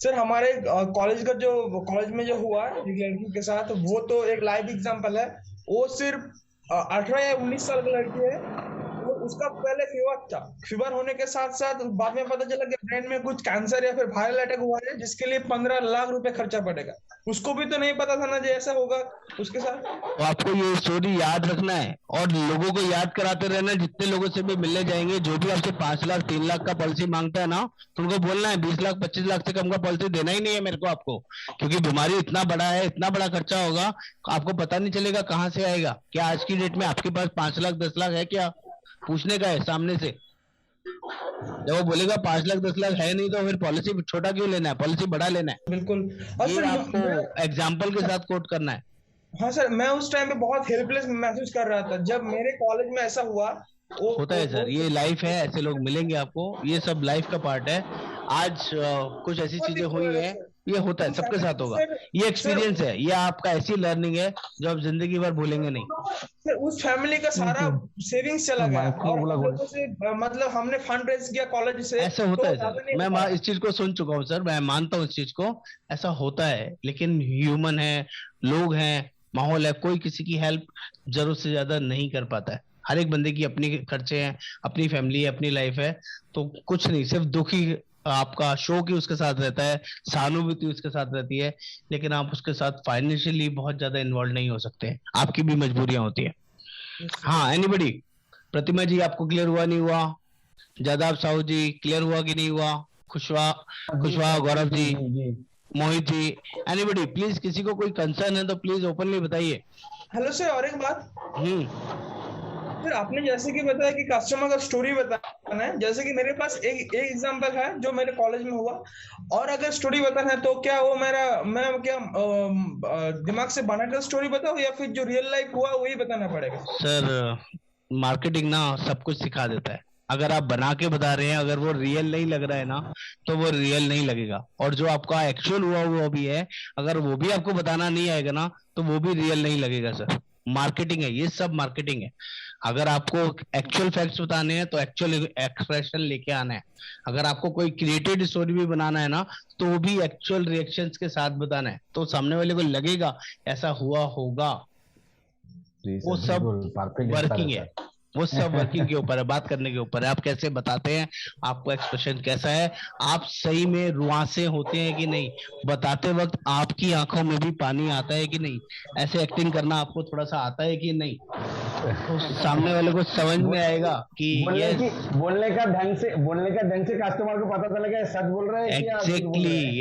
सर हमारे कॉलेज का जो कॉलेज में जो हुआ एक लड़की के साथ, वो तो एक लाइव एग्जांपल है। वो सिर्फ 18 या 19 साल की लड़की है। वो उसका पहले फीवर था, फीवर होने के साथ साथ बाद में पता चला कि ब्रेन में कुछ कैंसर या फिर वायरल अटैक हुआ है, जिसके लिए 15 लाख रुपए खर्चा पड़ेगा। उसको भी तो नहीं पता था ना जो ऐसा होगा उसके साथ। तो आपको ये स्टोरी याद रखना है और लोगों को याद कराते रहना है। जितने लोगों से भी मिलने जाएंगे, जो भी आपसे 5 लाख 3 लाख का पॉलिसी मांगता है ना, तो उनको बोलना है 20 लाख 25 लाख से कम का पॉलिसी देना ही नहीं है मेरे को आपको, क्योंकि बीमारी इतना बड़ा है, इतना बड़ा खर्चा होगा, आपको पता नहीं चलेगा कहाँ से आएगा। क्या आज की डेट में आपके पास 5 लाख 10 लाख है? क्या पूछने का है सामने से? जब वो बोलेगा 5 लाख 10 लाख है नहीं, तो फिर पॉलिसी छोटा क्यों लेना है, पॉलिसी बड़ा लेना है। बिल्कुल। और ये सर आपको एग्जाम्पल के साथ कोट करना है। हाँ सर, मैं उस टाइम पे बहुत हेल्पलेस महसूस कर रहा था जब मेरे कॉलेज में ऐसा हुआ। होता है सर, ये लाइफ है, ऐसे लोग मिलेंगे आपको, ये सब लाइफ का पार्ट है। आज कुछ ऐसी चीजें हुई है, ये होता है, सबके साथ होगा। ये एक्सपीरियंस है, ये आपका ऐसी लर्निंग है जो आप जिंदगी भर भूलेंगे नहीं। सर उस फैमिली का सारा सेविंग्स चला गया, और हम लोगों से मतलब हमने फंड रेज किया कॉलेज से। ऐसा होता है तो सर, मैं इस चीज को सुन चुका हूँ सर, मैं मानता हूँ इस चीज को, ऐसा होता है। लेकिन ह्यूमन है, लोग हैं, माहौल है, कोई किसी की हेल्प जरूरत से ज्यादा नहीं कर पाता है। हर एक बंदे की अपनी खर्चे हैं, अपनी फैमिली है, अपनी लाइफ है, तो कुछ नहीं, सिर्फ दुख ही आपका शौक ही उसके साथ रहता है, सहानुभूति उसके साथ रहती है, लेकिन आप उसके साथ फाइनेंशियली बहुत ज्यादा इन्वॉल्व नहीं हो सकते, आपकी भी मजबूरियां होती है। हाँ एनीबडी? प्रतिमा जी आपको क्लियर हुआ नहीं हुआ? जादाब साहू जी क्लियर हुआ कि नहीं हुआ? खुशवा गौरव जी, मोहित जी, एनीबडी प्लीज, किसी को कोई कंसर्न है तो प्लीज ओपनली बताइए। हेलो सर, और एक बात। सर आपने जैसे कि बताया कि कस्टमर का स्टोरी बताना है, जैसे कि मेरे पास एक एग्जांपल है जो मेरे कॉलेज में हुआ, और अगर स्टोरी बताना है तो क्या वो मैं क्या दिमाग से बनाकर स्टोरी बताऊं, या फिर जो रियल लाइफ हुआ वही बताना पड़ेगा? सर मार्केटिंग ना सब कुछ सिखा देता है। अगर आप बना के बता रहे हैं, अगर वो रियल नहीं लग रहा है ना, तो वो रियल नहीं लगेगा। और जो आपका एक्चुअल हुआ वो भी है, अगर वो भी आपको बताना नहीं आएगा ना, तो वो भी रियल नहीं लगेगा सर। मार्केटिंग है, ये सब मार्केटिंग है। अगर आपको एक्चुअल फैक्ट्स बताने हैं तो एक्चुअल एक्सप्रेशन लेके आना है। अगर आपको कोई क्रिएटेड स्टोरी भी बनाना है ना, तो वो भी एक्चुअल रिएक्शंस के साथ बताना है, तो सामने वाले को लगेगा ऐसा हुआ होगा। वो सब वर्किंग है, वो सब वर्किंग के ऊपर है, बात करने के ऊपर है, आप कैसे बताते हैं, आपका एक्सप्रेशन कैसा है, आप सही में रुआंसे होते हैं कि नहीं, बताते वक्त आपकी आंखों में भी पानी आता है कि नहीं, ऐसे एक्टिंग करना आपको थोड़ा सा आता है कि नहीं, तो सामने वाले को समझ में आएगा कि बोलने का ढंग से कस्टमर को पता चलेगा सच बोल रहे हैं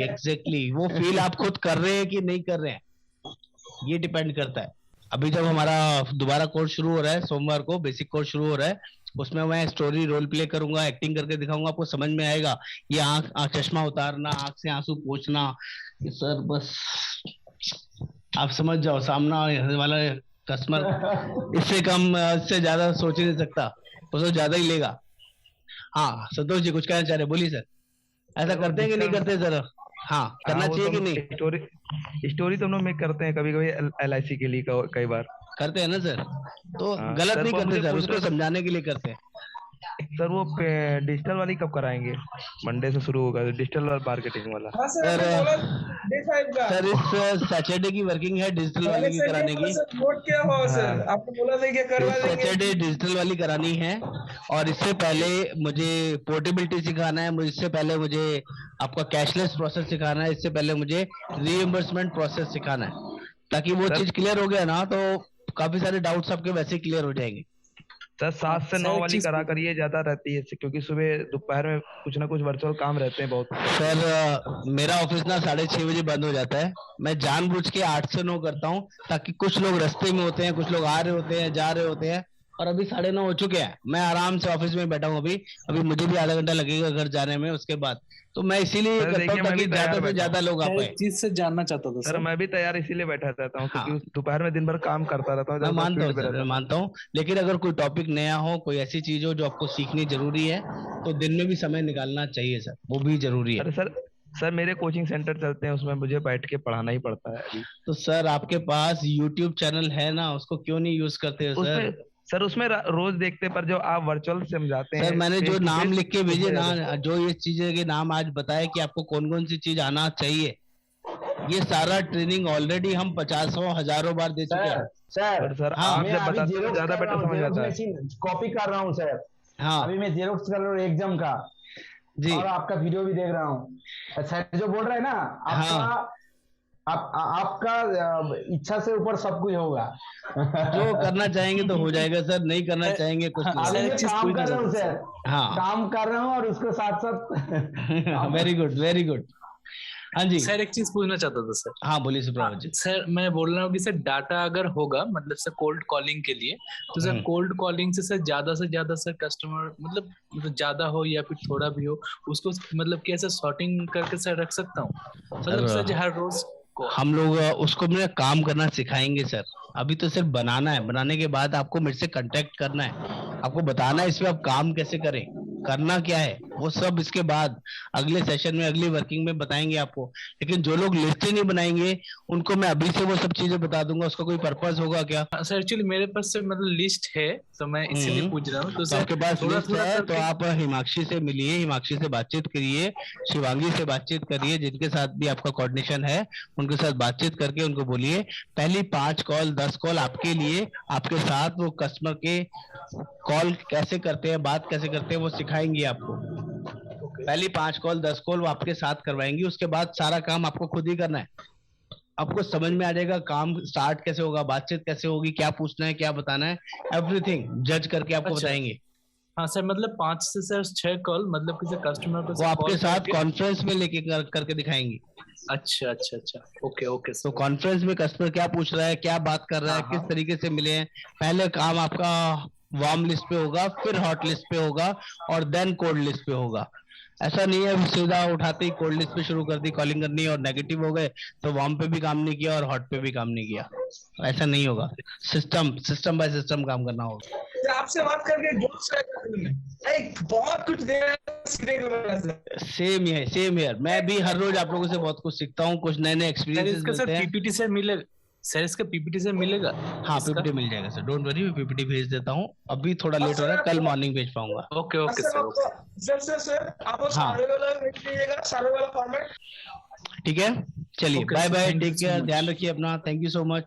एग्जैक्टली वो फील आप खुद कर रहे हैं कि नहीं कर रहे हैं, ये डिपेंड करता है। अभी जब हमारा दोबारा कोर्स शुरू हो रहा है, सोमवार को बेसिक कोर्स शुरू हो रहा है, उसमें मैं स्टोरी रोल प्ले करूंगा, एक्टिंग करके दिखाऊंगा, आपको समझ में आएगा। ये आंख चश्मा उतारना, आंख से आंसू पोंछना, सर बस आप समझ जाओ, सामना वाला कस्टमर इससे कम इससे ज्यादा सोच ही नहीं सकता, वो तो ज्यादा ही लेगा। हाँ संतोष जी कुछ कहना चाह रहे, बोलिए सर। ऐसा करते हैं कि नहीं करते सर? हाँ करना चाहिए कि नहीं? स्टोरी तो हम लोग मेक करते हैं कभी कभी LIC के लिए, कई बार करते हैं ना सर, तो गलत नहीं करते सर, उसको समझाने के लिए करते हैं। सर वो डिजिटल वाली कब कराएंगे? मंडे से शुरू होगा डिजिटल मार्केटिंग वाला। हाँ सर सर इस सैटरडे की वर्किंग है डिजिटल वाली की कराने की। नोट किया हुआ सर, आपको बोला था कि करवा देंगे। सैटरडे डिजिटल वाली करानी है, और इससे पहले मुझे पोर्टेबिलिटी सिखाना है, इससे पहले मुझे आपका कैशलेस प्रोसेस सिखाना है, इससे पहले मुझे रीइंबर्समेंट प्रोसेस सिखाना है, ताकि वो चीज क्लियर हो गया ना तो काफी सारे डाउट्स आपके वैसे क्लियर हो जाएंगे। सर 7 से 9 वाली करा कर ये ज्यादा रहती है, क्योंकि सुबह दोपहर में कुछ ना कुछ वर्चुअल काम रहते हैं बहुत। सर मेरा ऑफिस ना 6:30 बजे बंद हो जाता है, मैं जानबूझ के 8 से 9 करता हूँ, ताकि कुछ लोग रास्ते में होते हैं, कुछ लोग आ रहे होते हैं, जा रहे होते हैं, और अभी 9:30 हो चुके हैं, मैं आराम से ऑफिस में बैठा हूँ। अभी मुझे भी आधा घंटा लगेगा घर जाने में, उसके बाद तो मैं इसीलिए करता हूँ ताकि ज्यादा से ज्यादा लोग आ पाए। चीज से जानना चाहता था सर। मैं भी तैयार इसीलिए बैठा रहता हूँ, क्योंकि दोपहर में दिन भर काम करता रहता हूँ। मैं मानता हूँ सर, मैं मानता हूँ, लेकिन अगर कोई टॉपिक नया हो, कोई ऐसी चीज हो जो आपको सीखनी जरूरी है, तो दिन में भी समय निकालना चाहिए सर, वो भी जरूरी है। सर मेरे कोचिंग सेंटर चलते हैं, उसमें मुझे बैठ के पढ़ाना ही पड़ता है अभी। तो सर आपके पास YouTube चैनल है ना, उसको क्यों नहीं यूज करते हो सर? सर उसमें रोज देखते, पर जो आप वर्चुअल समझाते हैं। सर मैंने जो नाम लिख के भेजे ना, जो ये चीजें के नाम आज बताए कि आपको कौन कौन सी चीज आना चाहिए, ये सारा ट्रेनिंग ऑलरेडी हम 50-100 बार दे चुके हैं सर। हाँ, आप जब बताते हैं ज्यादा बेटर समझ आता है। कॉपी कर रहा हूँ सर। हाँ अभी मैं जेरोक्स कर रहा हूँ एग्जाम का जी, और आपका वीडियो भी देख रहा हूँ। सर जो बोल रहा है ना, आपका आपका इच्छा से ऊपर सब कुछ होगा। जो करना चाहेंगे तो हो जाएगा सर, नहीं करना चाहेंगे कुछ नहीं। काम कर रहा हूँ सर, हाँ काम कर रहा हूँ और उसके साथ साथ वेरी गुड वेरी गुड। हाँ जी सर एक चीज पूछना चाहता था सर। हाँ बोलिए सुप्रभात जी। सर मैं बोल रहा हूँ कि सर डाटा अगर होगा मतलब सर कोल्ड कॉलिंग के लिए, तो सर कोल्ड कॉलिंग से ज्यादा सर कस्टमर मतलब ज्यादा हो या फिर थोड़ा भी हो, उसको मतलब कैसे सॉर्टिंग करके सर रख सकता हूँ, मतलब सर हर रोज हम लोग उसको मेरा काम करना सिखाएंगे सर। अभी तो सिर्फ बनाना है, बनाने के बाद आपको मेरे से कांटेक्ट करना है, आपको बताना है इसमें आप काम कैसे करें, करना क्या है, वो सब इसके बाद अगले सेशन में, अगली वर्किंग में बताएंगे आपको। लेकिन जो लोग लिस्ट ही नहीं बनाएंगे उनको मैं अभी से वो सब चीजें बता दूंगा, उसका कोई पर्पस होगा क्या? सर एक्चुअली मेरे पास से मतलब लिस्ट है, तो मैं इसीलिए पूछ रहा हूँ। तो आपके पास लिस्ट है तो आप हिमाक्षी से मिलिए, हिमाक्षी से बातचीत करिए, शिवांगी से बातचीत करिए, जिनके साथ भी आपका कोऑर्डिनेशन है उनके साथ बातचीत करके उनको बोलिए पहली 5 कॉल 10 कॉल आपके लिए, आपके साथ वो कस्टमर के कॉल कैसे करते हैं, बात कैसे करते हैं वो सिखाएंगे आपको। पहली 5 कॉल 10 कॉल वो आपके साथ करवाएंगी, उसके बाद सारा काम आपको खुद ही करना है। आपको समझ में आ जाएगा काम स्टार्ट कैसे होगा, बातचीत कैसे होगी, क्या पूछना है, क्या बताना है, एवरीथिंग जज करके आपको बताएंगे। हाँ सर, मतलब 5 से सर 6 कॉल मतलब किसी कस्टमर को वो आपके साथ कॉन्फ्रेंस में लेके करके दिखाएंगे। अच्छा, ओके। तो कॉन्फ्रेंस में कस्टमर क्या पूछ रहा है, क्या बात कर रहा है, किस तरीके से मिले हैं, पहले काम आपका वार्म लिस्ट पे होगा, फिर हॉट लिस्ट पे होगा और देन कोल्ड लिस्ट पे होगा। ऐसा नहीं है सीधा उठाते ही कोल्ड लिस्ट पे शुरू कर दी कॉलिंग करनी और नेगेटिव हो गए तो वार्म पे भी काम नहीं किया और हॉट पे भी काम नहीं किया, ऐसा नहीं होगा। सिस्टम बाय सिस्टम काम करना होगा। आपसे बात करके बहुत कुछ सेम है, मैं भी हर रोज आप लोगों से बहुत कुछ सीखता हूँ, कुछ नए नए एक्सपीरियंसेस मिलते हैं। पीपीटी से मिलेगा सर, इसका पीपीटी से मिलेगा? हाँ पीपीटी मिल जाएगा सर, डोंट वरी, मैं पीपीटी भेज देता हूँ। अभी थोड़ा लेट हो रहा है, कल मॉर्निंग भेज पाऊंगा। ओके सर आप सारे वाला भेज दीजिएगा, सारे वाला फॉर्मेट। ठीक है, चलिए बाय बाय, टेक केयर, ध्यान रखिए अपना, थैंक यू सो मच।